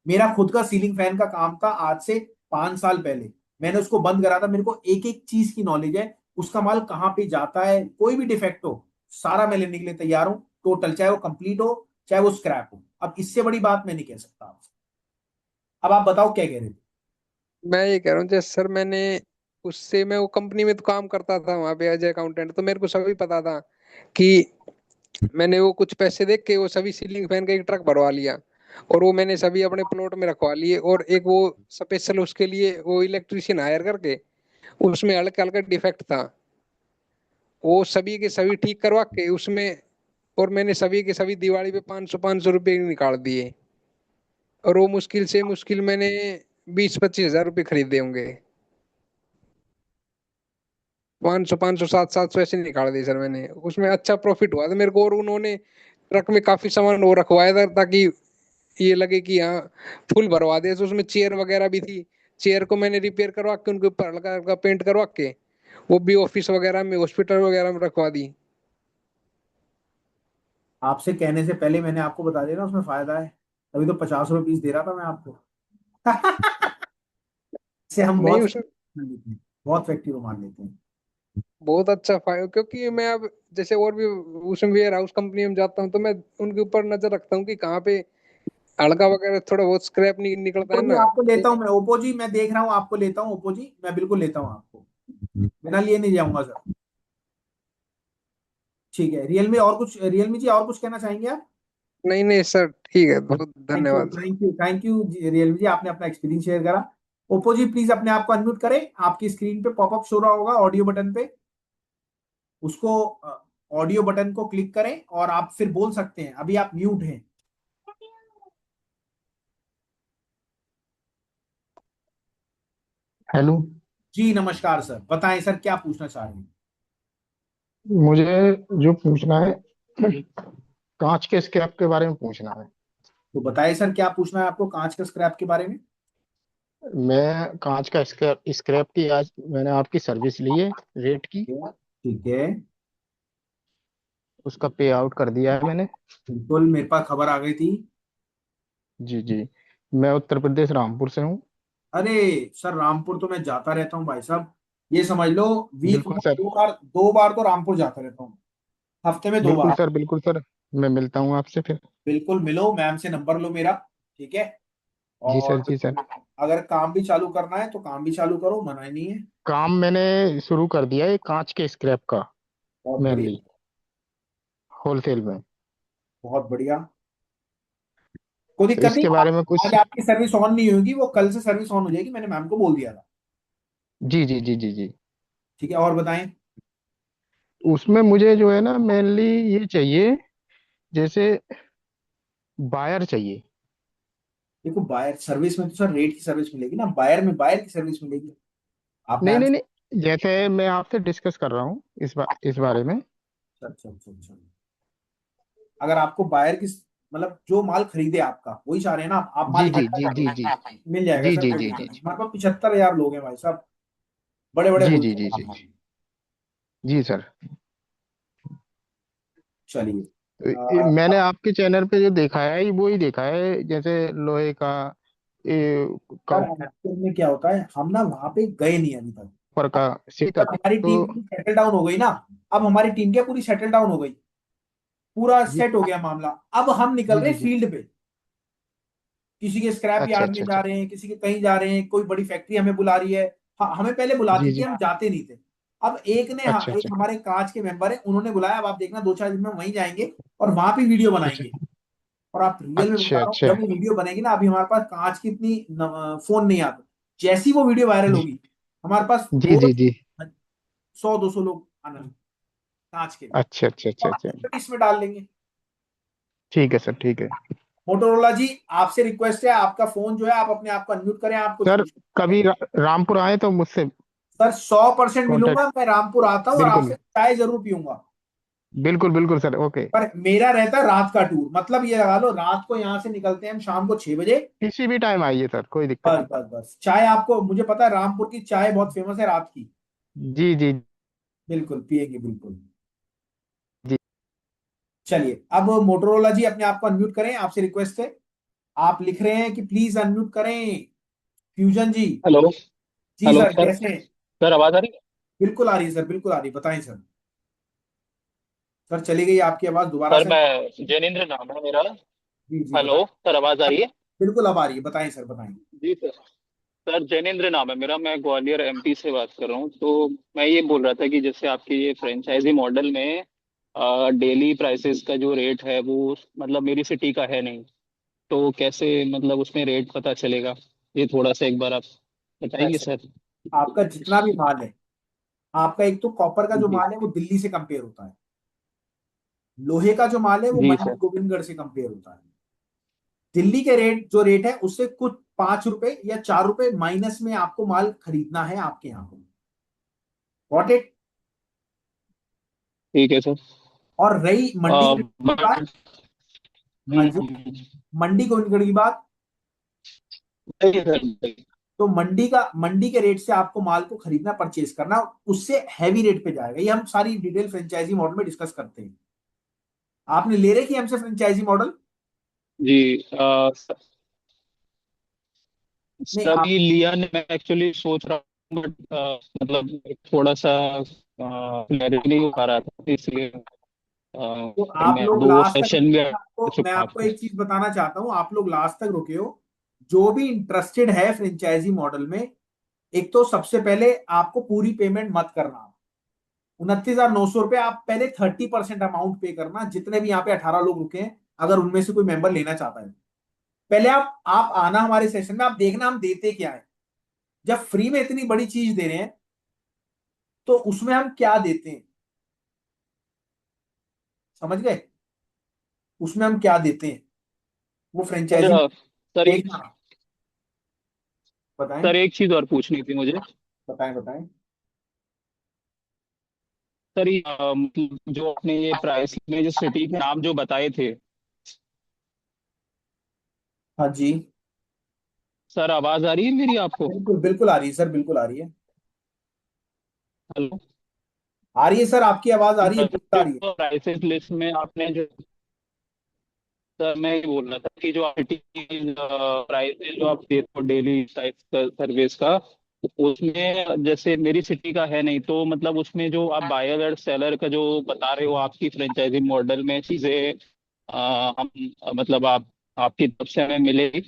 S1: मेरा खुद का सीलिंग फैन का काम था, आज से 5 साल पहले मैंने उसको बंद करा था। मेरे को एक एक चीज की नॉलेज है, उसका माल कहाँ पे जाता है, कोई भी डिफेक्ट हो सारा मैं लेने के लिए तैयार हूं, टोटल, चाहे वो कंप्लीट हो चाहे वो स्क्रैप हो। अब इससे बड़ी बात मैं नहीं कह सकता आपसे। अब आप बताओ क्या कह रहे थे?
S4: मैं ये कह रहा हूँ, जैसे सर मैंने उससे, मैं वो कंपनी में तो काम करता था वहां पे एज अकाउंटेंट, तो मेरे को सभी पता था कि मैंने वो कुछ पैसे देख के वो सभी सीलिंग फैन का एक ट्रक भरवा लिया, और वो मैंने सभी अपने प्लॉट में रखवा लिए। और एक वो स्पेशल उसके लिए वो इलेक्ट्रिशियन हायर करके, उसमें हल्का हल्का डिफेक्ट था, वो सभी के सभी ठीक करवा के उसमें, और मैंने सभी के सभी दिवाली पे 500 निकाल दिए। और वो मुश्किल से मुश्किल मैंने 20-25 हजार रुपये खरीदे होंगे। 500 700 ऐसे निकाल दिए सर मैंने, उसमें अच्छा प्रॉफिट हुआ था मेरे को। और उन्होंने ट्रक में काफी सामान वो रखवाया था, ताकि ये लगे कि हाँ फुल भरवा दिया। तो उसमें चेयर वगैरह भी थी, चेयर को मैंने रिपेयर करवा के उनके ऊपर हल्का हल्का पेंट करवा के वो भी ऑफिस वगैरह में, हॉस्पिटल वगैरह में रखवा दी।
S1: आपसे कहने से पहले मैंने आपको बता दिया ना, उसमें फायदा है। अभी तो 50 रुपए पीस दे रहा था मैं आपको। इससे हम
S4: नहीं
S1: बहुत
S4: उसमें
S1: लेते हैं, बहुत फैक्ट्री को मान लेते हैं।
S4: बहुत अच्छा फायदा, क्योंकि मैं अब जैसे और भी उसमें वेयर हाउस कंपनी में जाता हूँ, तो मैं उनके ऊपर नजर रखता हूँ कि कहाँ पे हल्का वगैरह थोड़ा बहुत स्क्रैप निकलता है
S1: ओप्पो जी
S4: ना।
S1: आपको लेता
S4: तो
S1: हूँ मैं, ओप्पो जी मैं देख रहा हूँ आपको लेता हूँ, ओप्पो जी मैं बिल्कुल लेता हूँ आपको, बिना लिए नहीं जाऊंगा सर। ठीक है रियलमी, और कुछ, रियलमी जी और कुछ कहना चाहेंगे आप?
S4: नहीं नहीं सर, ठीक है, बहुत
S1: थैंक यू
S4: धन्यवाद।
S1: Thank you thank you Realme G, आपने अपना एक्सपीरियंस शेयर करा। ओप्पो जी प्लीज अपने आप को अनम्यूट करें, आपकी स्क्रीन पे पॉपअप शो रहा होगा ऑडियो बटन पे, उसको ऑडियो बटन को क्लिक करें और आप फिर बोल सकते हैं, अभी आप म्यूट हैं।
S9: हेलो।
S1: जी नमस्कार सर, बताएं सर क्या पूछना चाह रहे हैं?
S9: मुझे जो पूछना है, कांच के स्क्रैप के बारे में पूछना है।
S1: तो बताएं सर क्या पूछना है आपको कांच के स्क्रैप के बारे में?
S9: मैं कांच का स्क्रैप स्क्रैप की आज मैंने आपकी सर्विस ली है, रेट की।
S1: ठीक है।
S9: उसका पे आउट कर दिया है मैंने।
S1: बिल्कुल मेरे पास खबर आ गई थी।
S9: जी जी। मैं उत्तर प्रदेश रामपुर से हूँ।
S1: अरे सर रामपुर तो मैं जाता रहता हूँ भाई साहब, ये समझ लो वीक में
S9: बिल्कुल सर।
S1: 2 बार, 2 बार तो रामपुर जाता रहता हूँ, हफ्ते में दो
S9: बिल्कुल
S1: बार
S9: सर, बिल्कुल सर। मैं मिलता हूँ आपसे फिर।
S1: बिल्कुल मिलो, मैम से नंबर लो मेरा, ठीक है?
S9: जी सर,
S1: और
S9: जी सर।
S1: अगर काम भी चालू करना है तो काम भी चालू करो, मना ही नहीं है।
S9: काम मैंने शुरू कर दिया है कांच के स्क्रैप का,
S1: बहुत बढ़िया,
S9: मेनली होलसेल में।
S1: बहुत बढ़िया। कोई
S9: तो
S1: दिक्कत नहीं,
S9: इसके बारे में
S1: आज
S9: कुछ।
S1: आपकी सर्विस ऑन नहीं होगी, वो कल से सर्विस ऑन हो जाएगी, मैंने मैम को बोल दिया था।
S9: जी जी जी जी जी।
S1: ठीक है और बताएं।
S9: उसमें मुझे जो है ना, मेनली ये चाहिए, जैसे बायर चाहिए।
S1: देखो बायर सर्विस में तो सर रेट की सर्विस मिलेगी ना, बायर में बायर की सर्विस मिलेगी। आप
S9: नहीं
S1: मैम
S9: नहीं
S1: से।
S9: नहीं, जैसे मैं आपसे डिस्कस कर रहा हूँ इस बारे में।
S1: अच्छा अच्छा अच्छा। अगर आपको बायर की मतलब जो माल खरीदे आपका वही चाह रहे हैं ना आप माल
S9: जी जी
S1: इकट्ठा
S9: जी
S1: कर
S9: जी
S1: रहे
S9: जी
S1: हैं, मिल जाएगा
S9: जी
S1: सर,
S9: जी
S1: कोई
S9: जी
S1: दिक्कत
S9: जी
S1: नहीं। हमारे पास 75,000 लोग हैं भाई साहब, बड़े बड़े
S9: जी जी जी
S1: होलसेल।
S9: जी जी सर।
S1: चलिए।
S9: मैंने आपके चैनल पे जो देखा है वो ही देखा है, जैसे लोहे का, ये
S1: सर
S9: कॉपर
S1: एक्चुअल में क्या होता है, हम ना वहां पे गए नहीं अभी तक।
S9: का
S1: जब
S9: शिकत
S1: हमारी
S9: तो।
S1: टीम पूरी सेटल डाउन हो गई ना, अब हमारी टीम क्या पूरी सेटल डाउन हो गई, पूरा
S9: जी
S1: सेट हो गया मामला। अब हम निकल
S9: जी
S1: रहे
S9: जी
S1: हैं
S9: जी।
S1: फील्ड पे, किसी के स्क्रैप
S9: अच्छा
S1: यार्ड
S9: अच्छा
S1: में जा
S9: अच्छा।
S1: रहे हैं, किसी के कहीं जा रहे हैं, कोई बड़ी फैक्ट्री हमें बुला रही है। हमें पहले बुलाती
S9: जी
S1: थी,
S9: जी।
S1: हम जाते नहीं थे। अब एक ने, हाँ,
S9: अच्छा
S1: एक
S9: अच्छा
S1: हमारे कांच के मेंबर है, उन्होंने बुलाया। अब आप देखना 2-4 दिन में वहीं जाएंगे और वहां पे वीडियो
S9: अच्छा
S1: बनाएंगे। और आप रियल में
S9: अच्छा
S1: बता रहा हूँ,
S9: अच्छा।
S1: जब वो वीडियो बनेगी ना, अभी हमारे पास कांच की इतनी फोन नहीं आते, जैसी वो वीडियो वायरल
S9: जी
S1: होगी हमारे पास
S9: जी जी
S1: रोज
S9: जी।
S1: 100-200 लोग आना कांच के,
S9: अच्छा अच्छा अच्छा
S1: और
S9: अच्छा।
S1: इसमें डाल लेंगे।
S9: ठीक है सर, ठीक है।
S1: मोटोरोला जी, आपसे रिक्वेस्ट है, आपका फोन जो है आप अपने आप को अनम्यूट करें, आप कुछ
S9: सर
S1: पूछ।
S9: कभी रामपुर आए तो मुझसे
S1: सर 100% मिलूंगा,
S9: कांटेक्ट।
S1: मैं रामपुर आता हूँ और
S9: बिल्कुल
S1: आपसे चाय जरूर पीऊंगा।
S9: बिल्कुल बिल्कुल सर, ओके।
S1: पर मेरा रहता है रात का टूर, मतलब ये लगा लो रात को यहाँ से निकलते हैं हम शाम को 6 बजे।
S9: किसी भी टाइम आइए सर, कोई दिक्कत
S1: बस
S9: नहीं।
S1: बस बस, चाय आपको, मुझे पता है रामपुर की चाय बहुत फेमस है रात की।
S9: जी जी
S1: बिल्कुल पिएंगे बिल्कुल।
S9: जी।
S1: चलिए, अब मोटोरोला जी अपने आप को अनम्यूट करें, आपसे रिक्वेस्ट है। आप लिख रहे हैं कि प्लीज अनम्यूट करें, फ्यूजन जी।
S10: हेलो।
S1: जी
S10: हेलो
S1: सर,
S10: सर।
S1: कैसे हैं?
S10: सर आवाज आ रही है?
S1: बिल्कुल आ रही है सर, बिल्कुल आ रही है, बताएं सर। सर चली गई आपकी आवाज, दोबारा
S10: सर
S1: से।
S10: मैं जैनेन्द्र नाम है मेरा।
S1: जी जी बताएं।
S10: हेलो सर, आवाज आ रही है?
S1: बिल्कुल अब आ रही है, बताएं सर, बताएं।
S10: जी सर। सर जैनेन्द्र नाम है मेरा, मैं ग्वालियर एमपी से बात कर रहा हूँ। तो मैं ये बोल रहा था कि जैसे आपके ये फ्रेंचाइजी मॉडल में डेली प्राइसेस का जो रेट है वो मतलब मेरी सिटी का है नहीं, तो कैसे मतलब उसमें रेट पता चलेगा? ये थोड़ा सा एक बार आप बताएंगे
S1: वैसे
S10: सर?
S1: आपका जितना भी माल है, आपका एक तो कॉपर का जो
S10: जी
S1: माल है वो दिल्ली से कंपेयर होता है, लोहे का जो माल है वो
S10: जी
S1: मंडी
S10: सर।
S1: गोविंदगढ़ से कंपेयर होता है। दिल्ली के रेट जो रेट है उससे कुछ 5 रुपए या 4 रुपए माइनस में आपको माल खरीदना है आपके यहाँ पे। What it.
S10: ठीक है सर।
S1: और रही मंडी गोविंदगढ़ की बात।
S10: बट
S1: हाँ जी, मंडी गोविंदगढ़ की बात।
S10: नहीं सर।
S1: तो मंडी के रेट से आपको माल को खरीदना, परचेज करना, उससे हैवी रेट पे जाएगा। ये हम सारी डिटेल फ्रेंचाइजी मॉडल में डिस्कस करते हैं। आपने ले रखी है हमसे फ्रेंचाइजी मॉडल?
S10: जी
S1: नहीं
S10: सर,
S1: आप,
S10: अभी लिया नहीं, मैं एक्चुअली सोच रहा हूँ बट मतलब थोड़ा सा क्लैरिटी नहीं हो पा रहा था, इसलिए
S1: तो आप
S10: मैं
S1: लोग
S10: दो
S1: लास्ट तक,
S10: सेशन भी आ
S1: मैं
S10: चुका हूँ
S1: आपको
S10: आपके।
S1: एक चीज बताना चाहता हूं, आप लोग लास्ट तक रुके हो। जो भी इंटरेस्टेड है फ्रेंचाइजी मॉडल में, एक तो सबसे पहले आपको पूरी पेमेंट मत करना। 29,900 रुपये आप पहले 30% अमाउंट पे करना, जितने भी यहाँ पे 18 लोग रुके हैं, अगर उनमें से कोई मेंबर लेना चाहता है। पहले आप आना हमारे सेशन में, आप देखना हम देते क्या है। जब फ्री में इतनी बड़ी चीज दे रहे हैं तो उसमें हम क्या देते हैं, समझ गए? उसमें हम क्या देते हैं वो
S10: सर
S1: फ्रेंचाइजी
S10: सर एक
S1: देखना। बताएं
S10: सर एक चीज और पूछनी थी मुझे।
S1: बताएं बताएं।
S10: सर ये मतलब जो आपने ये प्राइस में जो सिटी के नाम जो बताए थे,
S1: हाँ जी,
S10: सर आवाज आ रही है मेरी आपको?
S1: बिल्कुल बिल्कुल आ रही है सर, बिल्कुल आ रही है।
S10: हेलो।
S1: आ रही है सर, आपकी आवाज आ रही है, बिल्कुल आ रही है।
S10: जो प्राइसेस लिस्ट में आपने जो, सर मैं ये बोल रहा था कि जो सिटी प्राइसेस जो आप देते हो डेली सर्विस का, उसमें जैसे मेरी सिटी का है नहीं, तो मतलब उसमें जो आप बायर और सेलर का जो बता रहे हो आपकी फ्रेंचाइजी मॉडल में चीजें हम मतलब आपकी तरफ से हमें मिलेगी,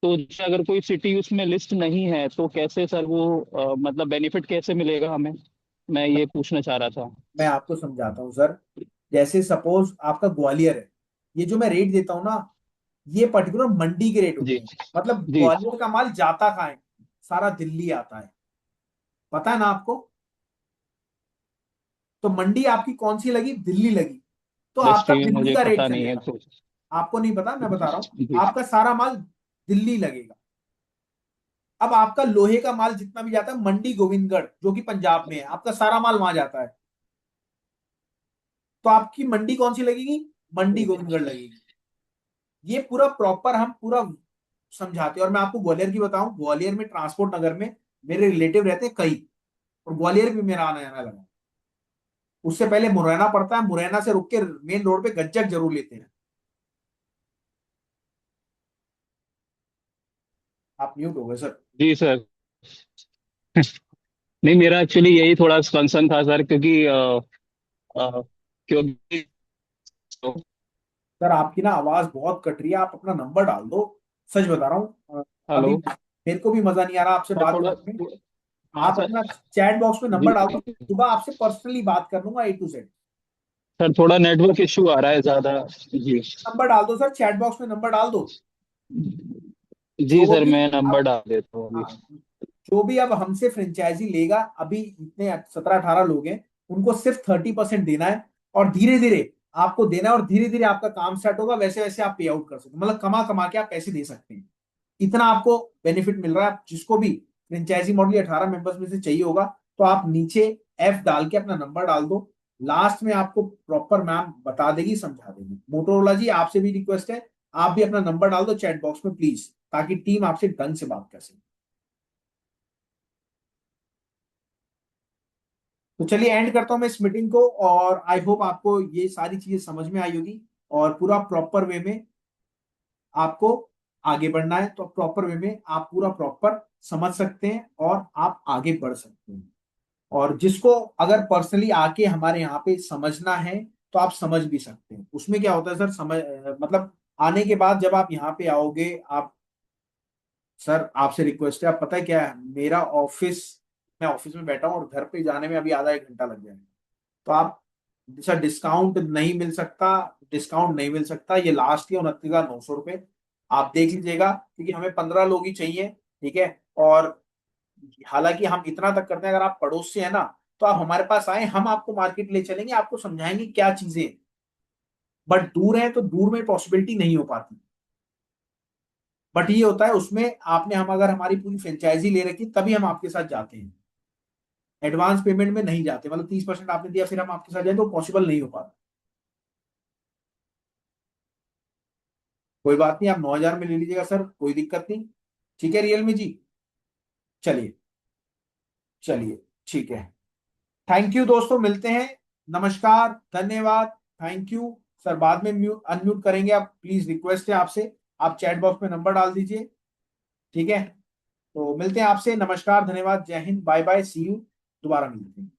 S10: तो जैसे अगर कोई सिटी उसमें लिस्ट नहीं है तो कैसे सर वो मतलब बेनिफिट कैसे मिलेगा हमें? मैं ये पूछना चाह रहा था।
S1: मैं आपको समझाता हूँ सर। जैसे सपोज आपका ग्वालियर है, ये जो मैं रेट देता हूँ ना, ये पर्टिकुलर मंडी के रेट
S10: जी
S1: होते हैं। मतलब
S10: जी
S1: ग्वालियर का माल जाता कहाँ है, सारा दिल्ली आता है, पता है ना आपको? तो मंडी आपकी कौन सी लगी, दिल्ली लगी, तो आपका
S10: इंडस्ट्री में
S1: दिल्ली
S10: मुझे
S1: का रेट
S10: पता नहीं है
S1: चलेगा।
S10: तो।
S1: आपको नहीं पता, मैं बता रहा हूँ,
S10: जी
S1: आपका सारा माल दिल्ली लगेगा। अब आपका लोहे का माल जितना भी जाता है मंडी गोविंदगढ़ जो कि पंजाब में है, आपका सारा माल वहां जाता है, तो आपकी मंडी कौन सी लगेगी? मंडी गोविंदगढ़ लगेगी। ये पूरा प्रॉपर हम पूरा समझाते हैं। और मैं आपको ग्वालियर की बताऊं, ग्वालियर में ट्रांसपोर्ट नगर में मेरे रिलेटिव रहते हैं कई, और ग्वालियर भी मेरा आना जाना लगा। उससे पहले मुरैना पड़ता है, मुरैना से रुक के मेन रोड पे गज्जक जरूर लेते हैं। आप म्यूट हो गए सर।
S10: जी सर। नहीं, मेरा एक्चुअली यही थोड़ा कंसर्न था सर, क्योंकि क्योंकि
S1: सर आपकी ना आवाज बहुत कट रही है, आप अपना नंबर डाल दो। सच बता रहा हूँ, अभी
S10: हेलो
S1: मेरे को भी मजा नहीं आ रहा आपसे
S10: सर,
S1: बात
S10: थोड़ा।
S1: करने में।
S10: हाँ
S1: आप
S10: सर।
S1: अपना चैट बॉक्स में नंबर
S10: जी
S1: डाल दो, सुबह आपसे पर्सनली बात कर लूंगा A to Z।
S10: सर, थोड़ा नेटवर्क इशू आ रहा है ज्यादा। जी।
S1: नंबर डाल दो सर, चैट बॉक्स में नंबर डाल दो।
S10: जी
S1: जो
S10: सर,
S1: भी
S10: मैं नंबर
S1: अब,
S10: डाल देता हूँ अभी।
S1: हाँ, जो भी अब हमसे फ्रेंचाइजी लेगा, अभी इतने 17-18 लोग हैं, उनको सिर्फ 30% देना है, और धीरे धीरे आपको देना है, और धीरे धीरे आपका काम स्टार्ट होगा, वैसे वैसे आप पे आउट कर सकते हैं, मतलब कमा कमा के आप पैसे दे सकते हैं। इतना आपको बेनिफिट मिल रहा है। जिसको भी फ्रेंचाइजी मॉडल 18 मेंबर्स में से चाहिए होगा, तो आप नीचे F डाल के अपना नंबर डाल दो। लास्ट में आपको प्रॉपर मैम बता देगी, समझा देगी। मोटोरोला जी आपसे भी रिक्वेस्ट है, आप भी अपना नंबर डाल दो चैट बॉक्स में प्लीज, ताकि टीम आपसे ढंग से बात कर सके। तो चलिए एंड करता हूं मैं इस मीटिंग को, और आई होप आपको ये सारी चीजें समझ में आई होगी, और पूरा प्रॉपर वे में आपको आगे बढ़ना है, तो प्रॉपर वे में आप पूरा प्रॉपर समझ सकते हैं और आप आगे बढ़ सकते हैं। और जिसको अगर पर्सनली आके हमारे यहाँ पे समझना है, तो आप समझ भी सकते हैं। उसमें क्या होता है सर, समझ मतलब आने के बाद जब आप यहाँ पे आओगे, आप, सर आपसे रिक्वेस्ट है, आप पता है क्या है, मेरा ऑफिस, मैं ऑफिस में बैठा हूँ और घर पे जाने में अभी आधा 1 घंटा लग जाएगा। तो आप, सर डिस्काउंट नहीं मिल सकता, डिस्काउंट नहीं मिल सकता, ये लास्ट ही 29,900 रुपये। आप देख लीजिएगा, क्योंकि हमें 15 लोग ही चाहिए, ठीक है। और हालांकि हम इतना तक करते हैं, अगर आप पड़ोस से है ना, तो आप हमारे पास आए, हम आपको मार्केट ले चलेंगे, आपको समझाएंगे क्या चीजें। बट दूर है तो दूर में पॉसिबिलिटी नहीं हो पाती। बट ये होता है उसमें, आपने, हम अगर हमारी पूरी फ्रेंचाइजी ले रखी तभी हम आपके साथ जाते हैं, एडवांस पेमेंट में नहीं जाते। मतलब 30% आपने दिया फिर हम आपके साथ जाए, तो पॉसिबल नहीं हो पाता। कोई बात नहीं, आप 9,000 में ले लीजिएगा सर, कोई दिक्कत नहीं। ठीक है रियलमी जी, चलिए, चलिए, ठीक है। थैंक यू दोस्तों, मिलते हैं। नमस्कार, धन्यवाद, थैंक यू। सर बाद में म्यूट अनम्यूट करेंगे आप, प्लीज रिक्वेस्ट है आपसे, आप चैट बॉक्स में नंबर डाल दीजिए, ठीक है। तो मिलते हैं आपसे, नमस्कार, धन्यवाद, जय हिंद, बाय बाय, सी यू, दोबारा मिलते हैं।